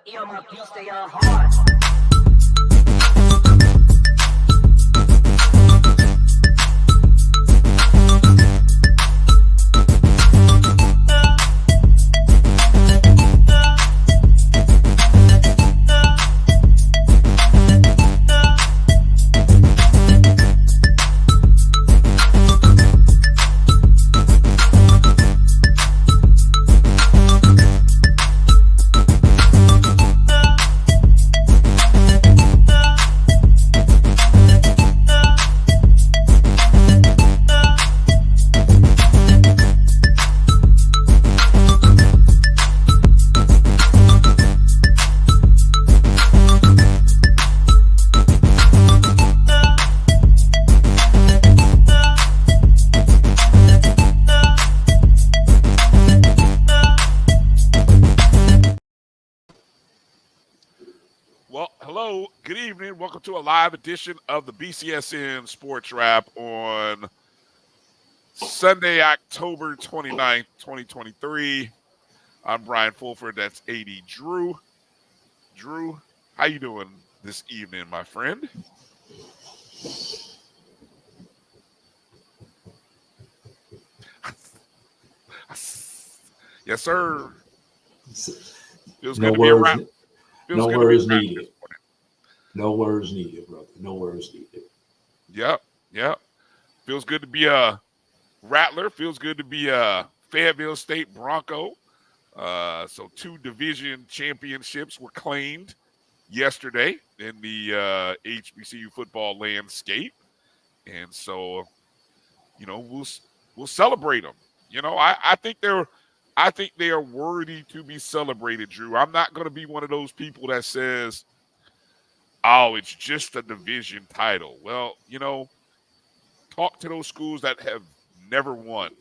Yo, my beats, they are hard. Well, hello, good evening. Welcome to a live edition of the BCSN SportWrap on Sunday, October 29th, 2023. I'm Brian Fulford. That's A.D. Drew. Drew, how you doing this evening, my friend? Yes, sir. Feels No good to be around. words. Feels No good to be words around needed. this morning. No words needed, brother. No words needed. Yep. Feels good to be a Rattler. Feels good to be a Fayetteville State Bronco. So 2 division championships were claimed yesterday in the HBCU football landscape, and so we'll celebrate them. I think they are worthy to be celebrated, Drew. I'm not going to be one of those people that says, "Oh, it's just a division title." Well, talk to those schools that have never won,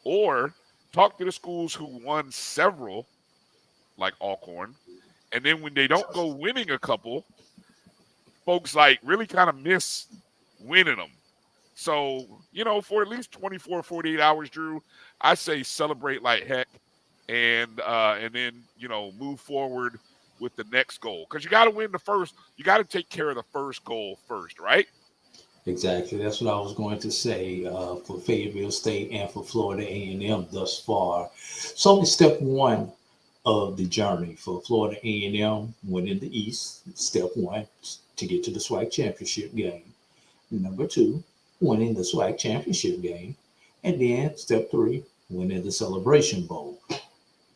or talk to the schools who won several, like Alcorn, and then when they don't go winning a couple, folks like really kind of miss winning them. So, for at least 24, 48 hours, Drew, I say celebrate like heck, and then, move forward with the next goal. Because you got to win the first. You got to take care of the first goal first, right? Exactly. That's what I was going to say for Fayetteville State and for Florida A&M thus far. It's only step one of the journey for Florida A&M, winning the East. Step one, to get to the SWAC championship game. Number 2, winning the SWAC championship game. And then step 3, winning the Celebration Bowl.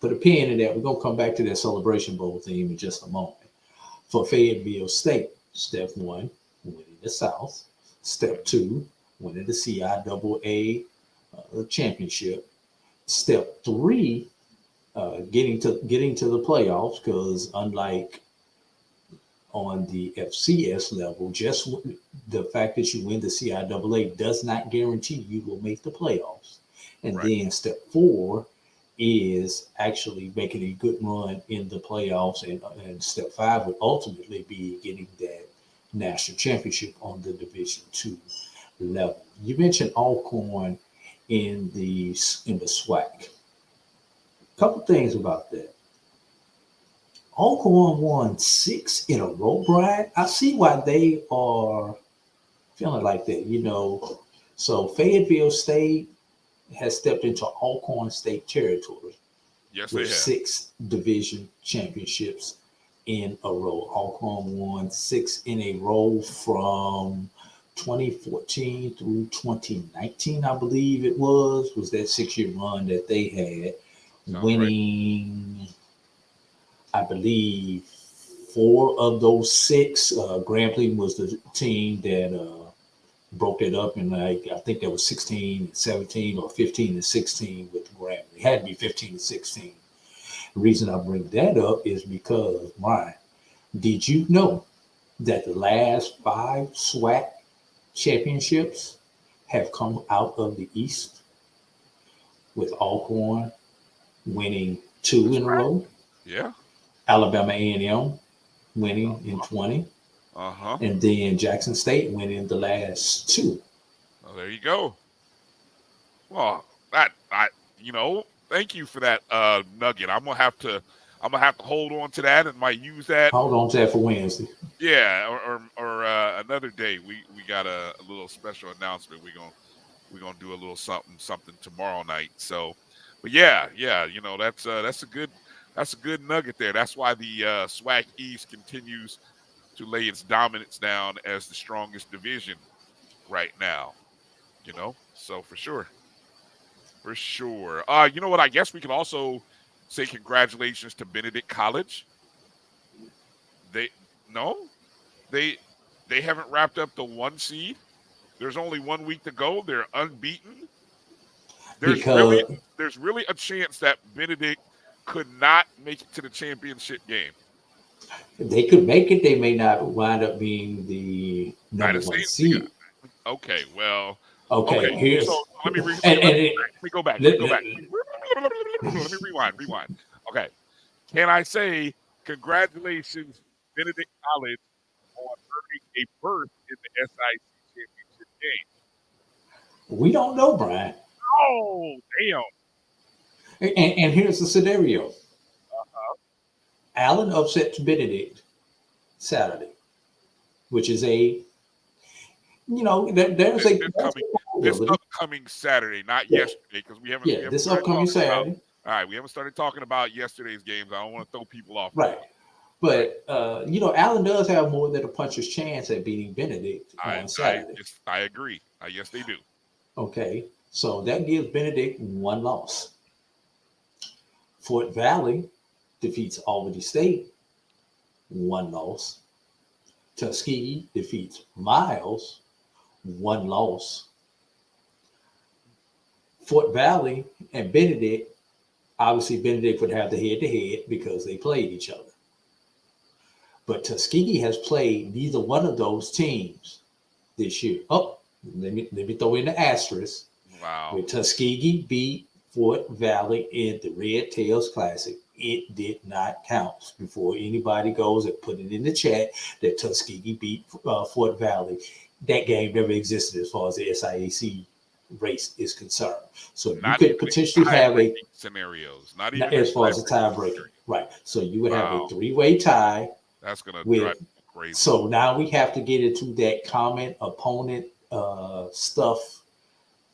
Put a pin in that. We're going to come back to that Celebration Bowl theme in just a moment. For Fayetteville State, step 1, winning the South. Step 2, winning the CIAA championship. Step 3, getting to the playoffs, because unlike on the FCS level, just the fact that you win the CIAA does not guarantee you will make the playoffs. And Right. then step 4 is actually making a good run in the playoffs, and step 5 would ultimately be getting that national championship on the Division II level. You mentioned Alcorn in the SWAC. Couple things about that. Alcorn won 6 in a row, Brian. I see why they are feeling like that, So Fayetteville State has stepped into Alcorn State territory. Yes, with they have. 6 division championships in a row. Alcorn won 6 in a row from 2014 through 2019, I believe it was that 6-year run that they had. Sounds winning, right. I believe 4 of those 6. Grambling was the team that broke it up, and I think that was 16-17 or 15-16 with Grambling. It had to be 15-16. The reason I bring that up is because, Brian, did you know that the last 5 SWAC championships have come out of the East, with Alcorn winning 2 in a row? Yeah. Alabama A&M winning in 20. And then Jackson State winning the last 2. Oh, there you go. Well, thank you for that nugget. I'm gonna have to I'm gonna have to hold on to that and might use that. Hold on to that for Wednesday. Yeah, or another day. We got a little special announcement. We're gonna do a little something tomorrow night. So, but yeah, that's a good nugget there. That's why the SWAC East continues to lay its dominance down as the strongest division right now. So for sure, for sure. You know what? I guess we can also say congratulations to Benedict College. They no, they they haven't wrapped up the 1 seed. There's only 1 week to go. They're unbeaten. There's really Because there's really a chance that Benedict could not make it to the championship game. they could make it, they may not wind up being the Right, number the one same. seed. Okay, well, Okay, okay. So here's let me re- and let me, it, let me go back. Let me let- go back. let- Let me rewind. Okay. Can I say congratulations, Benedict College, on earning a berth in the SIC championship game? we don't know, Brian. Oh, damn. And here's the scenario: Uh-huh. Allen upset Benedict Saturday, which is a there's This, a this coming this possibility. upcoming Saturday, not Yeah, yesterday, because we yeah, haven't this started upcoming talking about. Saturday, All right, we haven't started talking about yesterday's games. I don't want to throw people off right right? now. Right. But Allen does have more than a puncher's chance at beating Benedict I on I Saturday. just I agree. Yes, they do. Okay, so that gives Benedict one loss. Fort Valley defeats Albany State, one loss. Tuskegee defeats Miles, one loss. Fort Valley and Benedict, obviously Benedict would have the head to head because they played each other. But Tuskegee has played neither one of those teams this year. Oh, let me throw in the asterisk. Wow. With Tuskegee beat Fort Valley in the Red Tails Classic, it did not count. Before anybody goes and put it in the chat that Tuskegee beat Fort Valley, that game never existed as far as the SIAC race is concerned. So you Not could even in potentially have a, tie-breaking scenarios. Not even in as far as a tie-breaking tiebreaker, scenarios. right? So you would have a Wow. three-way tie That's gonna drive with. me crazy. So now we have to get into that common opponent stuff.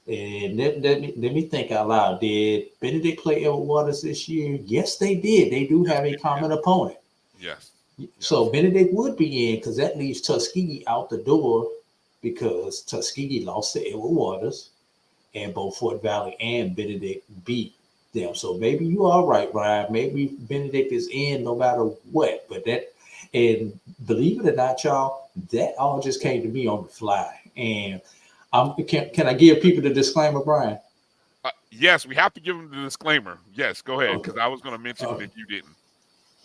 And let me think out loud. Did Benedict play Edward Waters this year? Yes, they did. They do Yes, have a they common did. opponent. Yes. So Yes. Benedict would be in because that leaves Tuskegee out the door because Tuskegee lost to Edward Waters and both Fort Valley and Benedict beat them. So maybe you are right, Ryan. Maybe Benedict is in no matter what. But and believe it or not, y'all, that all just came to me on the fly. And can I give people the disclaimer, Brian? Yes, we have to give them the disclaimer. Yes, go ahead, Okay. because I was going to mention it Uh, if you didn't.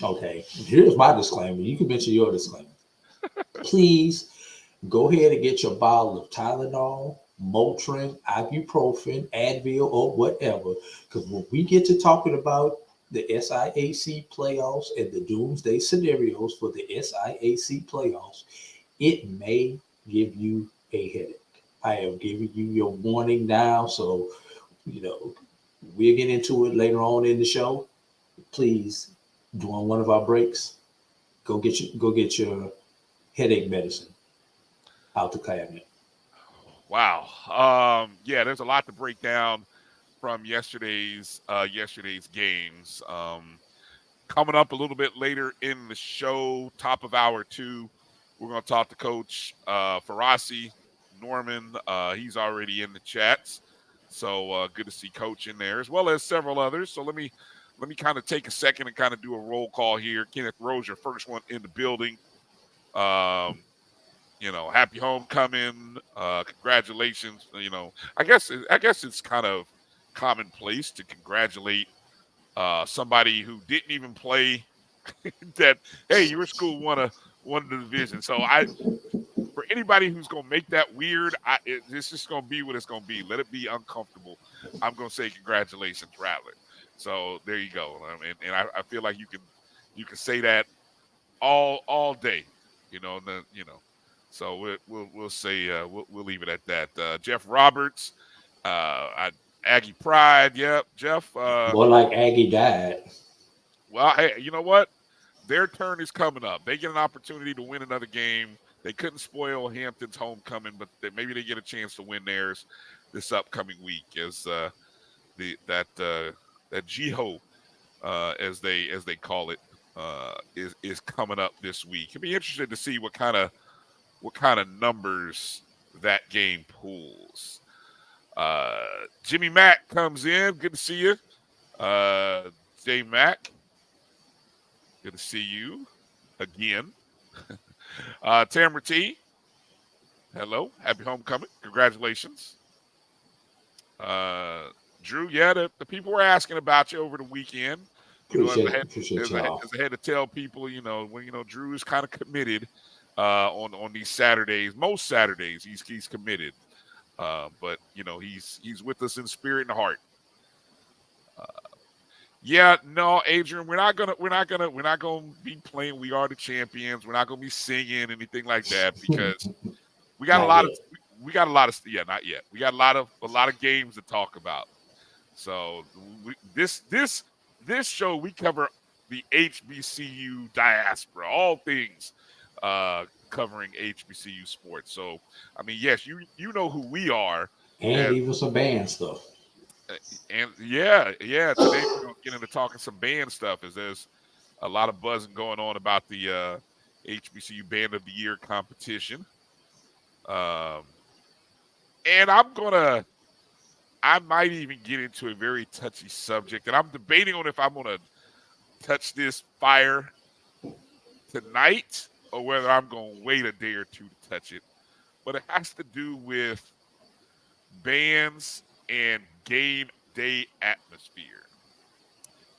okay. Here's my disclaimer. You can mention your disclaimer. Please go ahead and get your bottle of Tylenol, Motrin, ibuprofen, Advil, or whatever. Because when we get to talking about the SIAC playoffs and the doomsday scenarios for the SIAC playoffs, it may give you a headache. I am giving you your warning now. So, we'll get into it later on in the show. Please, during one of our breaks, go get your headache medicine out the cabinet. Wow. Yeah, there's a lot to break down from yesterday's games. Coming up a little bit later in the show, top of hour 2, we're going to talk to Coach Farasi Norman. He's already in the chats, so good to see Coach in there as well as several others. So let me kind of take a second and kind of do a roll call here. Kenneth Rose, your first one in the building. Happy homecoming. Congratulations. I guess it's kind of commonplace to congratulate somebody who didn't even play. That hey, your school won the division. So for anybody who's gonna make that weird, it's just gonna be what it's gonna be. Let it be uncomfortable. I'm gonna say congratulations, Rattler. So there you go. And I feel like you can say that all day. So we'll say we'll leave it at that. Jeff Roberts, Aggie Pride. Yep, Jeff. More like Aggie died. Well, hey, you know what? Their turn is coming up. They get an opportunity to win another game. They couldn't spoil Hampton's homecoming, but maybe they get a chance to win theirs this upcoming week as that Jiho, as they call it, is coming up this week. It'd be interesting to see what kind of numbers that game pulls. Jimmy Mack comes in. Good to see you. J Mack. Good to see you again. Tamara T. Hello. Happy homecoming. Congratulations. Drew, yeah, the people were asking about you over the weekend. Appreciate y'all. As I had to tell people, Drew is kind of committed on these Saturdays. Most Saturdays, he's committed. But he's with us in spirit and heart. Yeah, no, Adrian, we're not gonna be playing "We Are the Champions." We're not gonna be singing anything like that because we got a lot of not yet. We got a lot of games to talk about. So this show we cover the HBCU diaspora, all things covering HBCU sports. So I mean, yes, you know who we are, and even some band stuff. And yeah. Today we're gonna get into talking some band stuff, as there's a lot of buzzing going on about the HBCU Band of the Year competition. And I might even get into a very touchy subject, and I'm debating on if I'm gonna touch this fire tonight or whether I'm gonna wait a day or two to touch it. But it has to do with bands and game day atmosphere.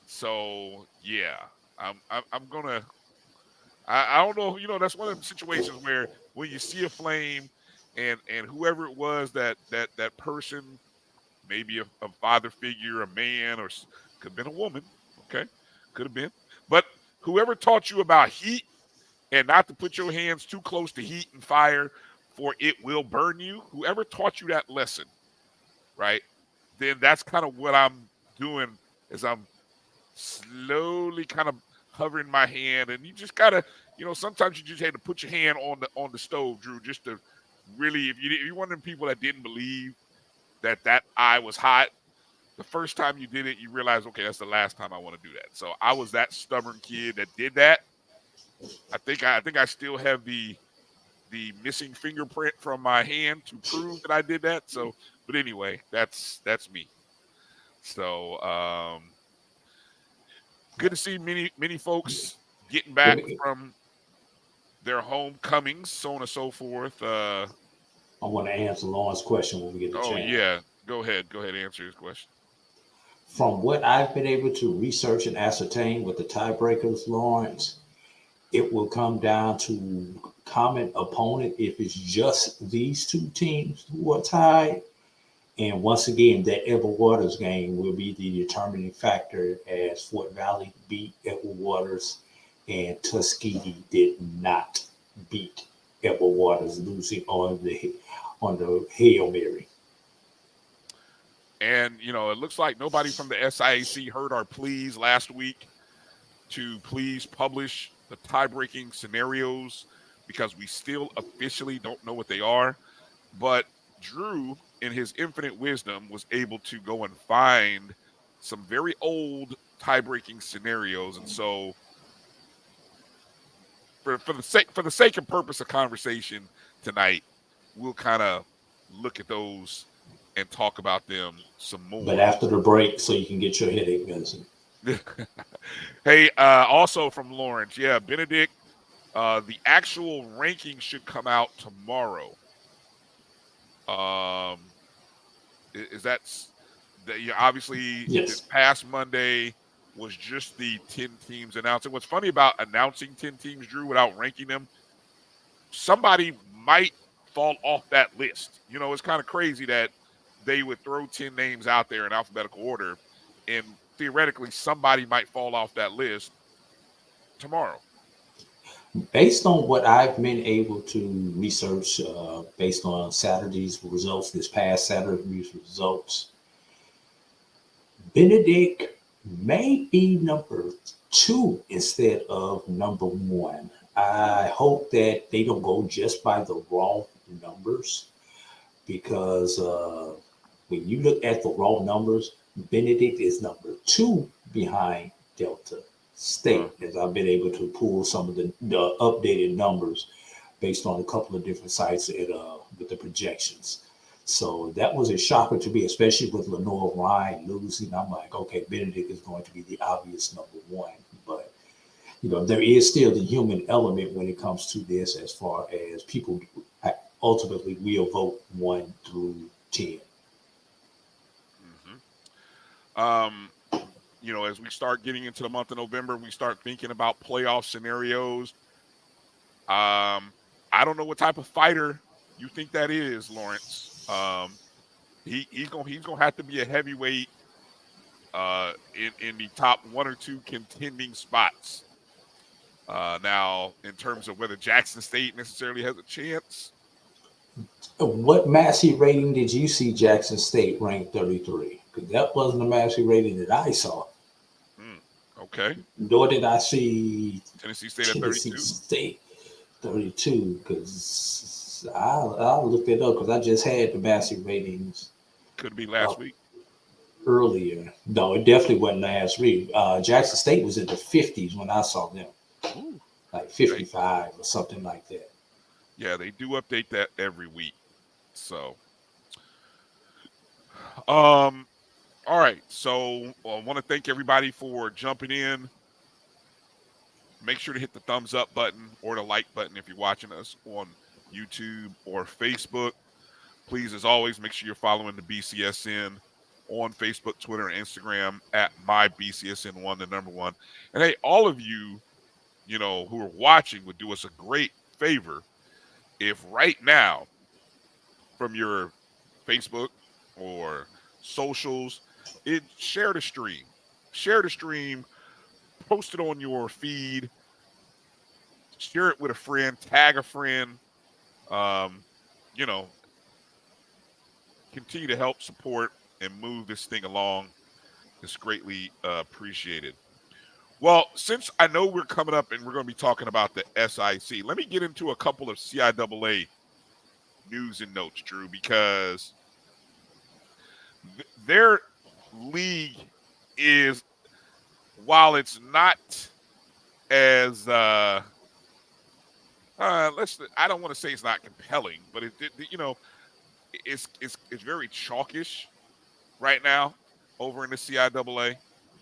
So yeah, I don't know. That's one of the situations where when you see a flame, and whoever it was that person, maybe a father figure, a man, or could have been a woman. Okay, could have been. But whoever taught you about heat and not to put your hands too close to heat and fire, for it will burn you. Whoever taught you that lesson, right? Then that's kind of what I'm doing, is I'm slowly kind of hovering my hand, and you just gotta, sometimes you just had to put your hand on the stove, Drew, just to really, if you're one of them people that didn't believe that eye was hot, the first time you did it, you realize, okay, that's the last time I want to do that. So I was that stubborn kid that did that. I think I still have the missing fingerprint from my hand to prove that I did that. So, but anyway, that's me. So, good to see many folks getting back from their homecomings, so on and so forth. I want to answer Lauren's question when we get the chance. Oh yeah, go ahead, answer his question. From what I've been able to research and ascertain with the tiebreakers, Lawrence, it will come down to common opponent if it's just these two teams who are tied. And once again, that Edward Waters game will be the determining factor, as Fort Valley beat Edward Waters and Tuskegee did not beat Edward Waters, losing on the Hail Mary. And, it looks like nobody from the SIAC heard our pleas last week to please publish the tie-breaking scenarios, because we still officially don't know what they are. But Drew, in his infinite wisdom, was able to go and find some very old tie-breaking scenarios. And so for the sake and purpose of conversation tonight, we'll kind of look at those and talk about them some more. But after the break, so you can get your headache medicine. Hey, also from Lawrence, yeah, Benedict, the actual ranking should come out tomorrow. Is that obviously yes. This past Monday was just the 10 teams announced. And what's funny about announcing 10 teams, Drew, without ranking them, somebody might fall off that list. It's kind of crazy that they would throw 10 names out there in alphabetical order, and theoretically somebody might fall off that list tomorrow. Based on what I've been able to research, based on Saturday's results, this past Saturday's results, Benedict may be number 2 instead of number 1. I hope that they don't go just by the raw numbers because when you look at the raw numbers, Benedict is number 2 behind Delta State, as I've been able to pull some of the updated numbers based on a couple of different sites with the projections. So that was a shocker to me, especially with Lenore Ryan losing. I'm like, okay, Benedict is going to be the obvious number 1. But, there is still the human element when it comes to this as far as people ultimately will vote 1 through 10. As we start getting into the month of November, we start thinking about playoff scenarios. I don't know what type of fighter you think that is, Lawrence. He's gonna have to be a heavyweight in the top 1 or 2 contending spots. Now, in terms of whether Jackson State necessarily has a chance, What Massey rating did you see Jackson State ranked 33? Because that wasn't the Massey rating that I saw. Okay. Nor did I see Tennessee State at 32. State 32, because I looked it up because I just had the Massey ratings. Could be last week. Earlier. No, it definitely wasn't last week. Jackson State was in the 50s when I saw them. Ooh. Like 55 or something like that. Yeah, they do update that every week. So, all right. So I want to thank everybody for jumping in. Make sure to hit the thumbs up button or the like button if you're watching us on YouTube or Facebook. Please, as always, make sure you're following the BCSN on Facebook, Twitter, and Instagram at MyBCSN1, the number 1. And hey, all of you, who are watching would do us a great favor if right now from your Facebook or socials, share the stream. Share the stream, post it on your feed, share it with a friend, tag a friend. Continue to help support and move this thing along. It's greatly appreciated. Well, since I know we're coming up and we're going to be talking about the SIC, let me get into a couple of CIAA news and notes, Drew, because their league is, while it's not as I don't want to say it's not compelling, but it's very chalkish right now over in the CIAA.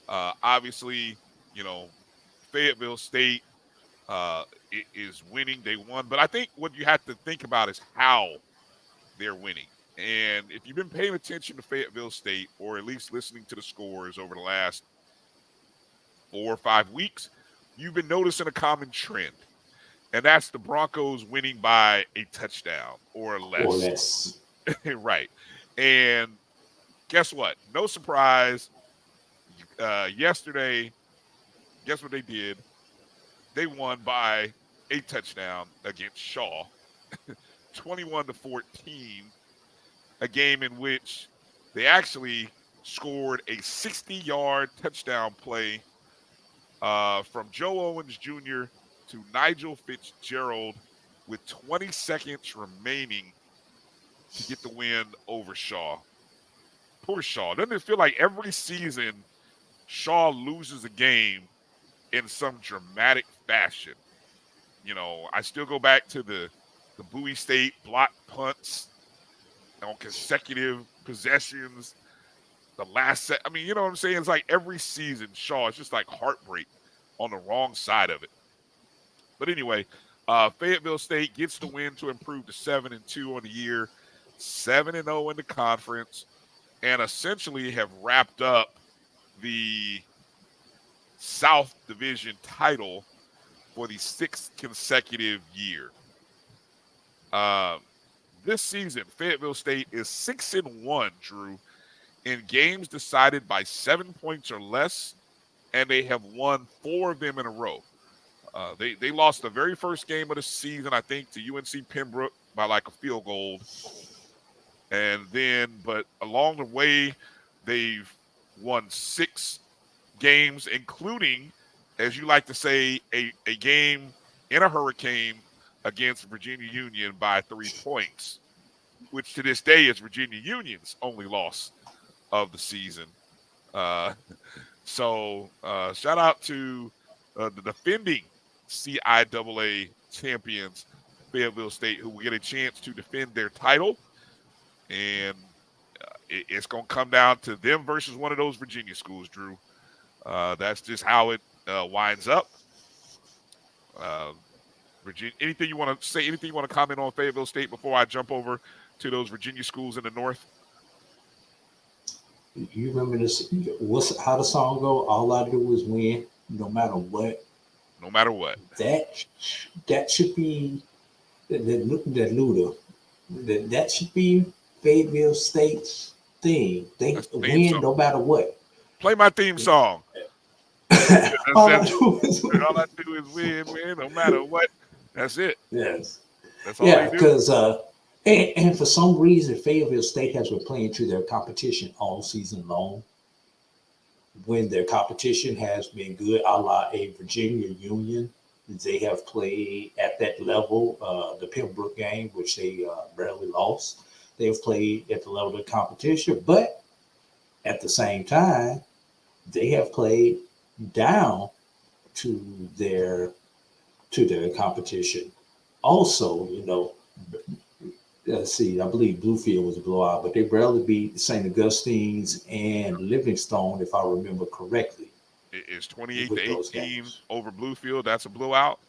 Obviously, Fayetteville State is winning. They won. But I think what you have to think about is how they're winning. And if you've been paying attention to Fayetteville State, or at least listening to the scores over the last 4 or 5 weeks, you've been noticing a common trend. And that's the Broncos winning by a touchdown or less. Right. And guess what? No surprise. Yesterday, guess what they did? They won by a touchdown against Shaw, 21-14, a game in which they actually scored a 60-yard touchdown play from Joe Owens Jr. to Nigel Fitzgerald with 20 seconds remaining to get the win over Shaw. Poor Shaw. Doesn't it feel like every season Shaw loses a game in some dramatic fashion? I still go back to the Bowie State block punts on consecutive possessions. The last set. I mean, you know what I'm saying? It's like every season Shaw, it's just like heartbreak on the wrong side of it. But anyway, Fayetteville State gets the win to improve to 7-2 on the year, 7-0 in the conference, and essentially have wrapped up the South Division title for the 6th consecutive year. This season, Fayetteville State is 6-1, Drew, in games decided by 7 points or less, and they have won 4 of them in a row. They lost the very first game of the season, I think, to UNC Pembroke by like a field goal. But along the way, they've won 6 games, including as you like to say, a game in a hurricane against Virginia Union by 3 points, which to this day is Virginia Union's only loss of the season. Uh, so shout out to the defending CIAA champions, Fayetteville State, who will get a chance to defend their title. And it's going to come down to them versus one of those Virginia schools, Drew. That's just how it winds up. Virginia. Anything you want to say? Anything you want to comment on Fayetteville State before I jump over to those Virginia schools in the north? You remember this? How the song go? All I do is win, no matter what. No matter what. That should be that Luda. That should be Fayetteville State's thing. They win no matter what. Play my theme song. All I do is win, no matter what. That's it. Yes. That's all they do. Because and for some reason, Fayetteville State has been playing to their competition all season long. When their competition has been good, a la a Virginia Union, they have played at that level. The Pembroke game, which they barely lost, they have played at the level of competition. But at the same time, they have played down to their competition. Also, let's see, I believe Bluefield was a blowout, but they barely beat St. Augustine's and Livingstone, if I remember correctly. It's 28-18 over Bluefield. That's a blowout.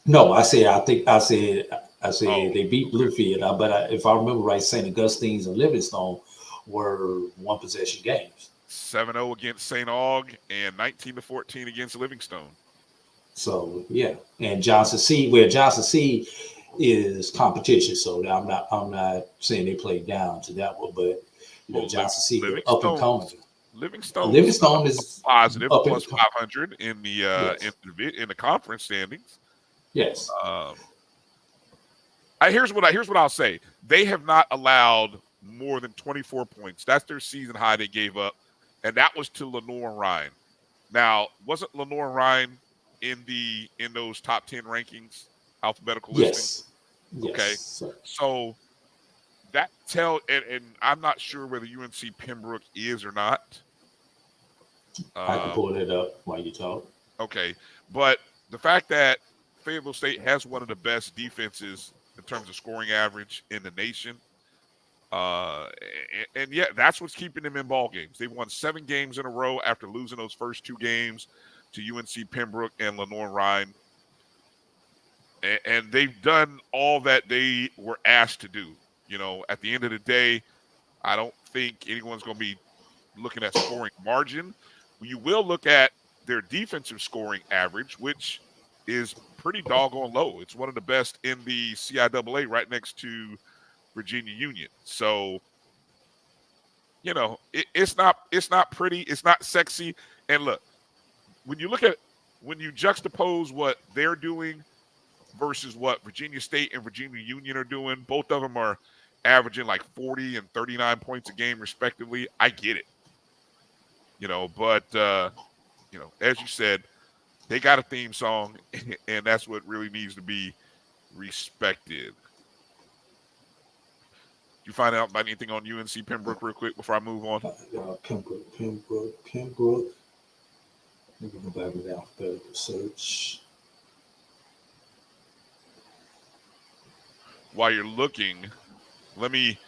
No, I said they beat Bluefield, but if I remember right, St. Augustine's and Livingstone were one possession games. 7-0 against St. Aug and 19-14 against Livingstone. So yeah, and Johnson C is competition. So I'm not saying they played down to that one, but Johnson C up and coming. Livingstone is positive plus 500 in the conference standings. Yes. Here's what I'll say. They have not allowed more than 24 points. That's their season high they gave up, and that was to Lenore and Ryan. Now, wasn't Lenore and Ryan in those top 10 rankings, alphabetical listings? Okay. Yes. So that and I'm not sure whether UNC Pembroke is or not. I can pull it up while you talk. Okay. But the fact that Fayetteville State has one of the best defenses in terms of scoring average in the nation. And yeah, that's what's keeping them in ball games. They won 7 games in a row after losing those first 2 games to UNC Pembroke and Lenore Ryan. And they've done all that they were asked to do. At the end of the day, I don't think anyone's going to be looking at scoring margin. You will look at their defensive scoring average, which is pretty doggone low. It's one of the best in the CIAA, right next to Virginia Union. So, it's not pretty, it's not sexy. And look, when you juxtapose what they're doing versus what Virginia State and Virginia Union are doing, both of them are averaging like 40 and 39 points a game respectively. I get it. But as you said, they got a theme song, and that's what really needs to be respected. You find out about anything on UNC Pembroke real quick before I move on? Pembroke. Let me go back to the alphabetical search. While you're looking, let me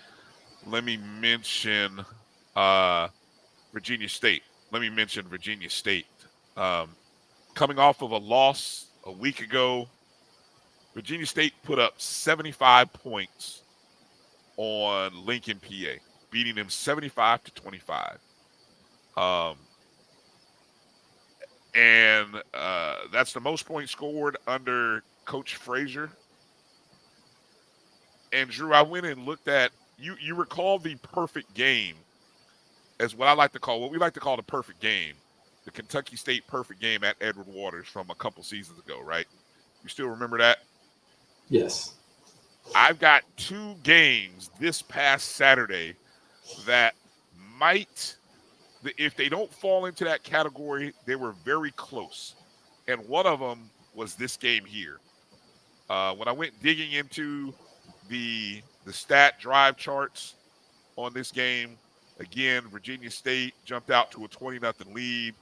mention Virginia State. Coming off of a loss a week ago, Virginia State put up 75 points on Lincoln, PA, beating them 75-25. And that's the most points scored under Coach Frazier. And Drew, I went and looked at you recall the perfect game as what we like to call the perfect game, the Kentucky State perfect game at Edward Waters from a couple seasons ago, right? You still remember that? Yes. I've got 2 games this past Saturday that might, if they don't fall into that category, they were very close. and one of them was this game here. When I went digging into the stat drive charts on this game, again, Virginia State jumped out to a 20-0 lead,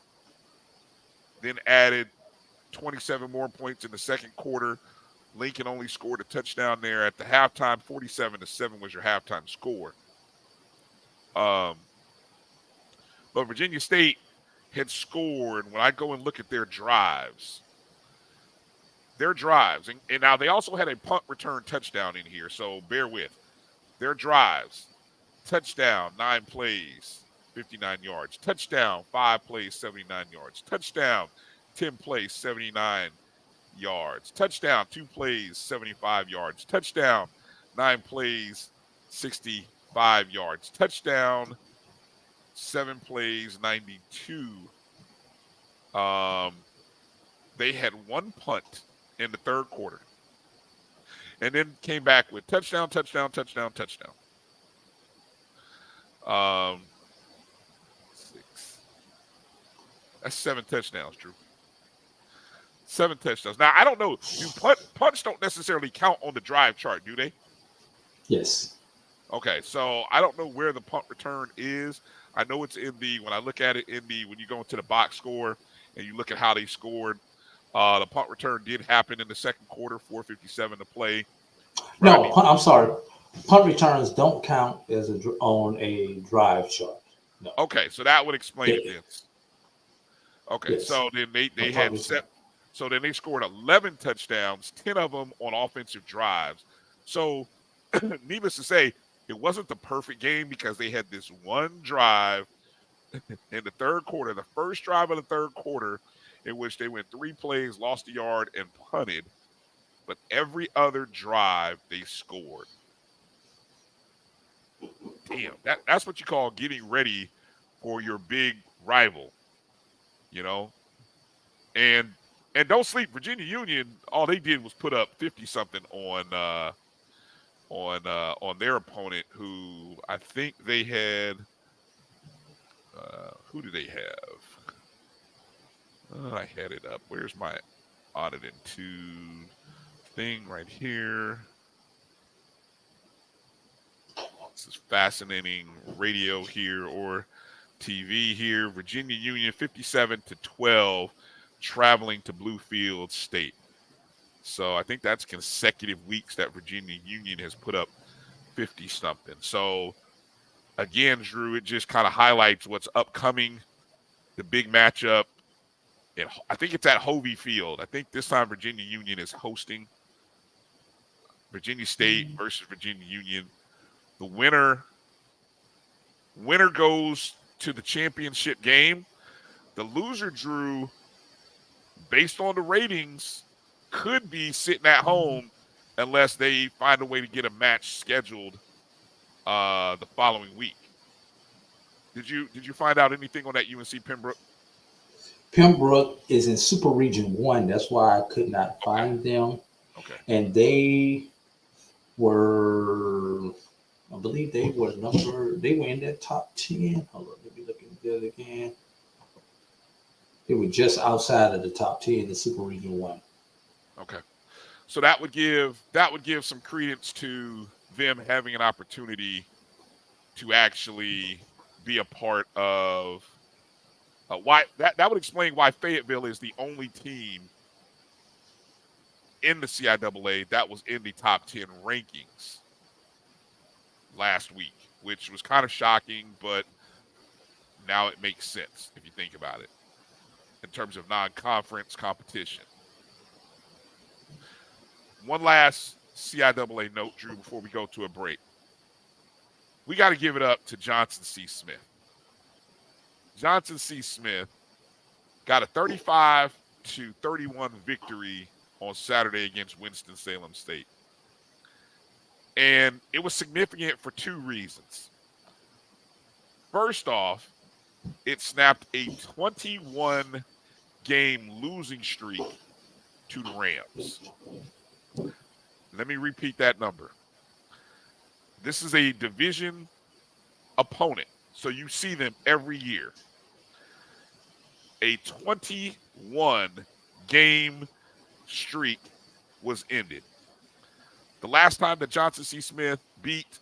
then added 27 more points in the second quarter. Lincoln only scored a touchdown there at the halftime. 47-7 was your halftime score. But Virginia State had scored, when I go and look at their drives, and now they also had a punt return touchdown in here, so bear with. Their drives, touchdown, 9 plays, 59 yards. Touchdown, 5 plays, 79 yards. Touchdown, 10 plays, 79 yards. Touchdown, 2 plays, 75 yards. Touchdown, 9 plays, 65 yards. Touchdown, 7 plays, 92. They had 1 punt in the third quarter, and then came back with touchdown, touchdown, touchdown, touchdown. 6. That's 7 touchdowns, Drew. 7 touchdowns. Now, I don't know. Punts don't necessarily count on the drive chart, do they? Yes. Okay, so I don't know where the punt return is. I know it's when I look at it when you go into the box score and you look at how they scored, the punt return did happen in the second quarter, 4:57 to play. No, I'm sorry. Punt returns don't count on a drive chart. No. Okay, so that would explain it then. Okay, yes. So then they had so then they scored 11 touchdowns, 10 of them on offensive drives. So needless to say, it wasn't the perfect game because they had this one drive in the third quarter, the first drive of the third quarter, in which they went 3 plays, lost a yard, and punted. But every other drive, they scored. Damn, that's what you call getting ready for your big rival, you know? And don't sleep, Virginia Union, all they did was put up 50-something on their opponent, who I think they had who do they have? I had it up. Where's my audited to thing right here? This is fascinating radio here or TV here. Virginia Union 57-12 traveling to Bluefield State. So I think that's consecutive weeks that Virginia Union has put up 50-something. So again, Drew, it just kind of highlights what's upcoming, the big matchup. I think it's at Hovey Field. I think this time Virginia Union is hosting Virginia State versus Virginia Union. The winner goes to the championship game. The loser, Drew, based on the ratings, could be sitting at home unless they find a way to get a match scheduled the following week. Did you find out anything on that UNC Pembroke? Pembroke is in Super Region 1. That's why I could not find them. Okay. And they were, I believe they were in that top 10. Hold on, let me look at that again. They were just outside of the top 10 in Super Region 1. Okay. So that would give some credence to them having an opportunity to actually be a part of why that would explain why Fayetteville is the only team in the CIAA that was in the top 10 rankings last week, which was kind of shocking, but now it makes sense if you think about it in terms of non-conference competition. One last CIAA note, Drew, before we go to a break. We got to give it up to Johnson C. Smith. Johnson C. Smith got a 35-31 victory on Saturday against Winston-Salem State. And it was significant for 2 reasons. First off, it snapped a 21-game losing streak to the Rams. Let me repeat that number. This is a division opponent, so you see them every year. A 21 game streak was ended. The last time that Johnson C. Smith beat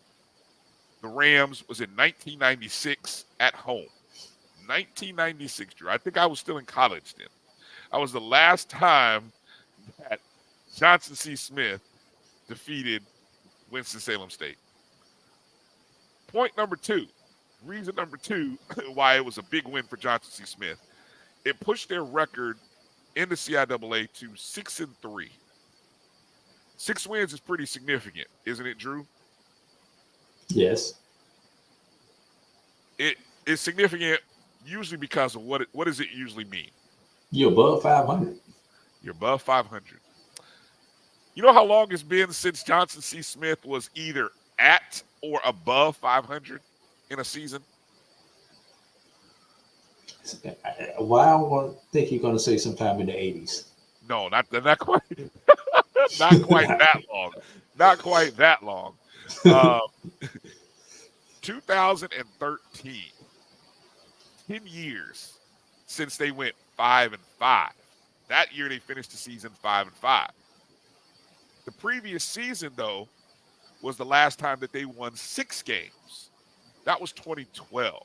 the Rams was in 1996 at home. 1996, Drew. I think I was still in college then. That was the last time that Johnson C. Smith defeated Winston-Salem State. Point number two, reason number two why it was a big win for Johnson C. Smith. It pushed their record in the CIAA to 6-3. 6 wins is pretty significant, isn't it, Drew? Yes. It is significant usually because of what does it usually mean? You're above 500. You're above 500. You know how long it's been since Johnson C. Smith was either at or above 500 in a season? Well, I think you're going to say sometime in the 80s. No, not quite. Not quite that long. Not quite that long. 2013. 10 years since they went 5-5. That year they finished the season 5-5. The previous season, though, was the last time that they won 6 games. That was 2012.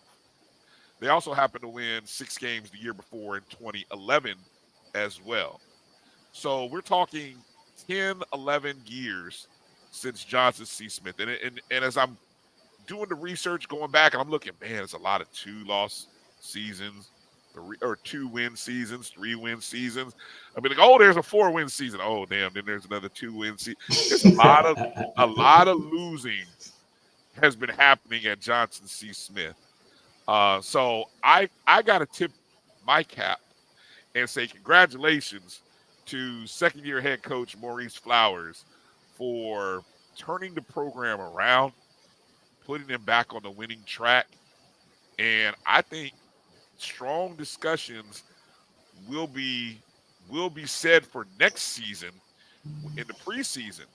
They also happened to win 6 games the year before in 2011 as well. So we're talking 10, 11 years since Johnson C. Smith. And as I'm doing the research, going back, and I'm looking, man, it's a lot of 2-loss seasons, 2-win seasons, 3-win seasons. I mean, like, oh, there's a 4-win season. Oh, damn, then there's another 2-win season. There's a lot of losing has been happening at Johnson C. Smith. So I got to tip my cap and say congratulations to second-year head coach Maurice Flowers for turning the program around, putting them back on the winning track. And I think strong discussions will be said for next season in the preseason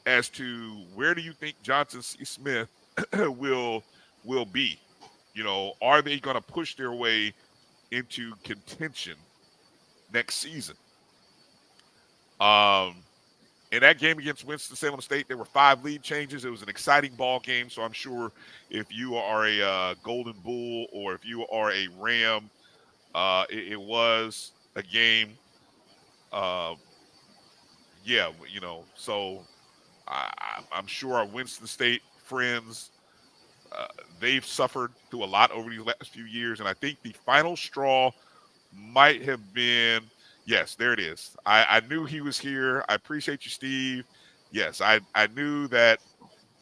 as to where do you think Johnson C. Smith will be. You know, are they going to push their way into contention next season? In that game against Winston-Salem State, there were 5 lead changes. It was an exciting ball game, so I'm sure if you are a Golden Bull or if you are a Ram, it was a game. Yeah, you know, so I'm sure our Winston State friends, they've suffered through a lot over these last few years, and I think the final straw might have been – yes, there it is. I knew he was here. I appreciate you, Steve. Yes, I knew that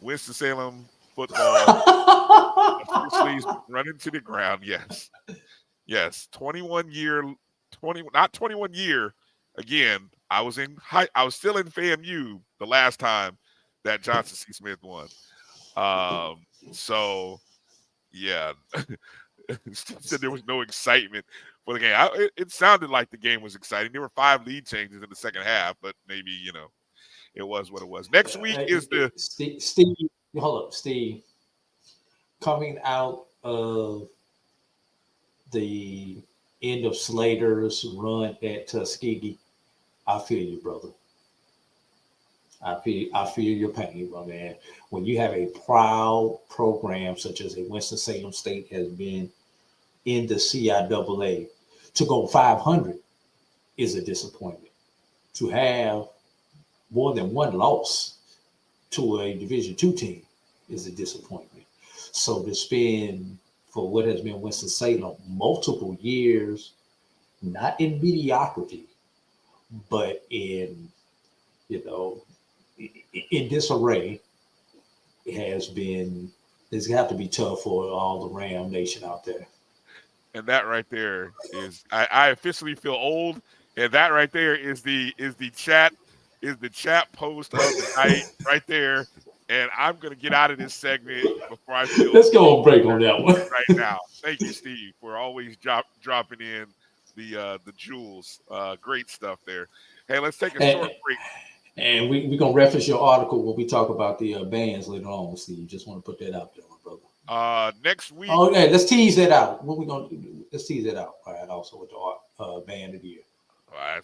Winston-Salem football officially is running to the ground. Yes. Yes, 21 year. Again, I was still in FAMU the last time that Johnson C. Smith won. So, yeah. Steve said there was no excitement for the game. It sounded like the game was exciting. There were 5 lead changes in the second half, but maybe, you know, it was what it was. Next week is the Steve. Hold up, Steve. Coming out of the end of Slater's run at Tuskegee, I feel you, brother. I feel your pain, my man. When you have a proud program such as a Winston-Salem State has been in the CIAA, to go 500 is a disappointment. To have more than one loss to a Division II team is a disappointment. So to spend for what has been Winston-Salem multiple years, not in mediocrity, but in, you know, in disarray, it's got to be tough for all the Ram Nation out there. And that right there is I officially feel old. And that right there is the chat post of the night right there. And I'm gonna get out of this segment before I feel. Let's go on break on that one right now. Thank you, Steve, for always dropping in the jewels. Great stuff there. Hey, let's take a short break. And we're gonna reference your article when we talk about the bands later on, Steve. Just want to put that out there, my brother. Next week. Okay, let's tease that out. What we gonna do? Let's tease that out. All right, also with the band of the year. Well,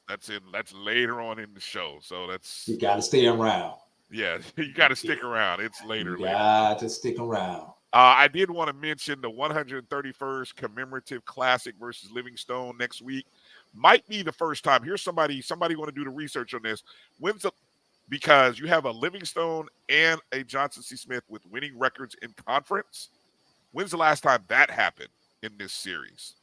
that's later on in the show. So You that's got to stay around. yeah. You got to stick around. It's later. You got to stick around. I did want to mention the 131st commemorative classic versus Livingstone next week. Might be the first time. Here's somebody want to do the research on this. Because you have a Livingstone and a Johnson C. Smith with winning records in conference. When's the last time that happened in this series?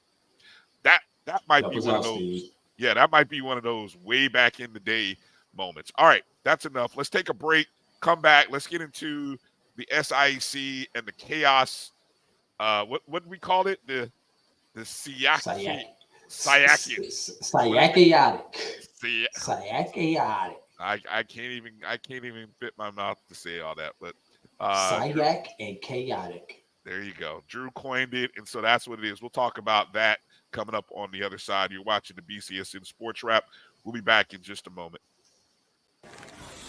That might be one of those. Yeah, that might be one of those way back in the day moments. All right, that's enough. Let's take a break. Come back. Let's get into the SIAC and the chaos. What did we call it? The Syakiatic. I can't even fit my mouth to say all that, but Syac and chaotic. There you go. Drew coined it, and so that's what it is. We'll talk about that coming up on the other side. You're watching the BCSN Sports Wrap. We'll be back in just a moment.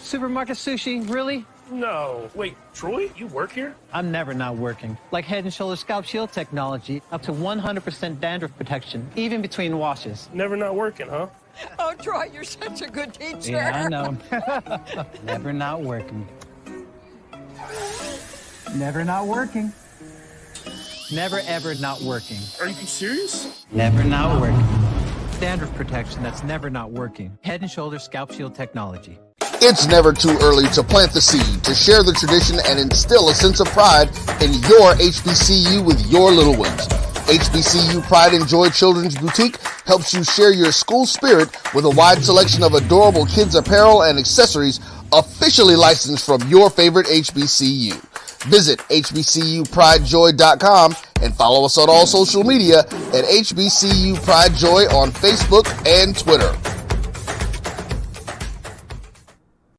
Supermarket sushi, really? No. Wait, Troy, you work here? I'm never not working. Like Head & Shoulders Scalp Shield technology, up to 100% dandruff protection, even between washes. Never not working, huh? Oh, Troy, you're such a good teacher. Yeah, I know. Never not working. Never not working. Never, ever not working. Are you serious? Never not working. Dandruff protection that's never not working. Head & Shoulders Scalp Shield technology. It's never too early to plant the seed, to share the tradition, and instill a sense of pride in your HBCU with your little ones. HBCU Pride and Joy Children's Boutique helps you share your school spirit with a wide selection of adorable kids' apparel and accessories officially licensed from your favorite HBCU. Visit hbcupridejoy.com and follow us on all social media at HBCU Pride Joy on Facebook and Twitter.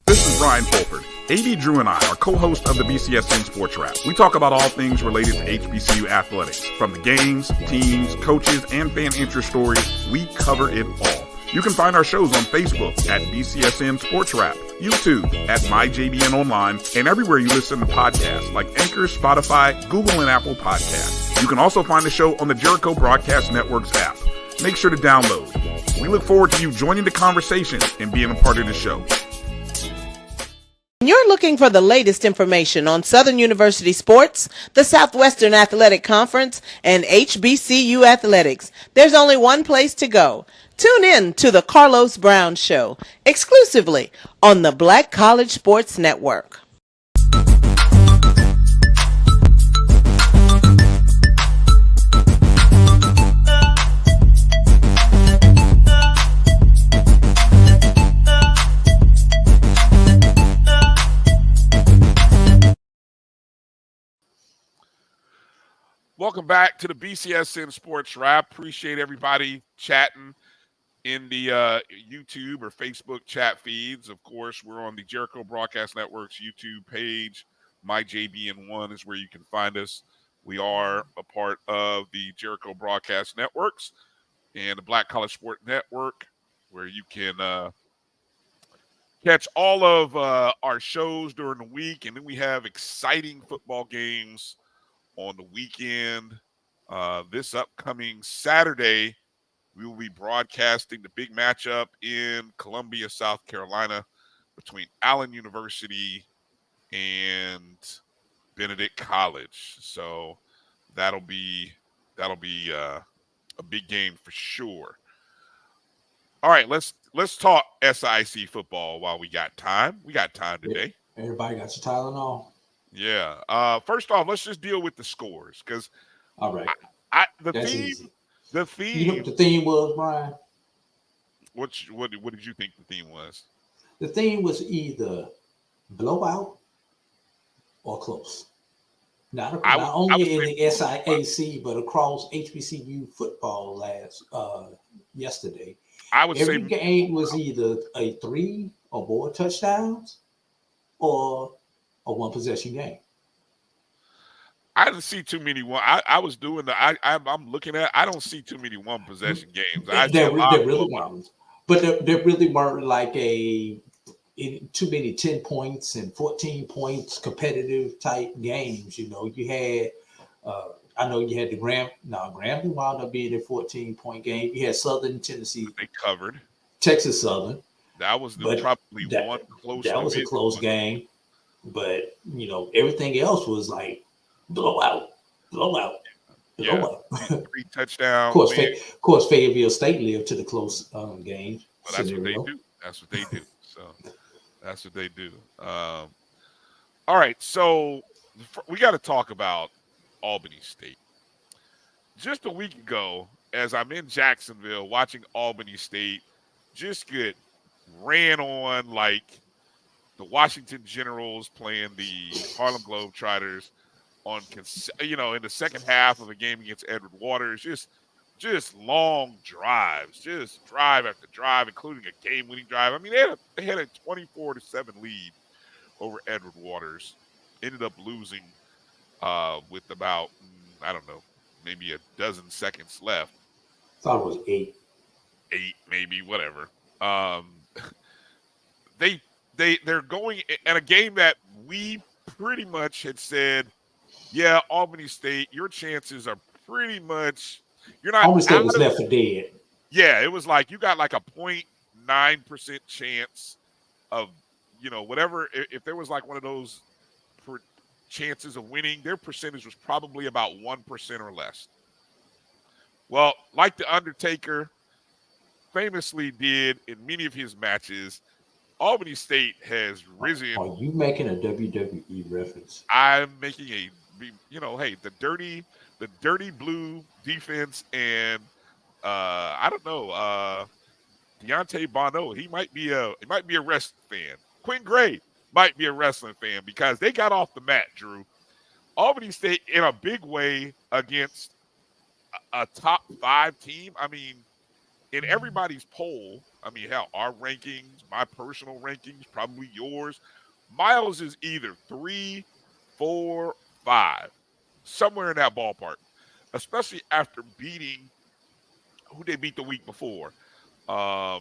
This is Brian Fulford. A.D. Drew and I are co-hosts of the BCSN Sports Wrap. We talk about all things related to HBCU athletics. From the games, teams, coaches, and fan interest stories, we cover it all. You can find our shows on Facebook at BCSN Sports Wrap, YouTube at MyJBN Online, and everywhere you listen to podcasts like Anchor, Spotify, Google, and Apple Podcasts. You can also find the show on the Jericho Broadcast Network's app. Make sure to download. We look forward to you joining the conversation and being a part of the show. You're looking for the latest information on Southern University sports, the Southwestern Athletic Conference, and HBCU athletics. There's only one place to go. Tune in to the Carlos Brown Show, exclusively on the Black College Sports Network. Welcome back to the BCSN Sports Wrap. Appreciate everybody chatting in the YouTube or Facebook chat feeds. Of course, we're on the Jericho Broadcast Network's YouTube page. MyJBN1 is where you can find us. We are a part of the Jericho Broadcast Networks and the Black College Sport Network, where you can catch all of our shows during the week. And then we have exciting football games on the weekend. This upcoming Saturday, we will be broadcasting the big matchup in Columbia, South Carolina, between Allen University and Benedict College. So that'll be a big game for sure. All right, let's talk SIC football while we got time. We got time today. Everybody got your Tylenol? Yeah. First off, let's just deal with the scores because all right. The theme. Easy. The theme. You know what the theme was, Brian? What did you think the theme was? The theme was either blowout or close. Not only in the SIAC, but across HBCU football yesterday. I would every say game was either a 3 or more touchdowns or a one possession game. I didn't see too many one. I was doing I'm looking at. I don't see too many one possession games. There really weren't, but there really weren't like too many 10 points and 14 points competitive type games. You know, you had I know you had the Grambling wound up being a 14-point game. You had Southern Tennessee, They covered. Texas Southern. That was But probably that, one close. That was a close game. But, everything else was like blowout. Yeah, 3 touchdowns. Of course, Fayetteville State lived to the close game. Well, that's what they do. So that's what they do. All right, so we got to talk about Albany State. Just a week ago, as I'm in Jacksonville watching Albany State just get ran on like the Washington Generals playing the Harlem Globetrotters on, in the second half of a game against Edward Waters, just long drives, just drive after drive, including a game-winning drive. I mean, they had a 24-7 lead over Edward Waters. Ended up losing with about, I don't know, maybe a dozen seconds left. I thought it was 8. 8, maybe, whatever. They're going in a game that we pretty much had said, yeah, Albany State, your chances are pretty much, you're not. Albany State was left for dead. Yeah, it was like you got like a 0.9% chance of, whatever. If there was like one of those chances of winning, their percentage was probably about 1% or less. Well, like the Undertaker famously did in many of his matches, Albany State has risen. Are you making a WWE reference? I'm making hey, the dirty blue defense, and I don't know, Deontay Bono. He might be a wrestling fan. Quinn Gray might be a wrestling fan because they got off the mat, Drew. Albany State in a big way against a top 5 team. I mean, in everybody's poll, hell, our rankings, my personal rankings, probably yours, Miles is either 3, 4, 5, somewhere in that ballpark, especially after beating who they beat the week before. Who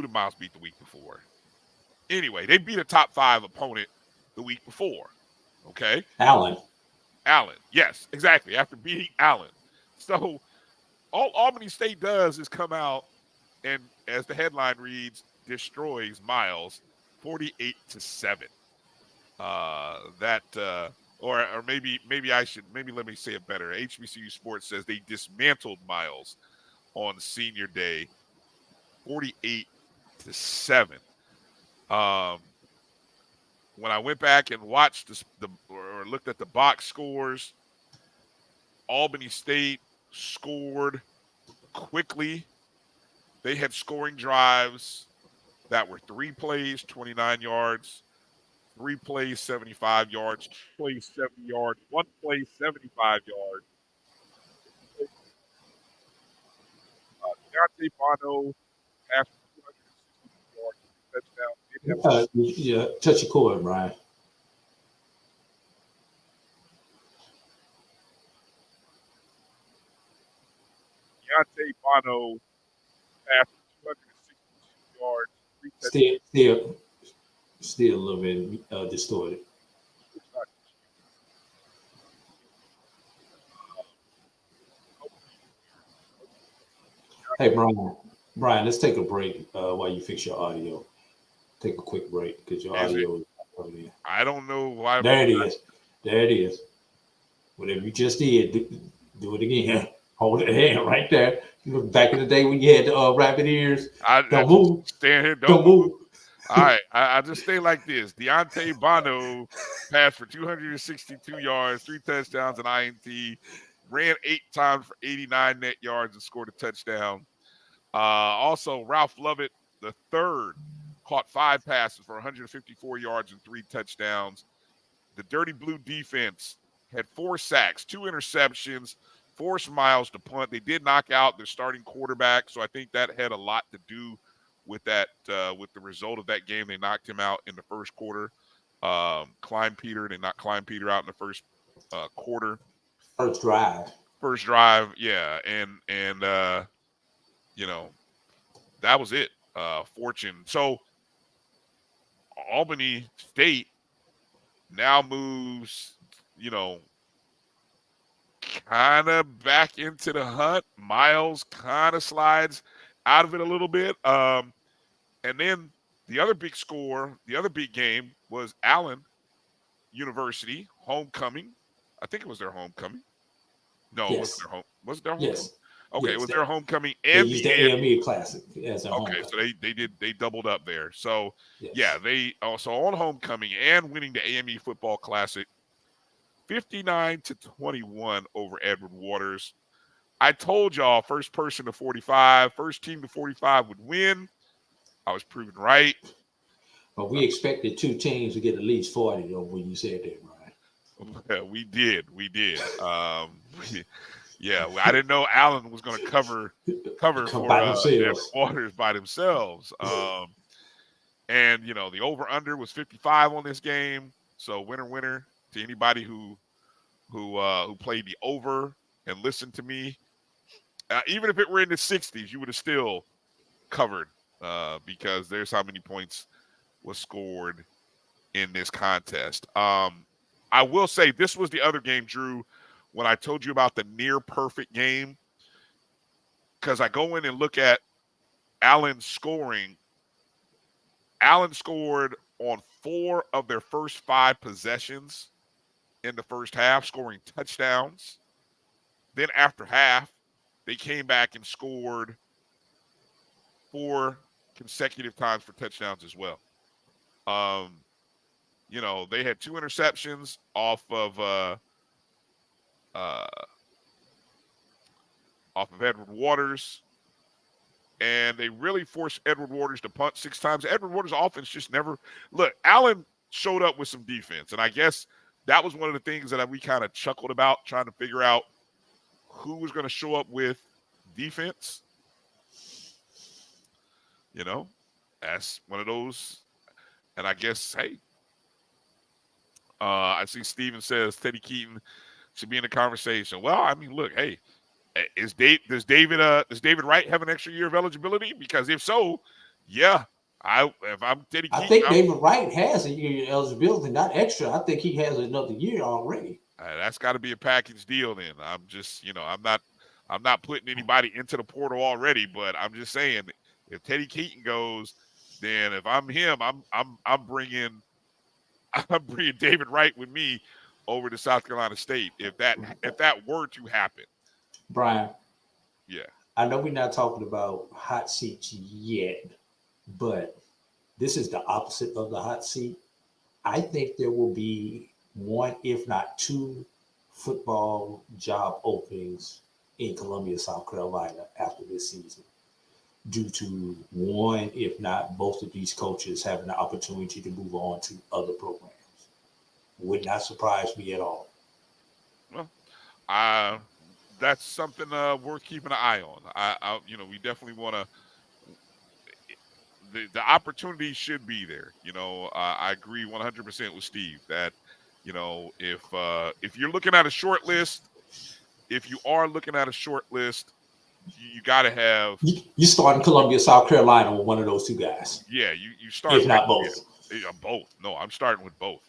did Miles beat the week before? Anyway, they beat a top 5 opponent the week before. Okay? Allen. Yes, exactly. After beating Allen. So all Albany State does is come out and, as the headline reads, destroys Miles 48-7. Or maybe let me say it better. HBCU Sports says they dismantled Miles on senior day 48-7. When I went back and watched or looked at the box scores, Albany State scored quickly. They had scoring drives that were 3 plays, 29 yards, 3 plays, 75 yards, 2 plays, 70 yards, 1 play, 75 yards. Deontay Bono passed 260 yards, touchdown. Yeah, touch your cord, Brian. Deontay Bono passed 262 yards. 3 touchdowns. Still a little bit distorted. Hey, Brian, let's take a break while you fix your audio. Take a quick break because your audio is not coming in. I don't know why. There it is. Whatever you just did, do it again. Hold it hand right there. Back in the day when you had the rabbit ears. Don't move. Stand here. Don't move. All right. I just stay like this. Deontay Bono passed for 262 yards, 3 touchdowns, and INT. Ran 8 times for 89 net yards and scored a touchdown. Also, Ralph Lovett, the third, caught 5 passes for 154 yards and 3 touchdowns. The Dirty Blue defense had 4 sacks, 2 interceptions, forced Miles to punt. They did knock out their starting quarterback, so I think that had a lot to do with that, with the result of that game. They knocked him out in the first quarter. They knocked Klein Peter out in the first quarter. First drive, yeah, and that was it. Fortune. So Albany State now moves, kind of back into the hunt. Miles kind of slides out of it a little bit. And then the other big score, the other big game was Allen University homecoming. I think it was their homecoming. No, it wasn't Yes. their home. Was it their homecoming? Yes. Okay, it Yes. was their homecoming They and used the the AME Classic as a Okay, homecoming. so they doubled up there. So Yes. yeah, they also on homecoming and winning the AME Football Classic, 59-21 over Edward Waters. I told y'all first person to 45, first team to 45 would win. I was proven right. But we expected two teams to get at least 40 though when you said that, Brian. We did. Yeah, I didn't know Allen was going to cover for by themselves. Waters by themselves. And you know the over under was 55 on this game, so winner to anybody who played the over and listened to me. Even if it were in the 60s, you would have still covered because there's how many points was scored in this contest. I will say this was the other game, Drew, when I told you about the near perfect game, because I go in and look at Allen's scoring. Allen scored on 4 of their first 5 possessions in the first half, scoring touchdowns. Then after half, they came back and scored 4 consecutive times for touchdowns as well. You know, they had 2 interceptions off of Edward Waters, and they really forced Edward Waters to punt 6 times. Edward Waters' offense just never look. Allen showed up with some defense, and I guess that was one of the things that we kind of chuckled about, trying to figure out who was going to show up with defense. You know, that's one of those. And I guess, hey, I see Steven says Teddy Keaton should be in the conversation. Well, I mean, look, hey, does David Wright have an extra year of eligibility? Because if so, yeah, if I'm Teddy Keaton, I think David Wright has a year of eligibility, not extra. I think he has another year already. That's got to be a package deal. Then I'm just, I'm not putting anybody into the portal already, but I'm just saying, if Teddy Keaton goes, then if I'm him, I'm bringing David Wright with me over to South Carolina State if that were to happen. Brian. Yeah. I know we're not talking about hot seats yet, but this is the opposite of the hot seat. I think there will be 1, if not 2, football job openings in Columbia, South Carolina after this season, due to 1, if not both of these coaches having the opportunity to move on to other programs. Would not surprise me at all. Well, that's something worth keeping an eye on. We definitely want to. The opportunity should be there. I agree 100% with Steve that, if you're looking at a short list, if you are looking at a short list, you got to have. You start in Columbia, South Carolina with one of those 2 guys. Yeah, you start. If not both. Yeah, both. No, I'm starting with both.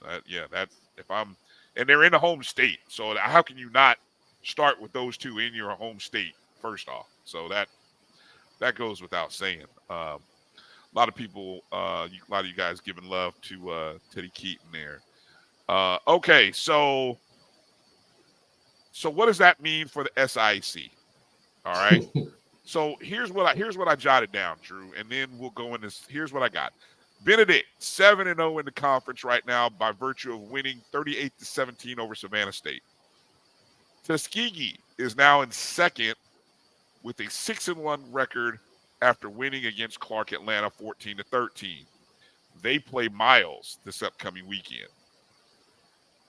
And they're in the home state, so how can you not start with those 2 in your home state first off? So that goes without saying. A lot of people, a lot of you guys giving love to Teddy Keaton there. Okay, so what does that mean for the SIC? All right. So here's what I jotted down, Drew, and then we'll go in this. Here's what I got. Benedict 7-0 in the conference right now by virtue of winning 38-17 over Savannah State. Tuskegee is now in second with a 6-1 record after winning against Clark Atlanta 14-13. They play Miles this upcoming weekend.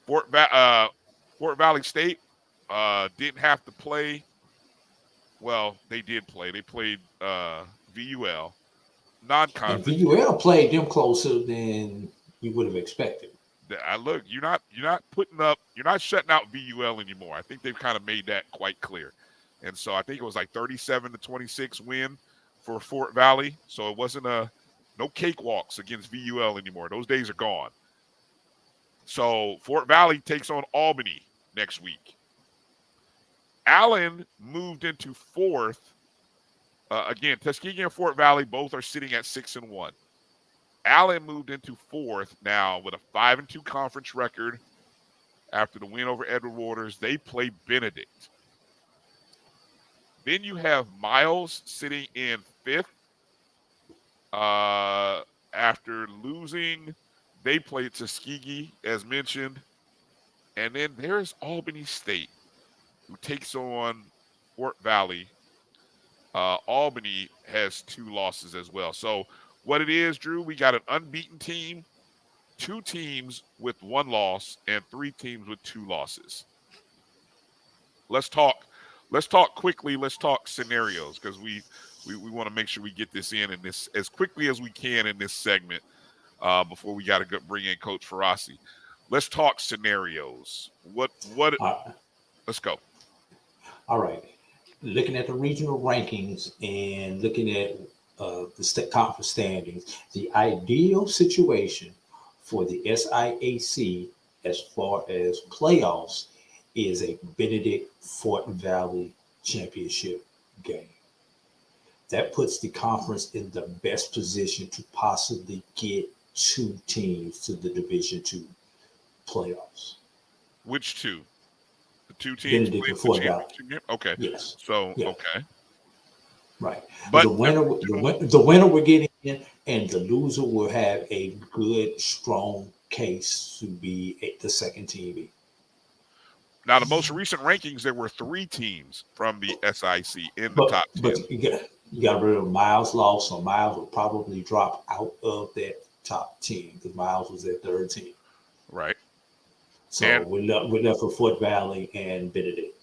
Fort Valley State didn't have to play. Well, they did play. They played VUL, non-conference. And VUL played them closer than you would have expected. Look, you're not shutting out VUL anymore. I think they've kind of made that quite clear. And so I think it was like 37-26 win for Fort Valley. So it wasn't no cakewalks against VUL anymore. Those days are gone. So Fort Valley takes on Albany next week. Allen moved into fourth. Again, Tuskegee and Fort Valley both are sitting at 6-1. Allen moved into fourth now with a 5-2 conference record after the win over Edward Waters. They play Benedict. Then you have Miles sitting in fifth. After losing, they played Tuskegee, as mentioned. And then there's Albany State, who takes on Fort Valley. Albany has 2 losses as well. So what it is, Drew, we got an unbeaten team, 2 teams with 1 loss, and 3 teams with 2 losses. Let's talk quickly. Let's talk scenarios, because we want to make sure we get this in this as quickly as we can in this segment before we got to bring in Coach Farasi. Let's talk scenarios. Let's go. All right. Looking at the regional rankings and looking at the state conference standings, the ideal situation for the SIAC as far as playoffs is a Benedict Fort Valley championship game. That puts the conference in the best position to possibly get 2 teams to the Division II playoffs. Which 2? The 2 teams Benedict and the Fort Valley. Game? Okay. Yes. So, Yeah. okay. Right. But the winner we're getting in, and the loser will have a good, strong case to be the second team. Now, the most recent rankings, there were 3 teams from the SIC in the top 10. But you got rid of Miles lost, so Miles will probably drop out of that top 10 because Miles was at 13. Right. So we're left with Fort Valley and Benedict.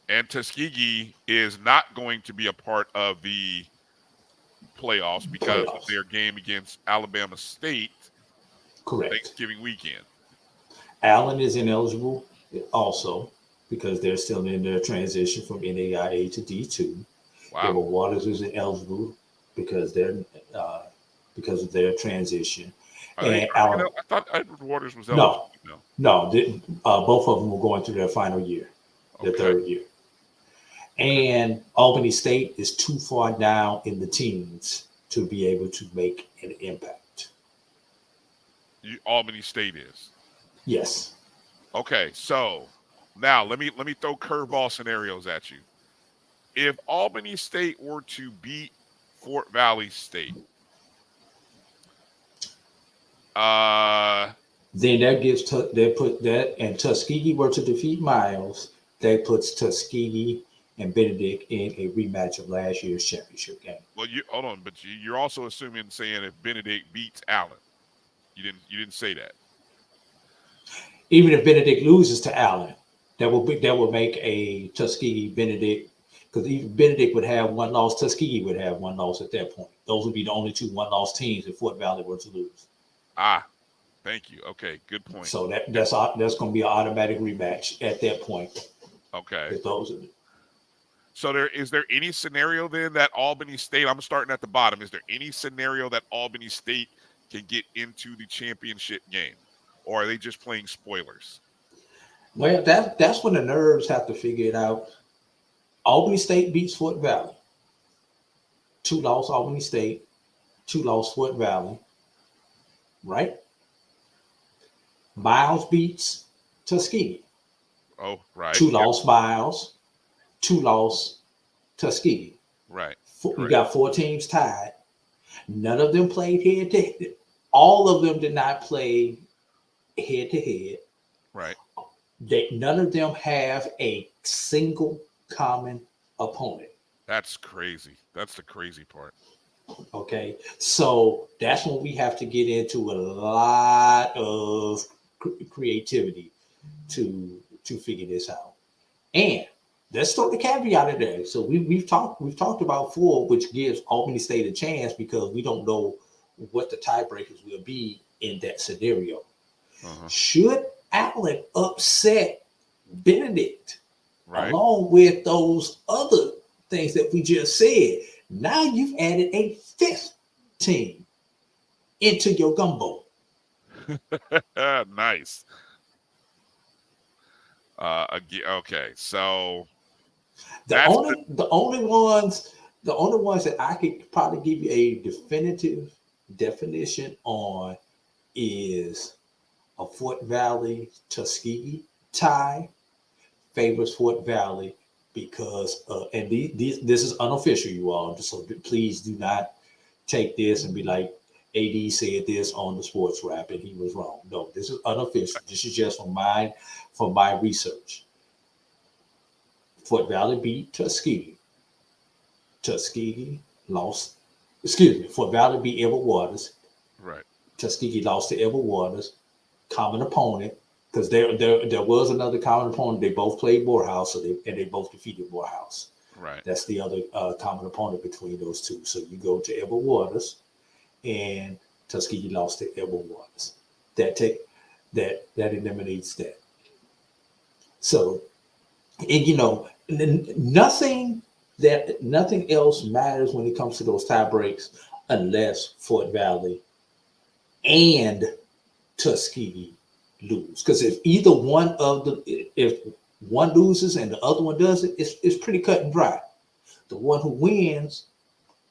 And Tuskegee is not going to be a part of the playoffs because of their game against Alabama State. Correct. Thanksgiving weekend. Allen is ineligible also because they're still in their transition from NAIA to D2. Wow. Edward Waters is ineligible because because of their transition. I thought Edward Waters was eligible. No, both of them were going through their final year, their third year. And Albany State is too far down in the teens to be able to make an impact. Albany State is? Yes. Okay, so now let me throw curveball scenarios at you. If Albany State were to beat Fort Valley State, then that gives and Tuskegee were to defeat Miles, that puts Tuskegee and Benedict in a rematch of last year's championship game. Well, hold on, but you're also assuming saying if Benedict beats Allen. You didn't say that. Even if Benedict loses to Allen, that will make a Tuskegee Benedict, because even Benedict would have 1 loss, Tuskegee would have 1 loss at that point. Those would be the only 2 1-loss teams if Fort Valley were to lose. Thank you. Okay, good point. So that's going to be an automatic rematch at that point. Okay. With those. So is there any scenario then that Albany State, I'm starting at the bottom, is there any scenario that Albany State can get into the championship game? Or are they just playing spoilers? Well, that's when the nerves have to figure it out. Albany State beats Fort Valley. 2-loss Albany State, 2-loss Fort Valley. Right? Miles beats Tuskegee. Oh, right. 2-loss Miles, 2-loss Tuskegee. Right. We got 4 teams tied. None of them played head to head. All of them did not play head to head. Right. None of them have a single common opponent. That's crazy. That's the crazy part. Okay, so that's when we have to get into a lot of creativity to figure this out. And let's throw the caveat in there. So we've talked about 4, which gives Albany State a chance because we don't know what the tiebreakers will be in that scenario. Should Allen upset Benedict, along with those other things that we just said, now you've added a 5th team into your gumbo. Nice. Okay, so The only ones that I could probably give you a definitive definition on is a Fort Valley Tuskegee tie favors Fort Valley because and this is unofficial, you all. So please do not take this and be like, AD said this on the SportWrap and he was wrong. No, this is unofficial. This is just from my research. Fort Valley beat Tuskegee. Tuskegee lost. Fort Valley beat Everett Waters. Right. Tuskegee lost to Everett Waters. Common opponent, because there was another common opponent. They both played Morehouse, and they both defeated Morehouse. Right. That's the other common opponent between those two. So you go to Everett Waters, and Tuskegee lost to Everett Waters. That eliminates that. So, and nothing else matters when it comes to those tie breaks unless Fort Valley and Tuskegee lose. Because if one loses and the other one doesn't, it's pretty cut and dry. The one who wins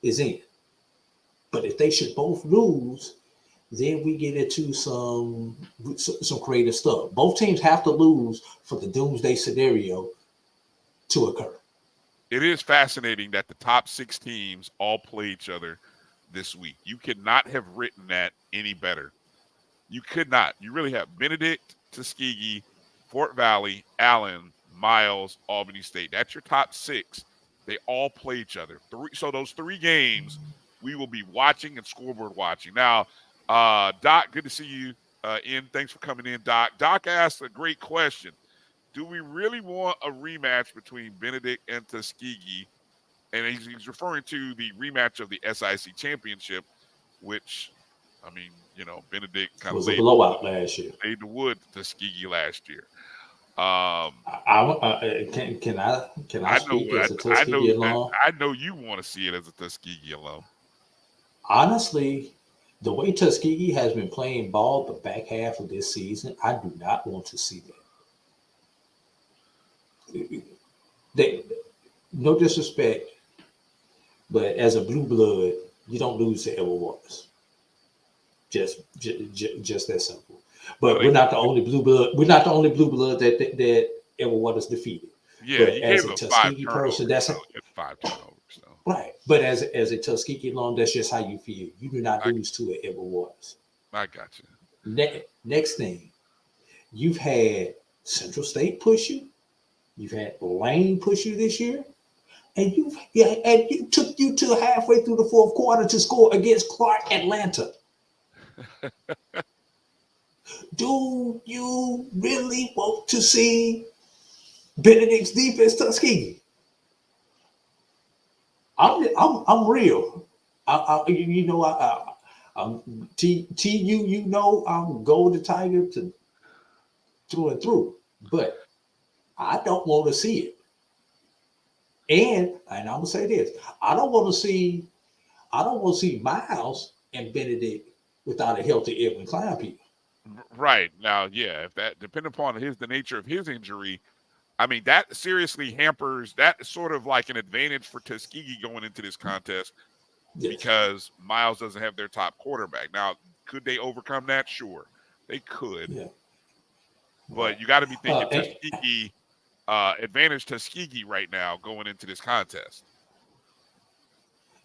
is in. But if they should both lose, then we get into some creative stuff. Both teams have to lose for the doomsday scenario to occur. It is fascinating that the top 6 teams all play each other this week. You could not have written that any better. You could not. You really have Benedict, Tuskegee, Fort Valley, Allen, Miles, Albany State. That's your top 6. They all play each other. So those 3 games we will be watching and scoreboard watching. Now, Doc, good to see you in. Thanks for coming in, Doc. Doc asked a great question. Do we really want a rematch between Benedict and Tuskegee? And he's referring to the rematch of the SIC championship, which, I mean, Benedict kind of was a blowout last year. Laid the wood to Tuskegee last year. Can I speak as a Tuskegee alum? I know you want to see it as a Tuskegee alum. Honestly, the way Tuskegee has been playing ball the back half of this season, I do not want to see that. No disrespect, but as a blue blood, you don't lose to Everett Waters. Just that simple. But we're not the only blue blood. We're not the only blue blood that Everett Waters defeated. Yeah, but as a Tuskegee person, that's 5 turnovers. So. Right. But as a Tuskegee alum, that's just how you feel. You do not lose to it Everett Waters. I got you. Next thing, you've had Central State push you. You've had Lane push you this year. And you took you to halfway through the 4th quarter to score against Clark Atlanta. Do you really want to see Benedict's defense Tuskegee? I'm real. I'm I'm Golden Tiger through and through, but I don't want to see it. And I'm gonna say this: I don't want to see Miles and Benedict without a healthy Edwin Klein people. Right. Now, yeah, if that depending upon the nature of his injury, I mean, that seriously hampers that sort of like an advantage for Tuskegee going into this contest because Miles doesn't have their top quarterback. Now, could they overcome that? Sure, they could. Yeah. But you got to be thinking Tuskegee, advantage Tuskegee right now going into this contest.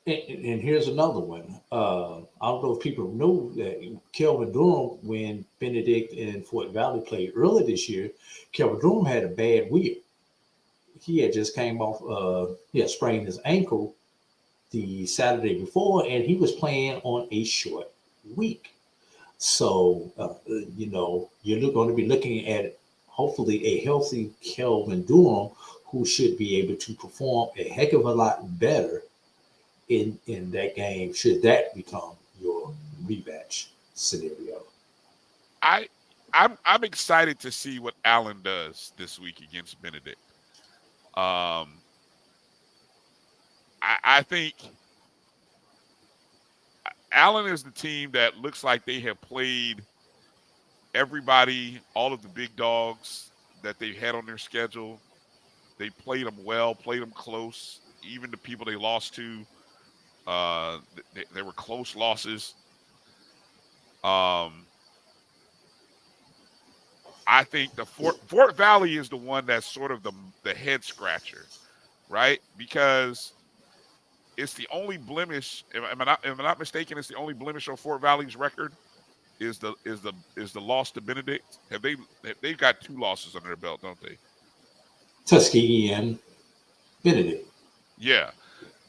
And here's another one. I don't know if people know that Kelvin Durham, when Benedict and Fort Valley played early this year, Kelvin Durham had a bad wheel. He had just came off, he had sprained his ankle the Saturday before, and he was playing on a short week. So, you're going to be looking at hopefully a healthy Kelvin Durham who should be able to perform a heck of a lot better in that game, should that become your rematch scenario. I'm excited to see what Allen does this week against Benedict. I think Allen is the team that looks like they have played everybody, all of the big dogs that they've had on their schedule. They played them well, played them close. Even the people they lost to, they were close losses. I think the Fort Valley is the one that's sort of the head scratcher, right? Because it's the only blemish. Am I not mistaken? It's the only blemish on Fort Valley's record is the loss to Benedict. They've got 2 losses under their belt, don't they? Tuskegee and Benedict. Yeah,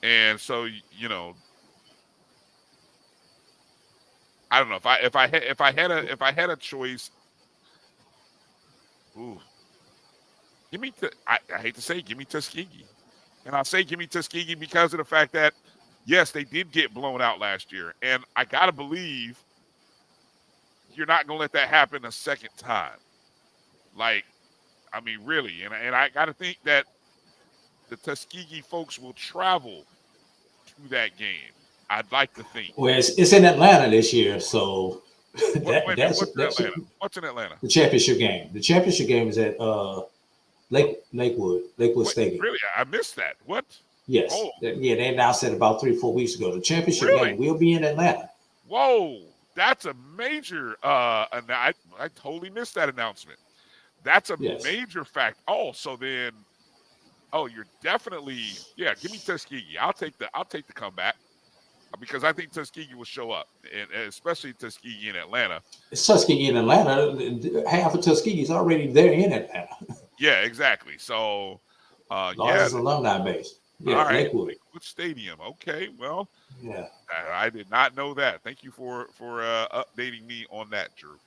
and so I don't know if I had a choice. Ooh, I hate to say, give me Tuskegee, and I'll say give me Tuskegee because of the fact that yes, they did get blown out last year, and I gotta believe you're not gonna let that happen a second time. Like, I mean, really, and I gotta think that the Tuskegee folks will travel to that game. I'd like to think. Well, it's in Atlanta this year, so What's in Atlanta? The championship game. The championship game is at Lakewood Stadium. Really, I missed that. What? Yes. Oh. Yeah, they announced it about 3-4 weeks ago. The championship game will be in Atlanta. Whoa, that's a major. And I totally missed that announcement. That's a major fact. Oh, so then, you're definitely Give me Tuskegee. I'll take the comeback because I think Tuskegee will show up, and especially Tuskegee in Atlanta. It's Tuskegee in Atlanta. Half of Tuskegee's already there in Atlanta. Yeah, exactly. So, largest alumni base. Yeah, all right. Lakewood Stadium. Okay, well, yeah, I did not know that. Thank you for updating me on that, Drew.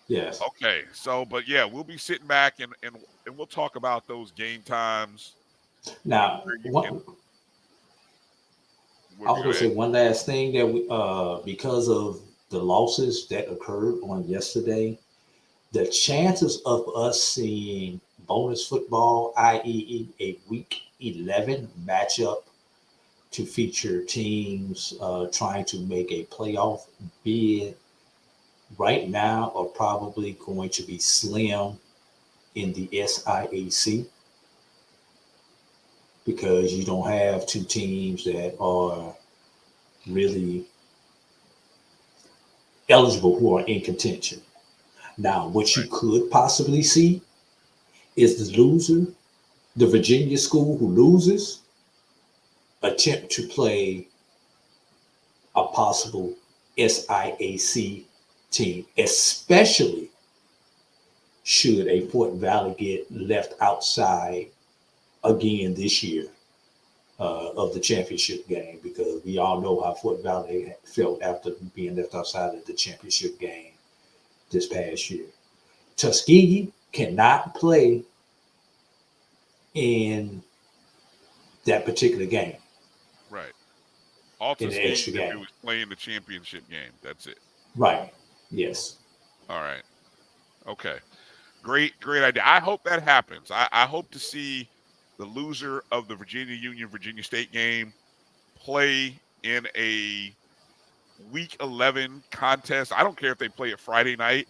Yes. Okay, so but yeah, we'll be sitting back and we'll talk about those game times. Now, I was going to say one last thing that we, because of the losses that occurred on yesterday, the chances of us seeing bonus football, i.e., a Week 11 matchup to feature teams trying to make a playoff bid right now are probably going to be slim in the SIAC because you don't have 2 teams that are really eligible who are in contention. Now, what you could possibly see is the loser, the Virginia school who loses, attempt to play a possible SIAC team, especially should a Fort Valley get left outside again this year of the championship game, because we all know how Fort Valley felt after being left outside of the championship game this past year. Tuskegee cannot play in that particular game. Right. All in the extra game. It was playing the championship game. That's it. Right. Yes. All right. Okay. Great idea. I hope that happens. I hope to see the loser of the Virginia State game play in a Week 11 contest. I don't care if they play it Friday night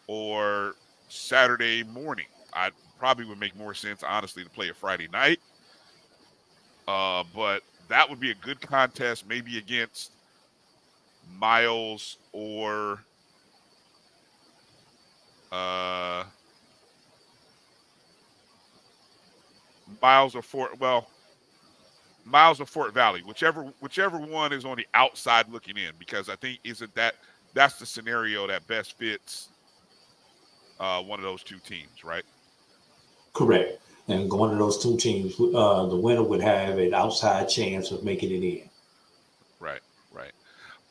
or Saturday morning. I probably would make more sense, honestly, to play it Friday night. But that would be a good contest, maybe against Miles or Fort Valley, whichever one is on the outside looking in, because I think that's the scenario that best fits one of those 2 teams, right? Correct. And one of those 2 teams, the winner would have an outside chance of making it in. Right.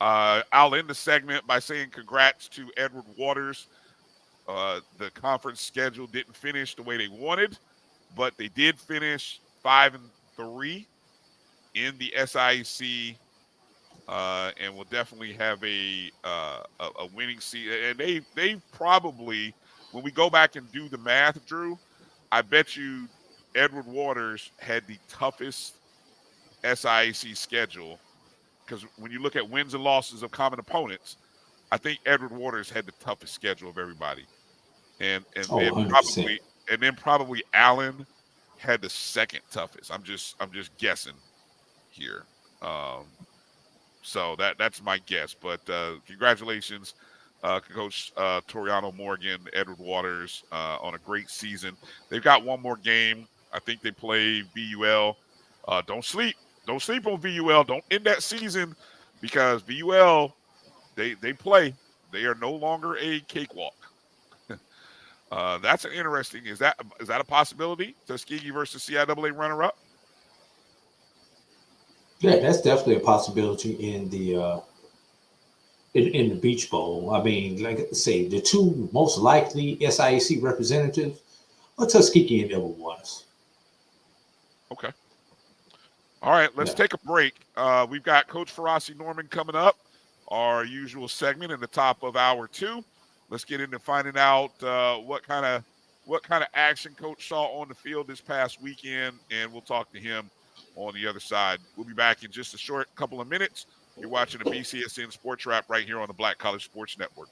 I'll end the segment by saying congrats to Edward Waters. The conference schedule didn't finish the way they wanted, but they did finish 5-3 in the SIAC, and will definitely have a winning season. And they probably, when we go back and do the math, Drew, I bet you Edward Waters had the toughest SIAC schedule, because when you look at wins and losses of common opponents, I think Edward Waters had the toughest schedule of everybody. And then probably Allen had the second toughest. I'm just guessing here. So that's my guess. But congratulations, Coach Toriano Morgan, Edward Waters, on a great season. They've got one more game. I think they play VUL. Don't sleep on VUL. Don't end that season, because VUL, they play. They are no longer a cakewalk. That's an interesting. Is that a possibility? Tuskegee versus CIAA runner-up? Yeah, that's definitely a possibility in the in the Beach Bowl. I mean, like I say, the two most likely SIAC representatives are Tuskegee and Edward Waters. Okay. All right, let's take a break. We've got Coach Farasi Norman coming up, our usual segment in the top of hour 2. Let's get into finding out what kind of action Coach saw on the field this past weekend, and we'll talk to him on the other side. We'll be back in just a short couple of minutes. You're watching the BCSN Sports Wrap right here on the Black College Sports Network.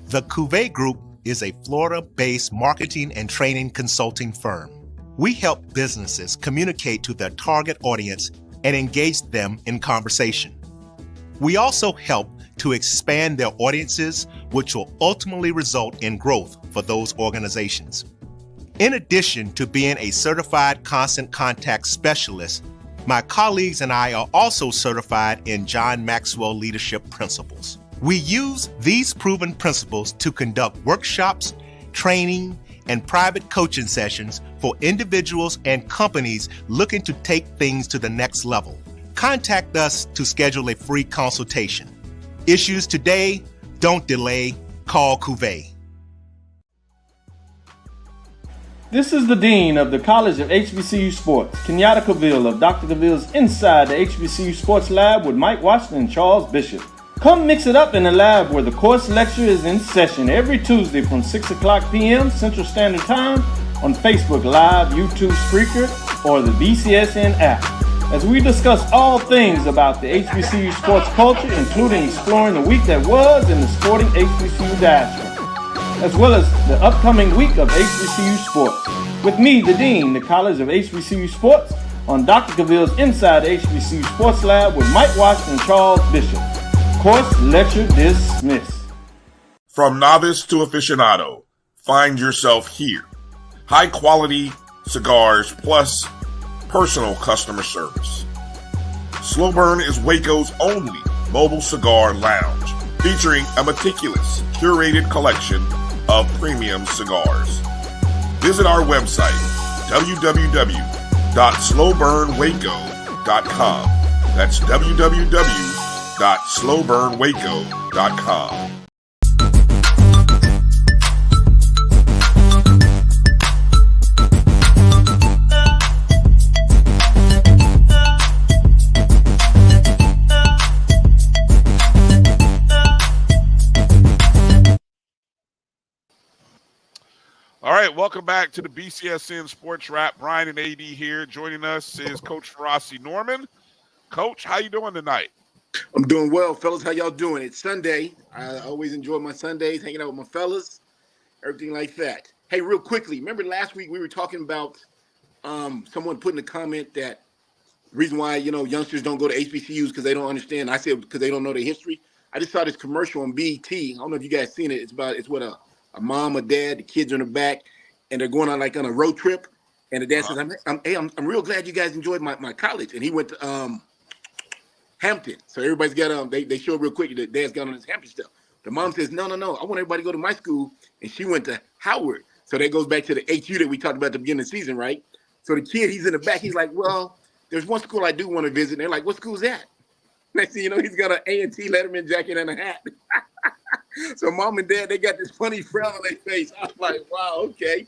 The Cuvée Group is a Florida-based marketing and training consulting firm. We help businesses communicate to their target audience and engage them in conversation. We also help to expand their audiences, which will ultimately result in growth for those organizations. In addition to being a certified constant contact specialist, my colleagues and I are also certified in John Maxwell Leadership Principles. We use these proven principles to conduct workshops, training, and private coaching sessions for individuals and companies looking to take things to the next level. Contact us to schedule a free consultation. Issues today, don't delay, call Cuvée. This is the Dean of the College of HBCU Sports, Kenyatta Cavill of Dr. Cavill's Inside the HBCU Sports Lab with Mike Washington and Charles Bishop. Come mix it up in the lab where the course lecture is in session every Tuesday from 6 o'clock p.m. Central Standard Time on Facebook Live, YouTube Spreaker, or the BCSN app, as we discuss all things about the HBCU sports culture, including exploring the week that was in the sporting HBCU diaspora, as well as the upcoming week of HBCU sports. With me, the Dean, the College of HBCU Sports, on Dr. Cavill's Inside the HBCU Sports Lab with Mike Washington and Charles Bishop. Course lecture dismissed. From novice to aficionado, find yourself here. High quality cigars plus personal customer service. Slow Burn is Waco's only mobile cigar lounge, featuring a meticulous, curated collection of premium cigars. Visit our website, www.slowburnwaco.com. That's www.slowburnwaco.com. All right, welcome back to the BCSN Sports Wrap. Bryan and A.D. here. Joining us is Coach Farasi Norman. Coach, how you doing tonight? I'm doing well, fellas. How y'all doing? It's Sunday. I always enjoy my Sundays, hanging out with my fellas, everything like that. Hey, real quickly, remember last week we were talking about someone putting a comment that the reason why, youngsters don't go to HBCUs because they don't understand. I said because they don't know the history. I just saw this commercial on BET. I don't know if you guys seen it. It's what a mom, a dad, the kids are in the back, and they're going on on a road trip. And the dad says, I'm real glad you guys enjoyed my college. And he went to Hampton. So everybody's got they show real quick that dad's got on his Hampton stuff. The mom says, no, I want everybody to go to my school. And she went to Howard. So that goes back to the HU that we talked about at the beginning of the season, right? So the kid, he's in the back. He's like, well, there's one school I do want to visit. And they're like, what school's that? Next thing you know, he's got an A&T Letterman jacket and a hat. So mom and dad, they got this funny frown on their face. I was like, wow, okay.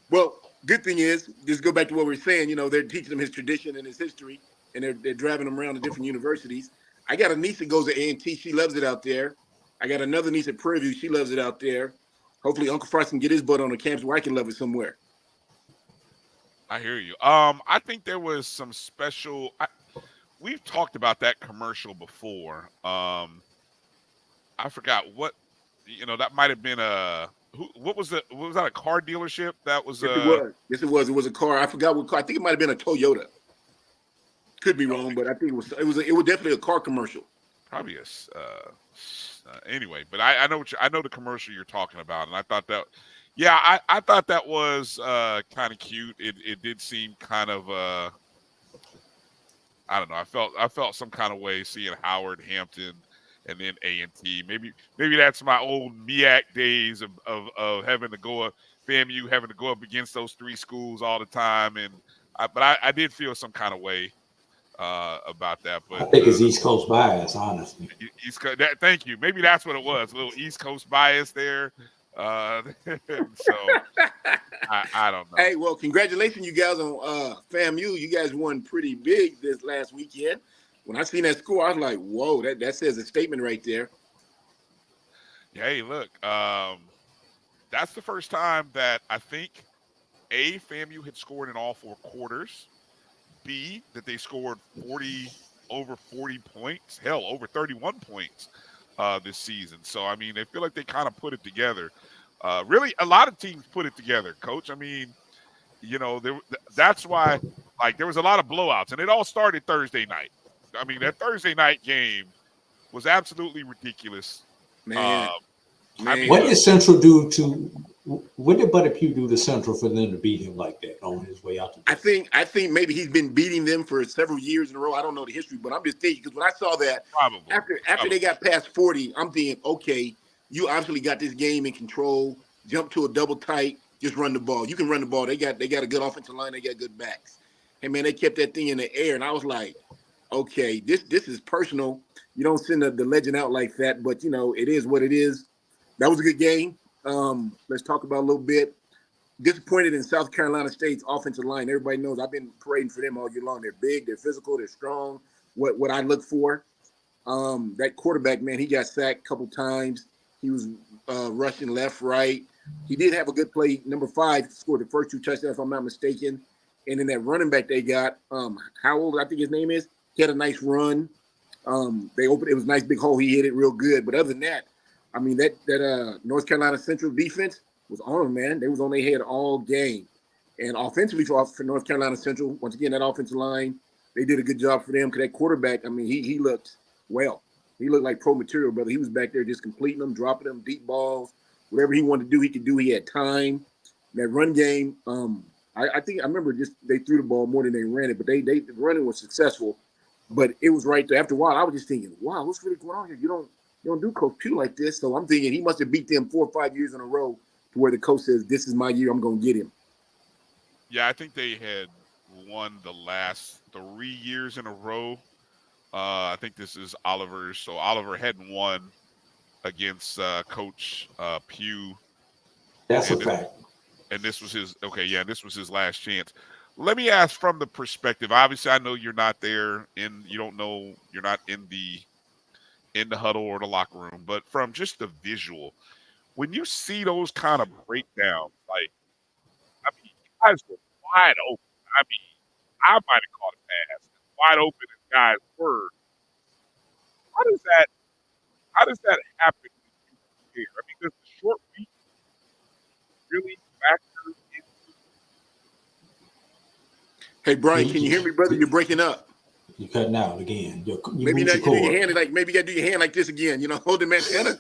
Well, good thing is, just go back to what we were saying, they're teaching him his tradition and his history, and they're driving him around to different universities. I got a niece that goes to A&T. She loves it out there. I got another niece at Prairie View. She loves it out there. Hopefully Uncle Frost can get his butt on a campus where I can love it somewhere. I hear you. I think there was some special we've talked about that commercial before. I forgot what, that might have been What was that a car dealership? That was Yes, it was. Yes, it was. It was a car. I forgot what car. I think it might have been a Toyota. Could be wrong, but I think it was definitely a car commercial. Probably anyway, but I know I know the commercial you're talking about, and I thought that, yeah, I thought that was kind of cute. It did seem kind of I don't know. I felt some kind of way seeing Howard, Hampton, and then A&T. Maybe that's my old MEAC days of having to go up, FAMU having to go up against those three schools all the time, but I did feel some kind of way about that. But I think it's East Coast bias, honestly. East Coast. Thank you. Maybe that's what it was. A little East Coast bias there. So I don't know. Hey, well, congratulations, you guys, on FAMU. You guys won pretty big this last weekend. When I seen that score, I was like, "Whoa, that says a statement right there." Hey, look, that's the first time that I think FAMU had scored in all four quarters. B, that they scored over 40 points, hell, over 31 points this season. So, I mean, they feel like they kind of put it together. Really, a lot of teams put it together, Coach. I mean, you know, that's why, like, there was a lot of blowouts, and it all started Thursday night. I mean, that Thursday night game was absolutely ridiculous. Man. I mean, What did Central do what did Buddy Pugh do to Central for them to beat him like that on his way out? I think maybe he's been beating them for several years in a row. I don't know the history, but I'm just thinking, because when I saw that, after they got past 40, I'm thinking, okay, you obviously got this game in control. Jump to a double tight, just run the ball. You can run the ball. They got a good offensive line. They got good backs. Hey, man, they kept that thing in the air, and I was like, okay, this is personal. You don't send the legend out like that, but, you know, it is what it is. That was a good game. Let's talk about a little bit. Disappointed in South Carolina State's offensive line. Everybody knows I've been parading for them all year long. They're big, they're physical, they're strong. What I look for. That quarterback, man, he got sacked a couple times. He was rushing left, right. He did have a good play. Number 5 scored the first 2 touchdowns, if I'm not mistaken. And then that running back they got, Howell, I think his name is, he had a nice run. They opened, it was a nice big hole. He hit it real good. But other than that, I mean, that North Carolina Central defense was on them, man. They was on their head all game. And offensively for North Carolina Central, once again, that offensive line, they did a good job for them. Because that quarterback, I mean, he looked well. He looked like pro material, brother. He was back there just completing them, dropping them, deep balls. Whatever he wanted to do, he could do. He had time. That run game, I think I remember just they threw the ball more than they ran it, but the running was successful. But it was right there. After a while, I was just thinking, wow, what's really going on here? You don't do Coach Pugh like this. So I'm thinking he must have beat them 4 or 5 years in a row to where the coach says, this is my year, I'm going to get him. Yeah, I think they had won the last 3 years in a row. I think this is Oliver's. So Oliver hadn't won against Coach Pugh. That's a fact. And this was this was his last chance. Let me ask from the perspective. Obviously, I know you're not there, and you don't know, you're not in the huddle or the locker room, but from just the visual, when you see those kind of breakdowns, like, I mean, guys were wide open. I mean, I might have caught a pass wide open as guys were. How does that happen here? I mean, does the short week really factor into? Hey, Brian, can you hear me, brother? You're breaking up. You're cutting out again. Maybe not. You do your hand like maybe you got to do your hand like this again. You know, hold the antenna.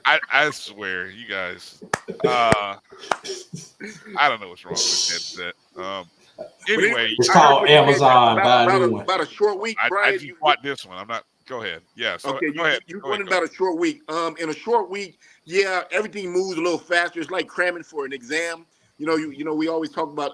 I swear, you guys. I don't know what's wrong with that. Anyway, it's called Amazon. About a short week, Brian. I just bought this one. I'm not. Go ahead. Yeah. So okay. Go ahead. You're wondering about a short week. In a short week, yeah, everything moves a little faster. It's like cramming for an exam. You know, we always talk about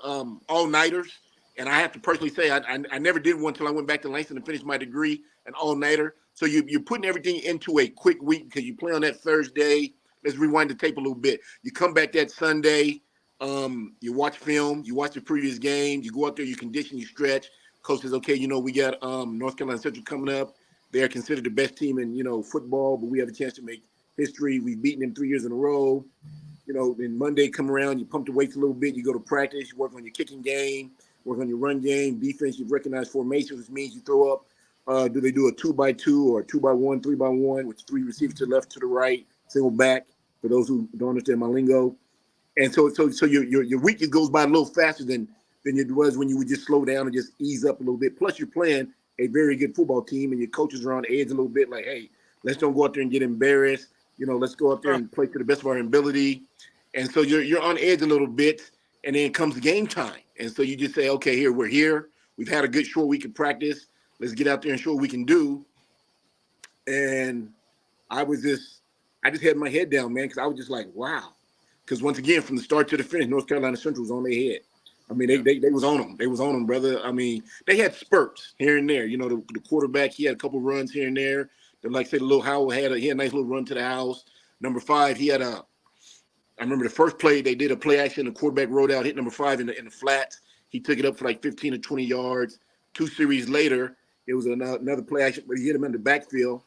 all-nighters. And I have to personally say, I never did one until I went back to Langston and finished my degree, an all-nighter. So you're putting everything into a quick week because you play on that Thursday. Let's rewind the tape a little bit. You come back that Sunday. You watch film. You watch the previous game. You go out there. You condition. You stretch. Coach says, okay, we got North Carolina Central coming up. They are considered the best team in football, but we have a chance to make history. We've beaten them 3 years in a row. Then Monday come around. You pump the weights a little bit. You go to practice. You work on your kicking game. Work on your run game, defense. You've recognized formations, which means you throw up. Do they do a 2x2 or a 2x1, 3x1, with 3 receivers to the left, to the right, single back. For those who don't understand my lingo, and so your week goes by a little faster than it was when you would just slow down and just ease up a little bit. Plus, you're playing a very good football team, and your coaches are on edge a little bit. Like, hey, let's don't go out there and get embarrassed. Let's go out there and play to the best of our ability. And so you're on edge a little bit, and then comes game time. And so you just say, okay, we're here. We've had a good short week of practice. Let's get out there and show what we can do. And I just had my head down, man, because I was just like, wow. Because once again, from the start to the finish, North Carolina Central was on their head. I mean, they was on them. They was on them, brother. I mean, they had spurts here and there. The quarterback, he had a couple runs here and there. Then, like I said, the little Howell he had a nice little run to the house. Number 5, I remember the first play, they did a play action. The quarterback rolled out, hit number 5 in the flats. He took it up for like 15 or 20 yards. 2 series later, it was another play action, but he hit him in the backfield.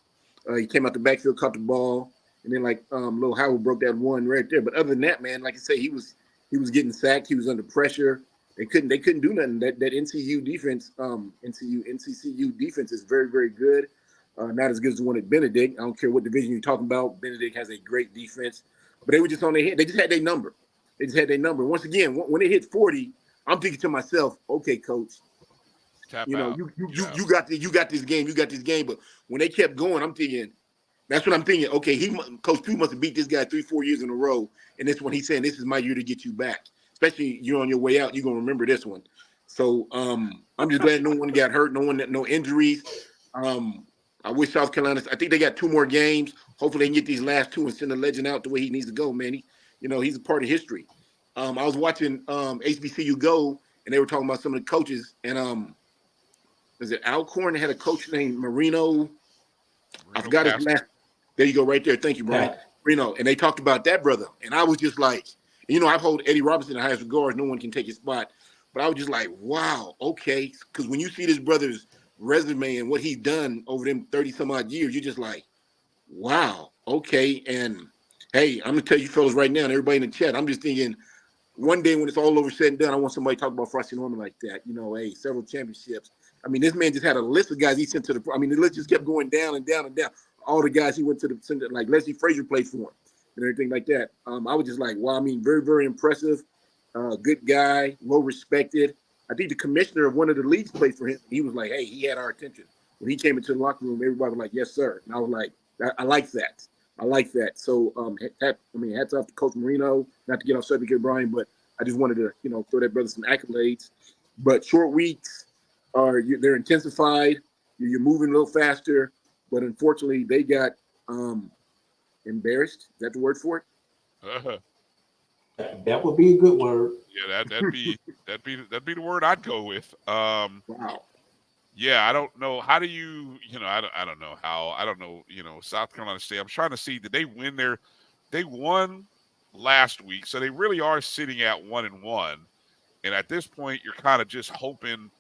He came out the backfield, caught the ball. And then Lil Howard broke that one right there. But other than that, man, like I say, he was getting sacked. He was under pressure. They couldn't do nothing. That NCCU defense, NCCU defense is very, very good. Not as good as the one at Benedict. I don't care what division you're talking about. Benedict has a great defense. But they were just on their head. They just had their number. Once again, when it hit 40, I'm thinking to myself, okay, coach, you got this game. But when they kept going, I'm thinking. That's what I'm thinking. Okay, Coach Pugh must have beat this guy 3-4 years in a row, and this one he's saying this is my year to get you back. Especially you're on your way out, you're gonna remember this one. So I'm just glad no one got hurt, no injuries. I wish South Carolina. I think they got 2 more games. Hopefully they can get these last 2 and send the legend out the way he needs to go, man. He's a part of history. I was watching HBCU Go, and they were talking about some of the coaches, and was it Alcorn? They had a coach named Marino. I forgot his last. There you go, right there. Thank you, Brian. Reno. And they talked about that brother. And I was just like, I hold Eddie Robinson in the highest regard. No one can take his spot. But I was just like, wow, okay. Because when you see this brother's resume and what he's done over them 30-some-odd years, you're just like, wow, okay. And, hey, I'm going to tell you fellas right now and everybody in the chat, I'm just thinking one day when it's all over said and done, I want somebody to talk about Farasi Norman like that. Hey, several championships. I mean, this man just had a list of guys he sent to the – I mean, the list just kept going down and down and down. All the guys he went to the – like Leslie Frazier played for him and everything like that. I was just like, wow, I mean, very, very impressive. Good guy, well-respected. I think the commissioner of one of the leagues played for him. He was like, hey, he had our attention. When he came into the locker room, everybody was like, yes, sir. And I was like, I like that. I like that. So, hats off to Coach Marino. Not to get off subject here, Brian, but I just wanted to, throw that brother some accolades. But short weeks – they're intensified. You're moving a little faster, but unfortunately, they got embarrassed. Is that the word for it? That would be a good word. Yeah, that'd be the word I'd go with. Wow. Yeah, I don't know. How do you? I don't know how. I don't know. South Carolina State. I'm trying to see. Did they win their? They won last week, so they really are sitting at 1-1. And at this point, you're kind of just hoping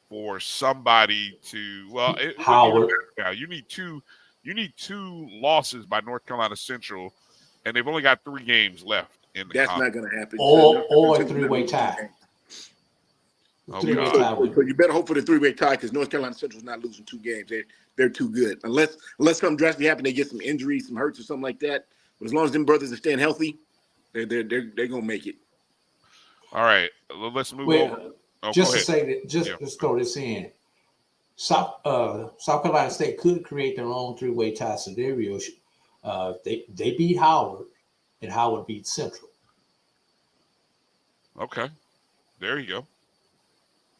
for somebody to Howard. You need two losses by North Carolina Central, and they've only got 3 games left in the That's conference. not going to happen. Or a 3-way tie. So you better hope for the 3-way tie because North Carolina Central's not losing 2 games. They're too good. Unless something drastically happens, they get some injuries, some hurts or something like that. But as long as them brothers are staying healthy, they're gonna make it. All right, let's move over. Just to say that, let's throw this in. South Carolina State could create their own 3-way tie scenario. They beat Howard, and Howard beat Central. Okay, there you go.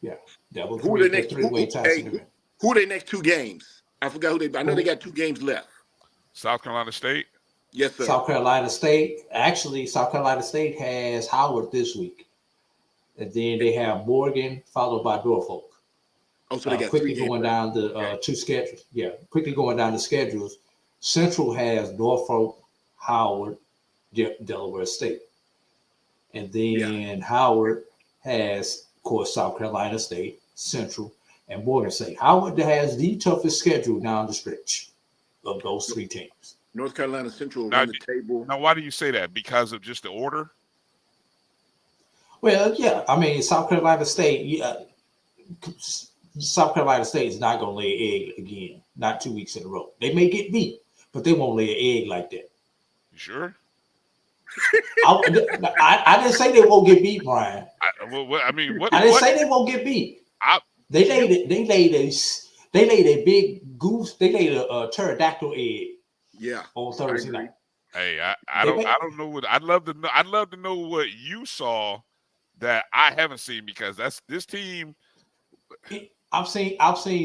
Yeah, that would who create their 3-way tie scenario. Who are their next 2 games? I forgot who they. I know they got 2 games left. South Carolina State. Yes, sir. South Carolina State. Actually, South Carolina State has Howard this week. And then they have Morgan, followed by Norfolk. Oh, so they got quickly 3 going down the 2 schedules. Yeah, quickly going down the schedules. Central has Norfolk, Howard, Delaware State. And then Howard has, of course, South Carolina State, Central, and Morgan State. Howard has the toughest schedule down the stretch of those 3 teams. North Carolina Central on the table. Now, why do you say that? Because of just the order? Well, yeah. I mean, South Carolina State, South Carolina State is not going to lay an egg again. Not 2 weeks in a row. They may get beat, but they won't lay an egg like that. You sure? I didn't say they won't get beat, Brian. I didn't say they won't get beat. They laid a big goose. They laid a pterodactyl egg. Yeah, on Thursday night. Hey, I don't know what I'd love to know what you saw that I haven't seen, because that's this team. I've seen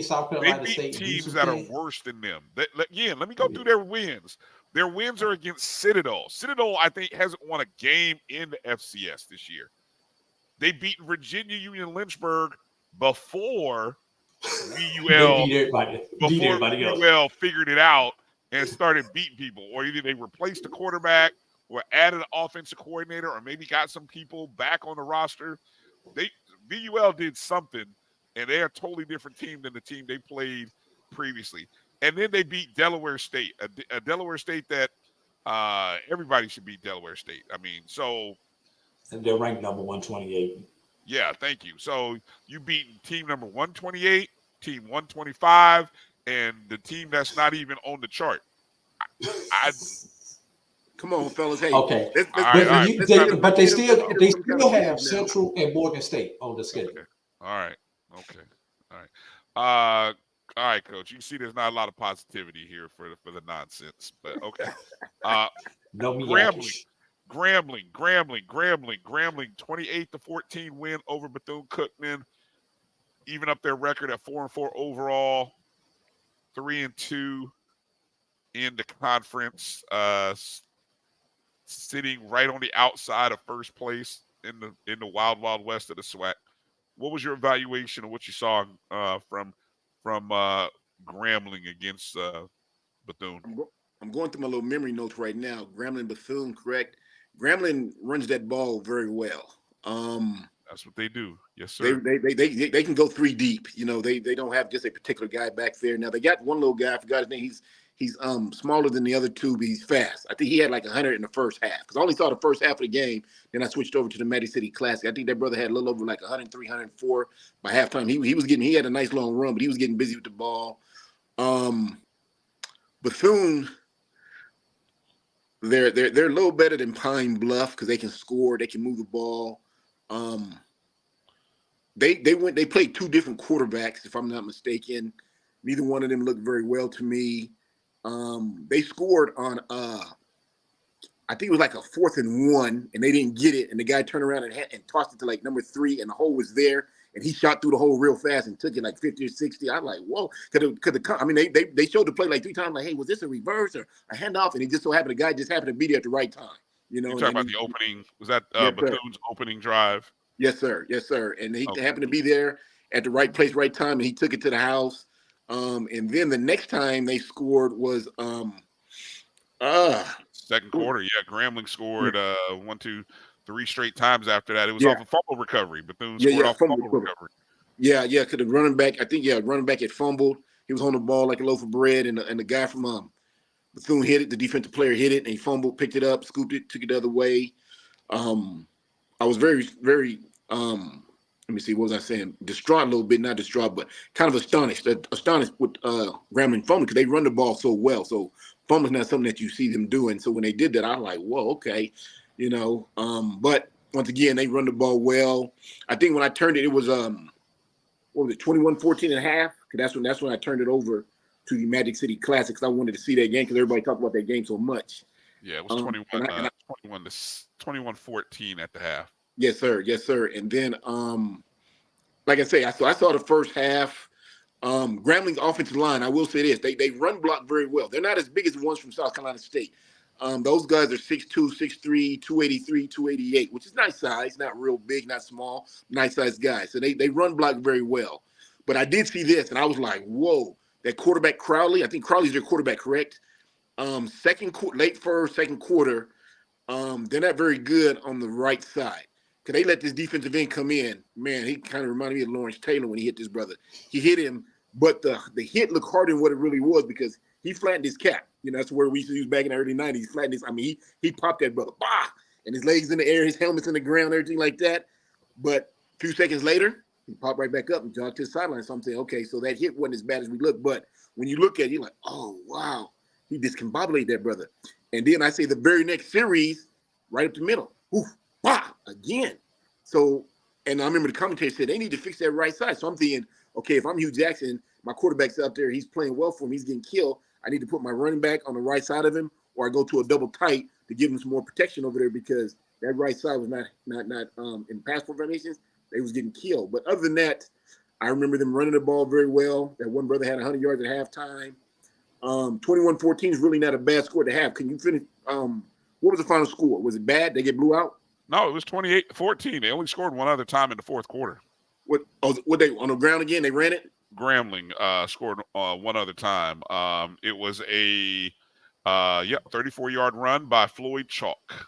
South Carolina State teams that are worse than them. Again, let me go through their wins. Their wins are against Citadel. Citadel, I think, hasn't won a game in the FCS this year. They beat Virginia Union Lynchburg before VUL figured it out and started beating people. Or either they replaced the quarterback or added an offensive coordinator or maybe got some people back on the roster. VUL did something, and they're a totally different team than the team they played previously. And then they beat Delaware State, a Delaware State that everybody should beat Delaware State. I mean, so. And they're ranked number 128. Yeah, thank you. So you beat team number 128, team 125, and the team that's not even on the chart. Come on, fellas. Hey, okay. But they still have Central and Morgan State on the schedule. Okay. All right. All right, Coach. You see, there's not a lot of positivity here for the nonsense, but okay. Grambling, 28-14 win over Bethune-Cookman, even up their record at 4-4 overall, 3-2 in the conference, sitting right on the outside of first place in the wild west of the SWAC. What was your evaluation of what you saw from Grambling against Bethune? I'm going through my little memory notes right now. Grambling, Bethune, correct? Grambling runs that ball very well. That's what they do. Yes, sir. They can go three deep. You know, they don't have just a particular guy back there. Now they got one little guy. I forgot his name. He's smaller than the other two, but he's fast. I think he had like 100 in the first half, because I only saw the first half of the game. Then I switched over to the Magic City Classic. I think that brother had a little over like 103, 104 by halftime. He had a nice long run, but he was getting busy with the ball. Bethune, they're a little better than Pine Bluff because they can score, they can move the ball. They played two different quarterbacks, if I'm not mistaken. Neither one of them looked very well to me. They scored on I think it was like a 4th and 1, and they didn't get it, and the guy turned around and tossed it to like number 3, and the hole was there, and he shot through the hole real fast and took it like 50 or 60. I'm like, whoa! They showed the play like 3 times, like, hey, was this a reverse or a handoff? And it just so happened the guy just happened to be there at the right time. You know, you're talking about the opening. Was that Bethune's opening drive? Yes, sir. Yes, sir. And he happened to be there at the right place, right time, and he took it to the house. And then the next time they scored was second quarter. Yeah, Grambling scored 1, 2, 3 straight times after that. It was off a fumble recovery. Bethune scored off a fumble recovery. Yeah, because the running back, running back had fumbled. He was on the ball like a loaf of bread, and the guy from Bethune hit it. The defensive player hit it, and he fumbled, picked it up, scooped it, took it the other way. I was very, very let me see, what was I saying? Distraught a little bit, not distraught, but kind of astonished with Grambling fumbling, because they run the ball so well. So fumbling's not something that you see them doing. So when they did that, I was like, whoa, okay. You know, but once again, they run the ball well. I think when I turned it, it was 21-14 and a half? Because that's when I turned it over to the Magic City Classic, because I wanted to see that game because everybody talked about that game so much. Yeah, it was 21-14 at the half. Yes, sir. Yes, sir. And then, like I say, I saw the first half. Grambling's offensive line, I will say this, they run block very well. They're not as big as the ones from South Carolina State. Those guys are 6'2", 6'3", 283, 288, which is nice size, not real big, not small, nice size guys. So they run block very well. But I did see this, and I was like, whoa, that quarterback Crowley, I think Crowley's their quarterback, correct? Late first, second quarter, they're not very good on the right side. Because they let this defensive end come in. Man, he kind of reminded me of Lawrence Taylor when he hit this brother. He hit him, but the hit looked harder than what it really was, because he flattened his cap. You know, that's where we used to use back in the early 90s. He flattened his, he popped that brother. Bah! And his legs in the air, his helmet's in the ground, everything like that. But a few seconds later, he popped right back up and jogged to the sideline. So I'm saying, okay, so that hit wasn't as bad as we looked. But when you look at it, you're like, oh, wow. He discombobulated that brother. And then I say the very next series, right up the middle, oof, bah, again. So, and I remember the commentator said they need to fix that right side. So I'm thinking, okay, if I'm Hugh Jackson, my quarterback's out there, he's playing well for him, he's getting killed. I need to put my running back on the right side of him, or I go to a double tight to give him some more protection over there because that right side was not in pass formations. They was getting killed. But other than that, I remember them running the ball very well. That one brother had 100 yards at halftime. 21-14 is really not a bad score to have. Can you finish? What was the final score? Was it bad? They get blew out? No, it was 28-14. They only scored one other time in the fourth quarter. What they on the ground again? They ran it? Grambling scored one other time. It was a 34-yard run by Floyd Chalk.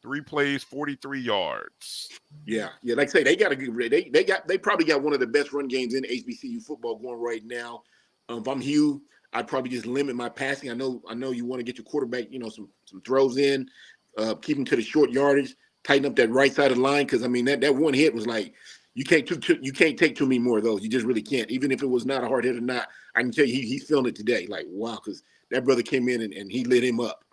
3 plays, 43 yards. Yeah. Like I say, they got a good. They probably got one of the best run games in HBCU football going right now. If I'm Hugh, I'd probably just limit my passing. I know you want to get your quarterback, some throws in, keep him to the short yardage, tighten up that right side of the line because I mean that one hit was like you can't take too many more of those. You just really can't. Even if it was not a hard hit or not, I can tell you he's feeling it today. Like wow, because that brother came in and he lit him up.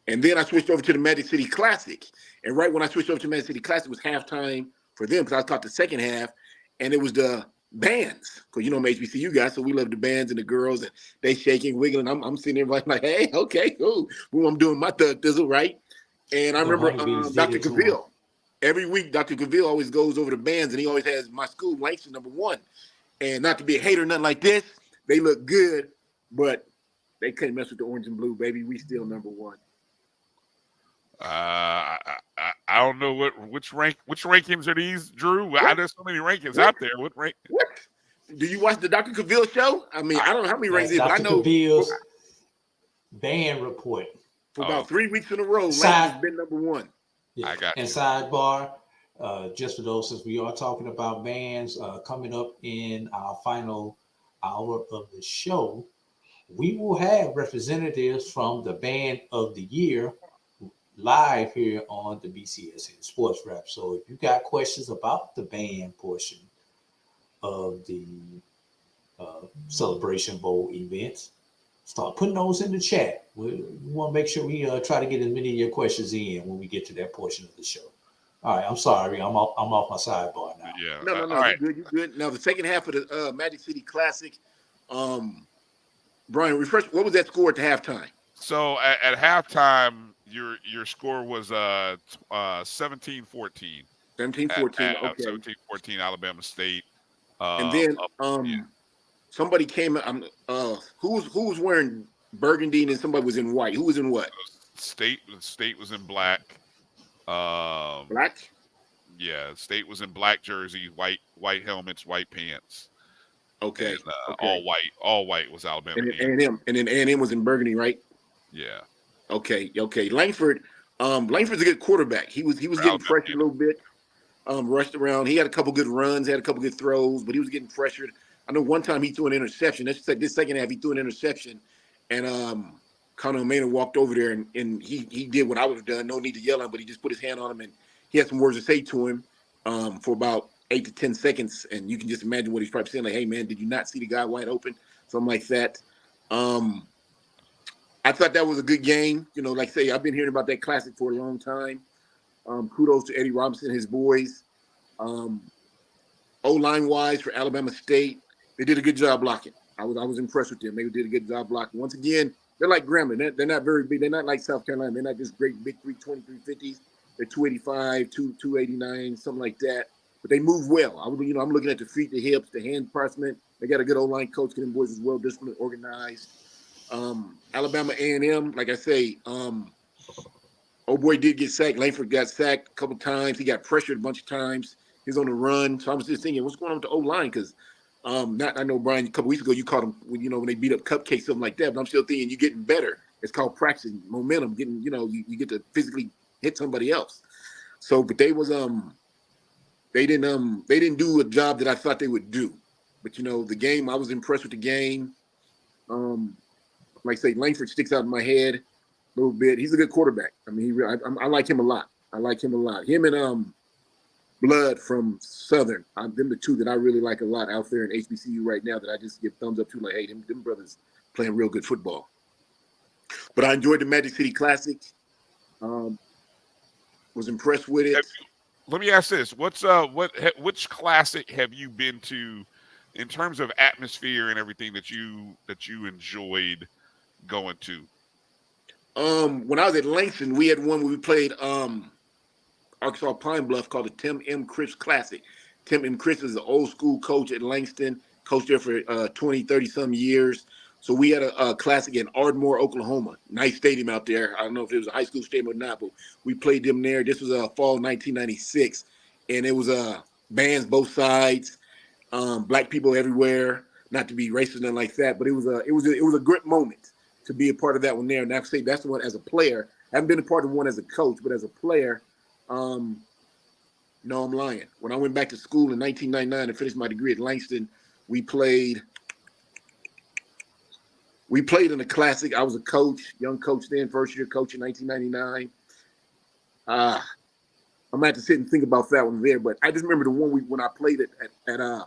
And then I switched over to the Magic City Classic. And right when I switched over to Magic City Classic, it was halftime for them because I caught the second half, and it was the bands. Because I'm HBCU guys, so we love the bands and the girls, and they shaking, wiggling. I'm sitting there like, hey, okay, cool. Boom, I'm doing my thug thizzle, right? And I remember Dr. Cavill. Every week, Dr. Cavill always goes over the bands, and he always has my school, Langston, #1. And not to be a hater, nothing like this, they look good, but they couldn't mess with the orange and blue, baby. We still #1. I don't know which rankings are these, Drew? There's so many rankings out there. What rank? What? Do you watch the Dr. Cavill show? I mean, I don't know how many rankings, but I know Cavill's band report for about 3 weeks in a row. Langston's been #1. Yeah. I got and you. Sidebar, just for those, since we are talking about bands, coming up in our final hour of the show, we will have representatives from the Band of the Year live here on the BCSN SportsWrap. So if you got questions about the band portion of the Celebration Bowl events, start putting those in the chat. We want to make sure we try to get as many of your questions in when we get to that portion of the show. All right, I'm sorry, I'm off my sidebar now. Yeah. No, all right. you're good. Now the second half of the Magic City Classic, Brian, refresh. What was that score at the halftime? So at halftime, your score was 17-14. 17-14. Okay. 17-14, Alabama State. And then somebody came. Who was wearing burgundy and somebody was in white? Who was in what? State was in black. Black. Yeah, State was in black jerseys, white helmets, white pants. Okay. And, okay. All white was Alabama. And then A&M was in burgundy, right? Yeah. Okay. Langford's a good quarterback. He was getting pressured a little bit. Rushed around. He had a couple good runs, had a couple good throws, but he was getting pressured. I know one time he threw an interception. This second half he threw an interception, and Connor Maynard walked over there and he did what I would have done. No need to yell at him, but he just put his hand on him and he had some words to say to him for about 8 to 10 seconds, and you can just imagine what he's probably saying. Like, hey man, did you not see the guy wide open? Something like that. I thought that was a good game. Like I say, I've been hearing about that classic for a long time. Kudos to Eddie Robinson and his boys. O-line wise for Alabama State, they did a good job blocking. I was impressed with them. They did a good job blocking. Once again, they're like Grambling. They're not very big. They're not like South Carolina. They're not just great big 320, 350s. They're 285, 289, something like that. But they move well. I'm looking at the feet, the hips, the hand placement. They got a good O-line coach. Them boys as well, disciplined, organized. Alabama A&M, like I say, old boy did get sacked. Langford got sacked a couple times. He got pressured a bunch of times. He's on the run. So I was just thinking, what's going on with the O-line? Because I know, Brian, a couple weeks ago you caught him when they beat up Cupcake, something like that. But I'm still thinking you're getting better. It's called practicing momentum. Getting, you get to physically hit somebody else. So, but they didn't do a job that I thought they would do. But the game, I was impressed with the game. Like I say, Langford sticks out in my head a little bit. He's a good quarterback. I mean, I like him a lot. Him and Blood from Southern. Them the two that I really like a lot out there in HBCU right now that I just give thumbs up to. Like, hey, them brothers playing real good football. But I enjoyed the Magic City Classic. Was impressed with it. Let me ask this: which classic have you been to, in terms of atmosphere and everything that you enjoyed going to? When I was at Langston, we had one where we played Arkansas Pine Bluff called the Tim M. Cripps Classic. Tim M. Cripps is an old school coach at Langston, coached there for 20, 30 some years. So we had a classic in Ardmore, Oklahoma. Nice stadium out there. I don't know if it was a high school stadium or not, but we played them there. This was fall 1996, and it was bands both sides, black people everywhere. Not to be racist and like that, but it was a great moment to be a part of that one there. And I say that's the one as a player. I haven't been a part of one as a coach, but as a player, no, I'm lying. When I went back to school in 1999 and finished my degree at Langston, we played in a classic. I was a coach, young coach then, first year coach in 1999. I'm gonna have to sit and think about that one there, but I just remember the one when I played it when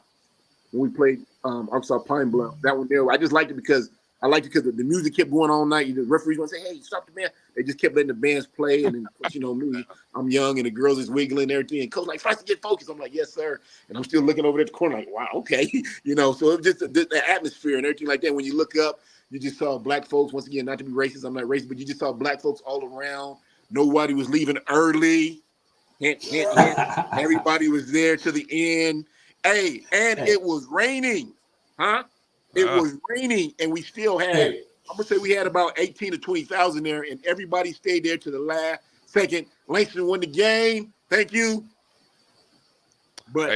we played Arkansas Pine Bluff. That one there, I just liked it because the music kept going all night. The referees gonna say, "Hey, stop the band." They just kept letting the bands play, and then me, I'm young, and the girls is wiggling and everything. And coach like, "Farasi, get focused." I'm like, "Yes, sir." And I'm still looking over at the corner like, "Wow, okay." So it was just the atmosphere and everything like that. When you look up, you just saw black folks. Once again, not to be racist, I'm not racist, but you just saw black folks all around. Nobody was leaving early. Hint, hint, hint. Everybody was there to the end. Hey, and it was raining, huh? It was raining, and we still had, I'm going to say we had about 18 to 20,000 there, and everybody stayed there to the last second. Langston won the game. Thank you. But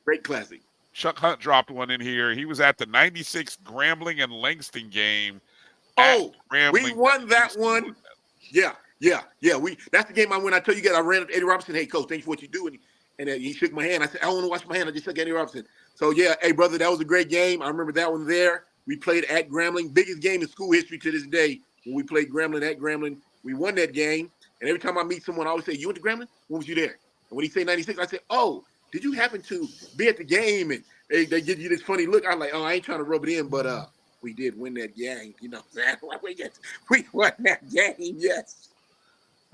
great classic. Chuck Hunt dropped one in here. He was at the 96 Grambling and Langston game. Oh, we won that one. Yeah. That's the game I went. I tell you guys, I ran up to Eddie Robinson. "Hey, coach, thanks for what you do." And he shook my hand. I said, "I don't want to wash my hand." I just shook Eddie Robinson. So, yeah, hey, brother, that was a great game. I remember that one there. We played at Grambling. Biggest game in school history to this day. When we played Grambling at Grambling, we won that game. And every time I meet someone, I always say, "You went to Grambling? When was you there?" And when he say 96, I say, "Oh, did you happen to be at the game?" And they give you this funny look. I'm like, "Oh, I ain't trying to rub it in, but we did win that game." You know what I'm saying? We won that game, yes.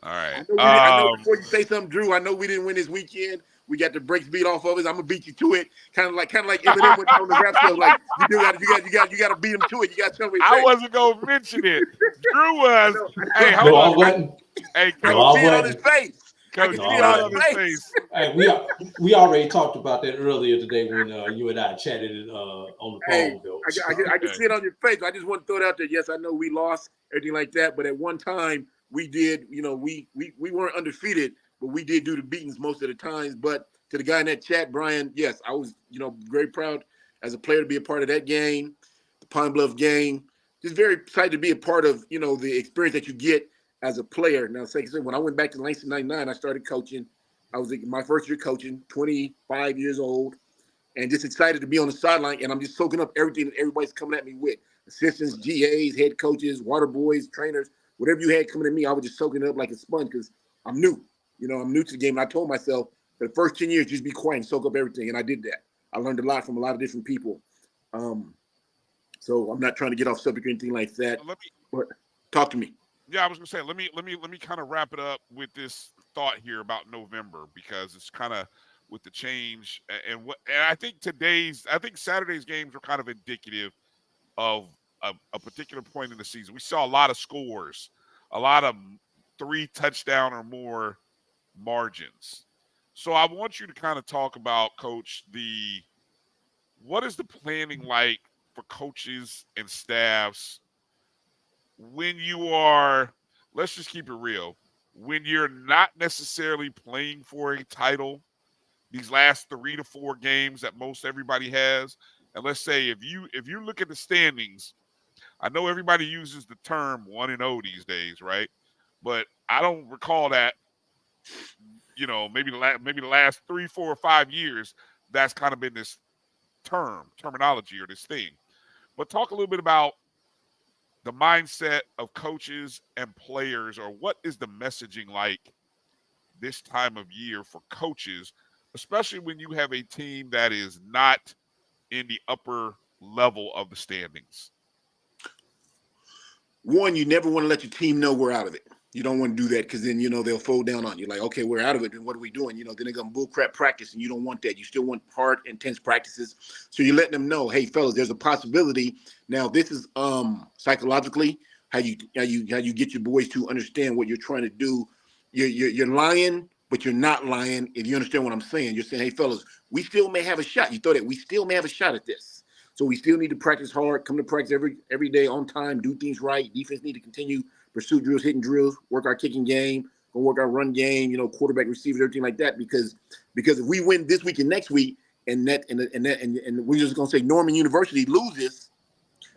All right. I know before you say something, Drew, I know we didn't win this weekend. We got the brakes beat off of us. I'm gonna beat you to it, kind of like Eminem went on the rap show. Like you got to beat him to it. You got to tell me. I wasn't gonna mention it. Drew was. Hey, hold on. Hey, I can see it on his face. Coach, see it on his face. Hey, we already talked about that earlier today when you and I chatted on the phone, Bill. I can see it on your face. I just want to throw it out there. Yes, I know we lost everything like that, but at one time we did. We weren't undefeated. But we did do the beatings most of the times. But to the guy in that chat, Brian, yes, I was, very proud as a player to be a part of that game, the Pine Bluff game. Just very excited to be a part of, the experience that you get as a player. Now, when I went back to Langston 99, I started coaching. I was my first year coaching, 25 years old, and just excited to be on the sideline. And I'm just soaking up everything that everybody's coming at me with. Assistants, GAs, head coaches, water boys, trainers, whatever you had coming at me, I was just soaking it up like a sponge because I'm new. I'm new to the game. And I told myself for the first 10 years, just be quiet and soak up everything. And I did that. I learned a lot from a lot of different people. So I'm not trying to get off subject or anything like that. But talk to me. Yeah, I was gonna say, let me kind of wrap it up with this thought here about November, because it's kind of with the change and I think Saturday's games were kind of indicative of a particular point in the season. We saw a lot of scores, a lot of 3 touchdown or more margins. So I want you to kind of talk about, Coach, what is the planning like for coaches and staffs when you are, let's just keep it real, when you're not necessarily playing for a title, these last 3 to 4 games that most everybody has. And let's say if you look at the standings, I know everybody uses the term 1-0 these days, right? But I don't recall that, maybe the last 3, 4, or 5 years, that's kind of been this terminology or this thing. But talk a little bit about the mindset of coaches and players, or what is the messaging like this time of year for coaches, especially when you have a team that is not in the upper level of the standings? one, you never want to let your team know we're out of it. You don't want to do that because then, they'll fold down on you. Like, okay, we're out of it. Then what are we doing? Then they're going to bullcrap practice, and you don't want that. You still want hard, intense practices. So you're letting them know, hey, fellas, there's a possibility. Now, this is psychologically how you get your boys to understand what you're trying to do. You're lying, but you're not lying. If you understand what I'm saying, you're saying, hey, fellas, we still may have a shot. You thought that we still may have a shot at this. So we still need to practice hard, come to practice every day on time, do things right. Defense need to continue pursue drills, hitting drills, work our kicking game, go work our run game, quarterback, receivers, everything like that. Because if we win this week and next week, and we're just gonna say Norman University loses,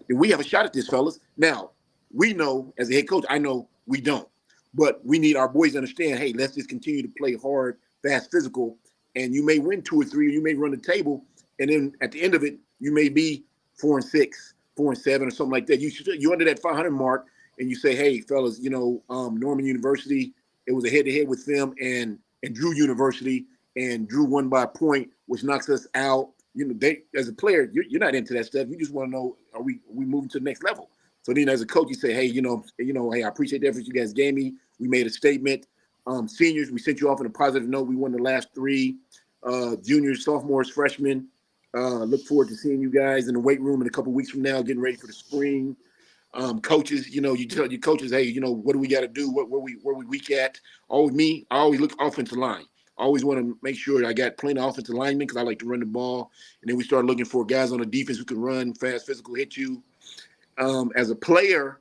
then we have a shot at this, fellas. Now we know as a head coach, I know we don't, but we need our boys to understand. Hey, let's just continue to play hard, fast, physical, and you may win 2 or 3, or you may run the table, and then at the end of it, you may be 4-6, 4-7, or something like that. You're under that 500 mark. And you say, hey, fellas, Norman University, it was a head-to-head with them and Drew University, and Drew won by a point, which knocks us out. They, as a player, you're not into that stuff. You just want to know, are we moving to the next level? So then as a coach, you say, hey, hey, I appreciate the effort you guys gave me. We made a statement. Seniors, we sent you off on a positive note. We won the last 3. Juniors, sophomores, freshmen, look forward to seeing you guys in the weight room in a couple weeks from now, getting ready for the spring. Coaches, you tell your coaches, hey, what do we got to do? Where we weak at? Always me, I always look offensive line. I always want to make sure I got plenty of offensive linemen because I like to run the ball. And then we start looking for guys on the defense who can run fast, physical, hit you. As a player,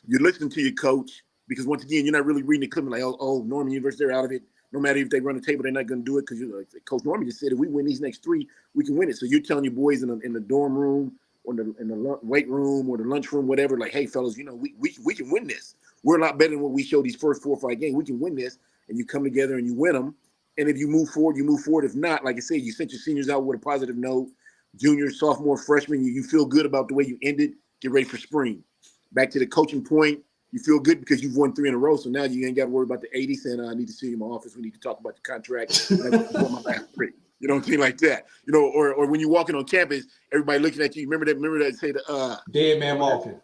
you're listening to your coach because once again, you're not really reading the clip like, oh, Norman University, they're out of it. No matter if they run the table, they're not going to do it because Coach Norman just said if we win these next 3, we can win it. So you're telling your boys in the dorm room, or in the weight room or the lunchroom, whatever, like, hey, fellas, we can win this. We're a lot better than what we showed these first 4 or 5 games. We can win this, and you come together and you win them. And if you move forward, you move forward. If not, like I said, you sent your seniors out with a positive note. Juniors, sophomore, freshmen, you feel good about the way you ended. Get ready for spring. Back to the coaching point, you feel good because you've won 3 in a row, so now you ain't got to worry about the AD saying, I need to see you in my office. We need to talk about the contract. My last 3. Anything like that. Or when you're walking on campus, everybody looking at you. Remember that say the dead man walking.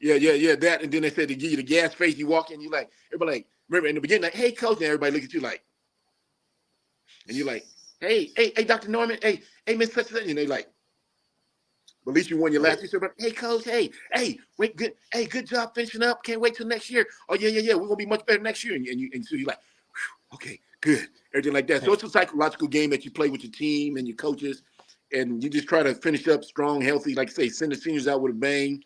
Yeah, that. And then they said to give you the gas face, you walk in, you like, everybody like, remember in the beginning, like, hey, coach, and everybody look at you like, and you're like, hey, Dr. Norman, hey, Miss such and such, and they like, but at least you won your last year. Hey, coach, hey, wait, good job finishing up. Can't wait till next year. Oh yeah, we're gonna be much better next year. And so you're like, okay, good, everything like that. So it's a psychological game that you play with your team and your coaches, and you just try to finish up strong, healthy. Like I say, send the seniors out with a bang,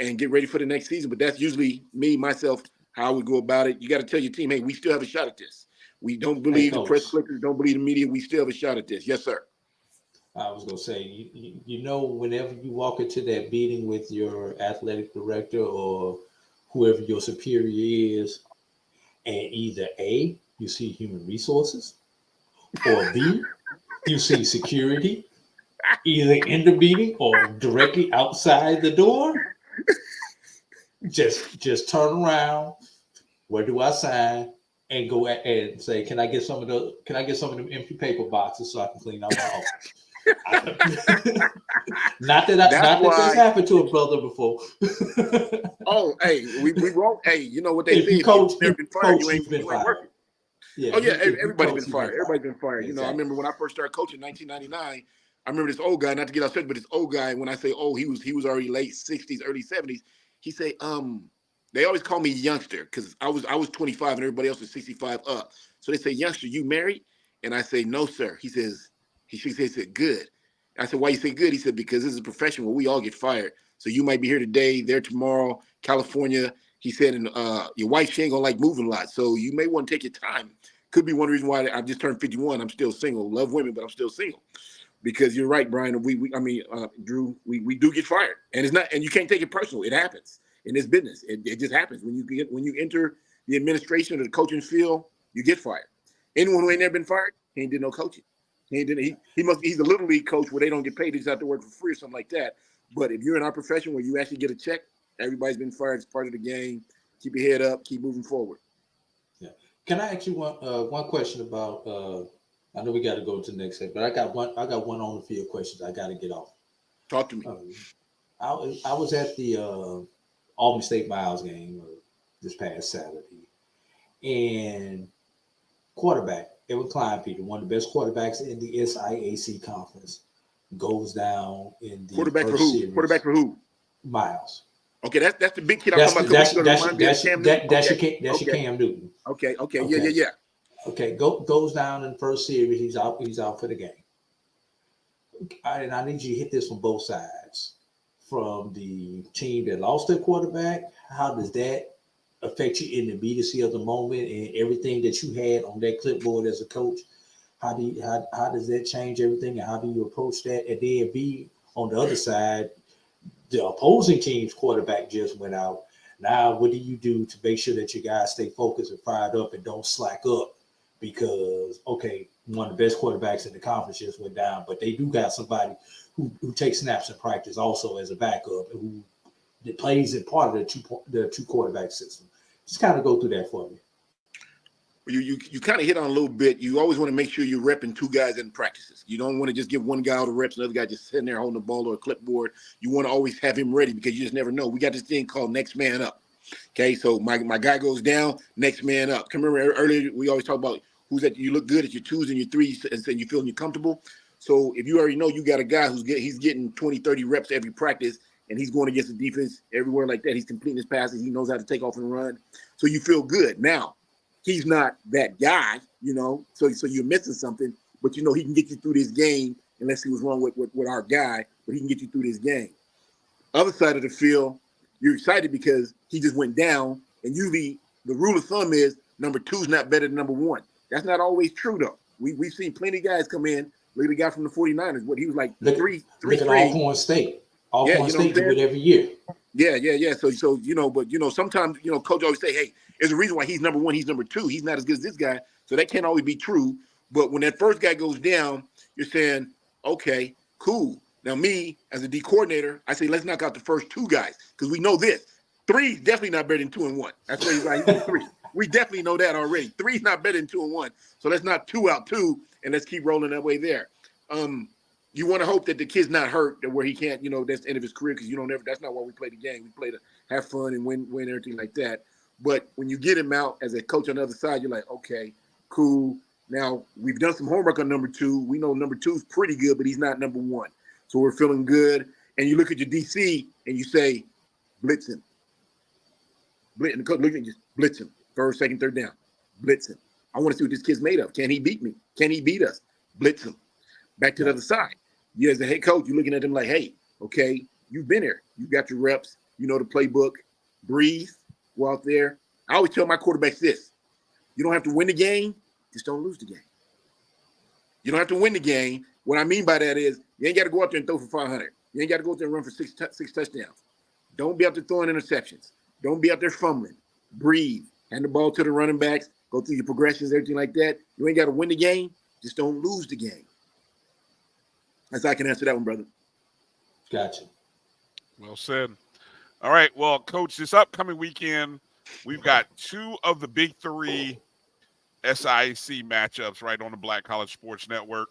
and get ready for the next season. But that's usually myself, how I would go about it. You got to tell your team, hey, we still have a shot at this. We don't believe the press clippers, don't believe the media. We still have a shot at this. Yes, sir. I was going to say, whenever you walk into that meeting with your athletic director or whoever your superior is, and either A, you see human resources, or B, you see security, either in the meeting or directly outside the door, just turn around. Where do I sign? And go and say, can I get some of them empty paper boxes so I can clean out my office? Not that that's happened to a brother before. Oh, hey, we won't. Hey, you know what they say? If you've never been fired, you ain't working. Yeah, oh yeah, everybody's been fired. Everybody's been fired. Exactly. I remember when I first started coaching in 1999. I remember this old guy, not to get upset, but this old guy. When I say old, he was already late 60s, early 70s. He said, they always call me youngster because I was 25 and everybody else was 65 up. So they say, youngster, you married? And I say, no, sir. He says, he said, good. I said, why you say good? He said, because this is a profession where we all get fired. So you might be here today, there tomorrow, California. He said, and your wife, she ain't gonna like moving a lot. So you may want to take your time. Could be one reason why I just turned 51. I'm still single. Love women, but I'm still single. Because you're right, Brian. Drew, we do get fired. And it's not, and you can't take it personal. It happens in this business. It just happens. When you enter the administration or the coaching field, you get fired. Anyone who ain't never been fired, he ain't did no coaching. He's a little league coach where they don't get paid. They just have to work for free or something like that. But if you're in our profession where you actually get a check, everybody's been fired. It's part of the game. Keep your head up. Keep moving forward. Yeah. Can I ask you one question about? I know we got to go to the next segment, but I got one on the field questions I got to get off. Talk to me. I was at the Albany State Miles game this past Saturday. And quarterback, Evan Kleinpeter, one of the best quarterbacks in the SIAC conference, goes down in the Quarterback for first who? series. Quarterback for who? Miles. Okay, that's the big kid I'm talking about. That's your Cam Newton. Okay. Yeah. Okay, goes down in the first series. He's out for the game. And I need you to hit this from both sides. From the team that lost their quarterback, how does that affect you in the immediacy of the moment and everything that you had on that clipboard as a coach? How does that change everything, and how do you approach that? And then B, on the other side, the opposing team's quarterback just went out. Now, what do you do to make sure that your guys stay focused and fired up and don't slack up? Because, okay, one of the best quarterbacks in the conference just went down, but they do got somebody who takes snaps in practice also as a backup, who plays in part of the two quarterback system. Just kind of go through that for me. You kind of hit on a little bit. You always want to make sure you're repping two guys in practices. You don't want to just give one guy all the reps, another guy just sitting there holding the ball or a clipboard. You want to always have him ready because you just never know. We got this thing called next man up. Okay, so my guy goes down, next man up. Come remember earlier we always talk about you look good at your twos and your threes and saying you're feeling comfortable. So if you already know you got a guy he's getting 20, 30 reps every practice and he's going against the defense everywhere like that. He's completing his passes. He knows how to take off and run. So you feel good. Now, he's not that guy, so you're missing something, but he can get you through this game, and let's see what's wrong with our guy, but he can get you through this game. Other side of the field, you're excited because he just went down, and usually the rule of thumb is number 2 is not better than number 1. That's not always true, though. We've seen plenty of guys come in. Look at the guy from the 49ers. What he was like look at Alcorn State. Alcorn State do it every year. Yeah. So but sometimes coach always say, hey, there's a reason why he's number 1, he's number 2. He's not as good as this guy. So that can't always be true. But when that first guy goes down, you're saying, okay, cool. Now me as a D coordinator, I say let's knock out the first 2 guys because we know this. 3 is definitely not better than 2 and 1. That's why he's like 3. We definitely know that already. 3 is not better than 2 and 1. So let's knock 2 out 2 and let's keep rolling that way there. You want to hope that the kid's not hurt, that where he can't, that's the end of his career because that's not why we play the game. We play to have fun and win everything like that. But when you get him out as a coach on the other side, you're like, okay, cool. Now we've done some homework on number 2. We know number 2 is pretty good, but he's not number 1. So we're feeling good. And you look at your DC and you say, blitz him. And the coach look at you, blitz him. First, second, third down. Blitz him. I want to see what this kid's made of. Can he beat me? Can he beat us? Blitz him. Back to the other side. You as a head coach, you're looking at them like, hey, okay, you've been here. You got your reps. You know the playbook. Breathe. Go out there. I always tell my quarterbacks this. You don't have to win the game. Just don't lose the game. You don't have to win the game. What I mean by that is you ain't got to go out there and throw for 500. You ain't got to go out there and run for six touchdowns. Don't be out there throwing interceptions. Don't be out there fumbling. Breathe. Hand the ball to the running backs. Go through your progressions, everything like that. You ain't got to win the game. Just don't lose the game. That's how I can answer that one, brother. Gotcha. Well said. All right. Well, Coach, this upcoming weekend, we've got 2 of the big 3 SIAC matchups right on the Black College Sports Network.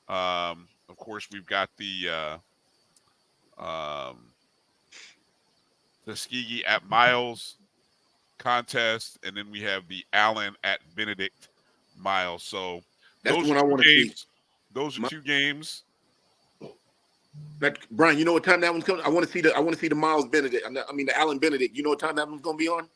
Of course, we've got the Tuskegee at Miles contest, and then we have the Allen at Benedict Miles. So that's the one I want to see. Those are 2 games. Brian, you know what time that one's coming? I want to see the Miles Benedict. The Allen Benedict. You know what time that one's going to be on?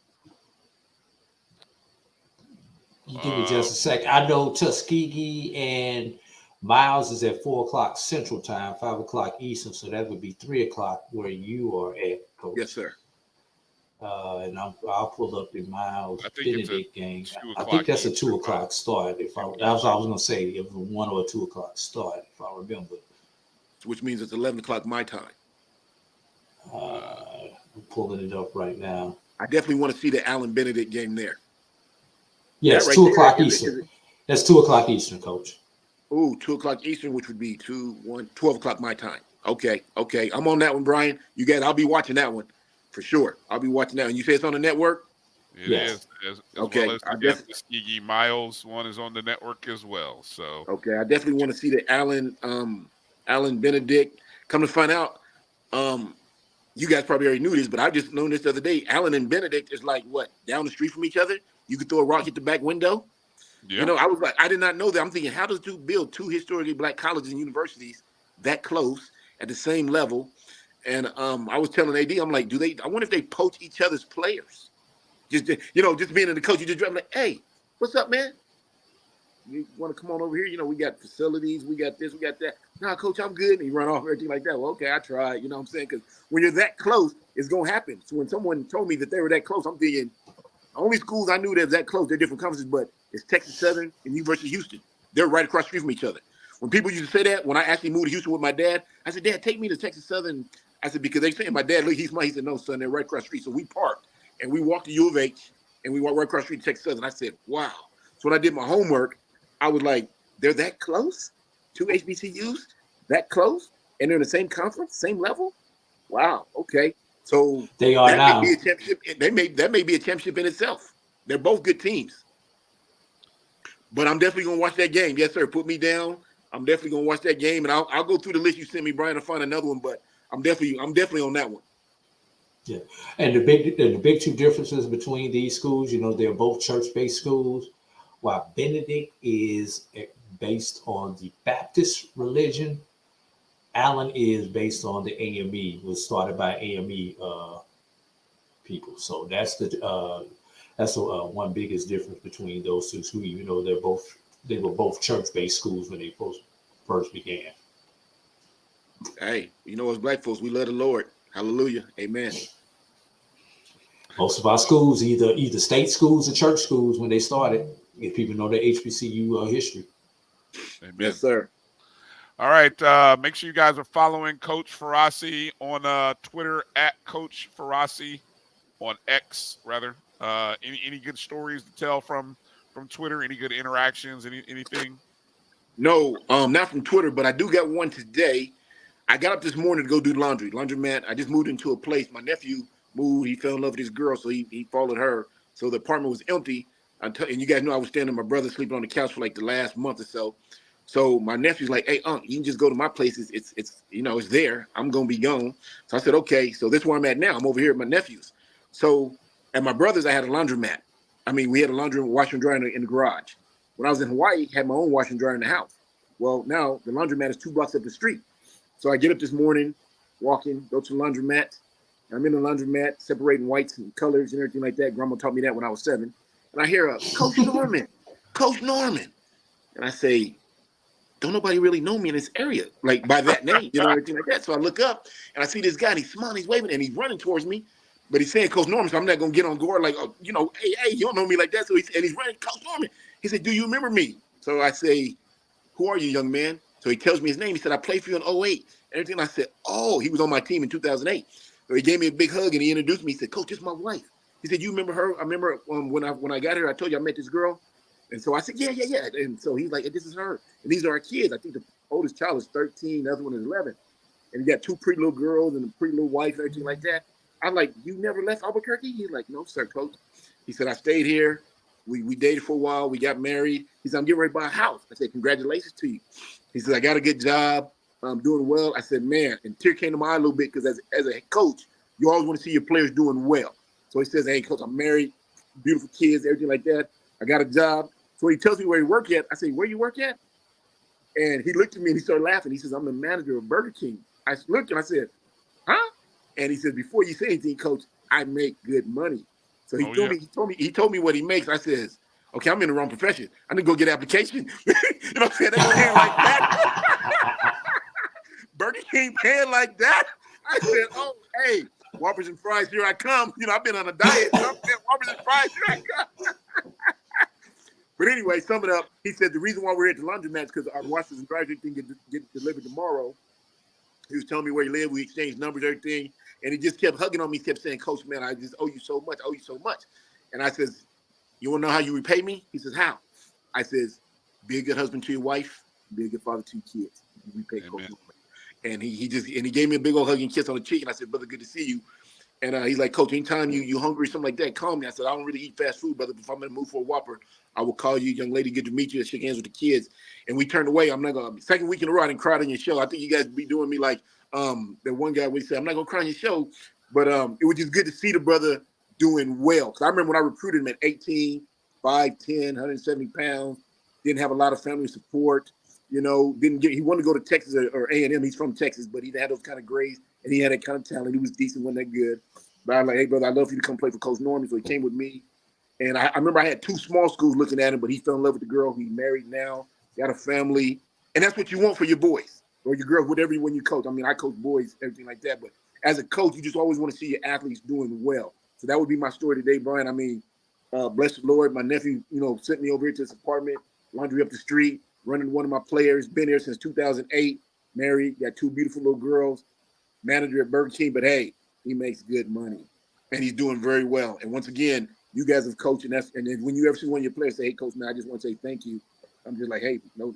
You give me just a second. I know Tuskegee and Miles is at 4:00 Central Time, 5:00 Eastern, so that would be 3:00 where you are at, Coach. Yes, sir. And I'll pull up the Miles Benedict game. I 2:00 think that's a 2:00 start. If I was going to say it was a 1 or 2 o'clock start, if I remember. Which means it's 11 o'clock my time. I'm pulling it up right now. I definitely want to see the Allen Benedict game there. Yes, 2:00 Eastern. That's 2:00 Eastern, Coach. Ooh, 2:00 Eastern, which would be 12 o'clock my time. Okay. I'm on that one, Brian. You guys, I'll be watching that one for sure. I'll be watching that one. You say it's on the network? It is. As okay. well as the Tuskegee Miles one is on the network as well. So okay, I definitely want to see the Allen Benedict. Come to find out, you guys probably already knew this, but I just known this the other day. Allen and Benedict is like what, down the street from each other? You could throw a rock at the back window. Yeah. You know, I was like, I did not know that. I'm thinking, how does Duke build two historically black colleges and universities that close at the same level? And I was telling AD, I'm like, I wonder if they poach each other's players? Just being in the coach, you just drive like, hey, what's up, man? You want to come on over here? You know, we got facilities, we got this, we got that. Nah, coach, I'm good. And he run off, everything like that. Well, okay, I tried. You know what I'm saying? Because when you're that close, it's going to happen. So when someone told me that they were that close, I'm thinking, the only schools I knew that was that close, they're different conferences, but it's Texas Southern and University of Houston. They're right across the street from each other. When people used to say that, when I actually moved to Houston with my dad, I said, Dad, take me to Texas Southern. I said, because they saying my dad, look, he's smart. He said, no, son, they're right across the street. So we parked and we walked to U of H and we walked right across the street to Texas Southern. I said, wow. So when I did my homework, I was like, they're that close? Two HBCUs? That close? And they're in the same conference, same level? Wow, okay. So they are that now. May be a championship. That may be a championship in itself. They're both good teams. But I'm definitely gonna watch that game. Yes, sir. Put me down. I'm definitely gonna watch that game, and I'll go through the list you sent me, Brian, to find another one. But I'm definitely on that one. Yeah, and the big two differences between these schools, you know, they're both church-based schools. While Benedict is based on the Baptist religion, Allen is based on the AME. Was started by AME people. So that's one biggest difference between those two schools. Even though they were both church-based schools when they first began. Hey, you know, as black folks, we love the Lord. Hallelujah. Amen. Most of our schools, either state schools or church schools, when they started, if people know the HBCU history. Amen. Yes, sir. All right. Make sure you guys are following Coach Farasi on Twitter at Coach Farasi, on X rather. Any good stories to tell from Twitter? Any good interactions? Anything? No, not from Twitter, but I do got one today. I got up this morning to go do laundry. Laundromat. I just moved into a place. My nephew moved. He fell in love with this girl, so he followed her. So the apartment was empty. And you guys know I was staying with my brother, sleeping on the couch for like the last month or so. So my nephew's like, hey, you can just go to my place. It's it's there. I'm going to be gone. So I said, okay. So this is where I'm at now. I'm over here at my nephew's. So at my brother's, I had a laundromat. I mean, we had a laundry washer and dryer in the garage. When I was in Hawaii, I had my own washer and dryer in the house. Well, now the laundromat is 2 blocks up the street. So I get up this morning, walking, go to the laundromat. I'm in the laundromat, separating whites and colors and everything like that. Grandma taught me that when I was 7. And I hear Coach Norman, Coach Norman. And I say, don't nobody really know me in this area, like by that name, everything like that. So I look up and I see this guy and he's smiling, he's waving, and he's running towards me. But he's saying Coach Norman, so I'm not going to get on guard like, hey, you don't know me like that. So he's running, Coach Norman. He said, do you remember me? So I say, who are you, young man? So he tells me his name. He said, I played for you in 2008. Everything. I said, oh, he was on my team in 2008. So he gave me a big hug and he introduced me. He said, Coach, this is my wife. He said, you remember her? I remember when I got here, I told you I met this girl. And so I said, yeah. And so he's like, this is her. And these are our kids. I think the oldest child is 13. The other one is 11. And he got 2 pretty little girls and a pretty little wife and everything like that. I'm like, you never left Albuquerque? He's like, no, sir, Coach. He said, I stayed here. We dated for a while. We got married. He said, I'm getting ready to buy a house. I said, congratulations to you. He said, I got a good job. I'm doing well. I said, man, and tear came to my eye a little bit because as a coach, you always want to see your players doing well. So he says, hey, Coach, I'm married, beautiful kids, everything like that. I got a job. So he tells me where he work at. I say, where you work at? And he looked at me and he started laughing. He says, I'm the manager of Burger King. I looked and I said, huh? And he says, before you say anything, Coach, I make good money. So he told me what he makes. I says, okay, I'm in the wrong profession. I need to go get an application. You know what I'm saying? They paying like that. Burger King paying like that. I said, oh, hey, Whoppers and fries, here I come. I've been on a diet. So I'm saying, Whoppers and fries, here I come. But anyway, sum it up. He said the reason why we're at the laundromat is because our washers and dryers didn't get delivered tomorrow. He was telling me where he lived. We exchanged numbers, everything. And he just kept hugging on me. He kept saying, Coach, man, I just owe you so much. And I says, you want to know how you repay me? He says, how? I says, be a good husband to your wife, be a good father to your kids. You repay Coach Norman. And he gave me a big old hug and kiss on the cheek. And I said, brother, good to see you. And he's like, Coach, anytime you hungry, something like that, call me. I said, I don't really eat fast food, brother. If I'm in the mood for a Whopper, I will call you, young lady. Good to meet you. And shake hands with the kids. And we turned away. I'm not going to, second week in a row, I didn't cry on your show. I think you guys be doing me like That one guy we said, I'm not gonna cry on your show, but it was just good to see the brother doing well. Because I remember when I recruited him at 18, 5'10", 170 pounds, didn't have a lot of family support. He wanted to go to Texas or A&M. He's from Texas, but he had those kind of grades and he had that kind of talent. He was decent, wasn't that good. But I was like, hey brother, I'd love for you to come play for Coach Norman. So he came with me. And I remember I had 2 small schools looking at him, but he fell in love with the girl. He's married now, got a family. And that's what you want for your boys or your girls, whatever when you coach. I mean, I coach boys, everything like that. But as a coach, you just always want to see your athletes doing well. So that would be my story today, Bryan. I mean, bless the Lord. My nephew, sent me over here to his apartment, laundry up the street, running one of my players. Been there since 2008, married, got 2 beautiful little girls, manager at Burger King. But, hey, he makes good money, and he's doing very well. And once again, you guys have coached, and then when you ever see one of your players say, hey, Coach, man, I just want to say thank you. I'm just like, hey, no,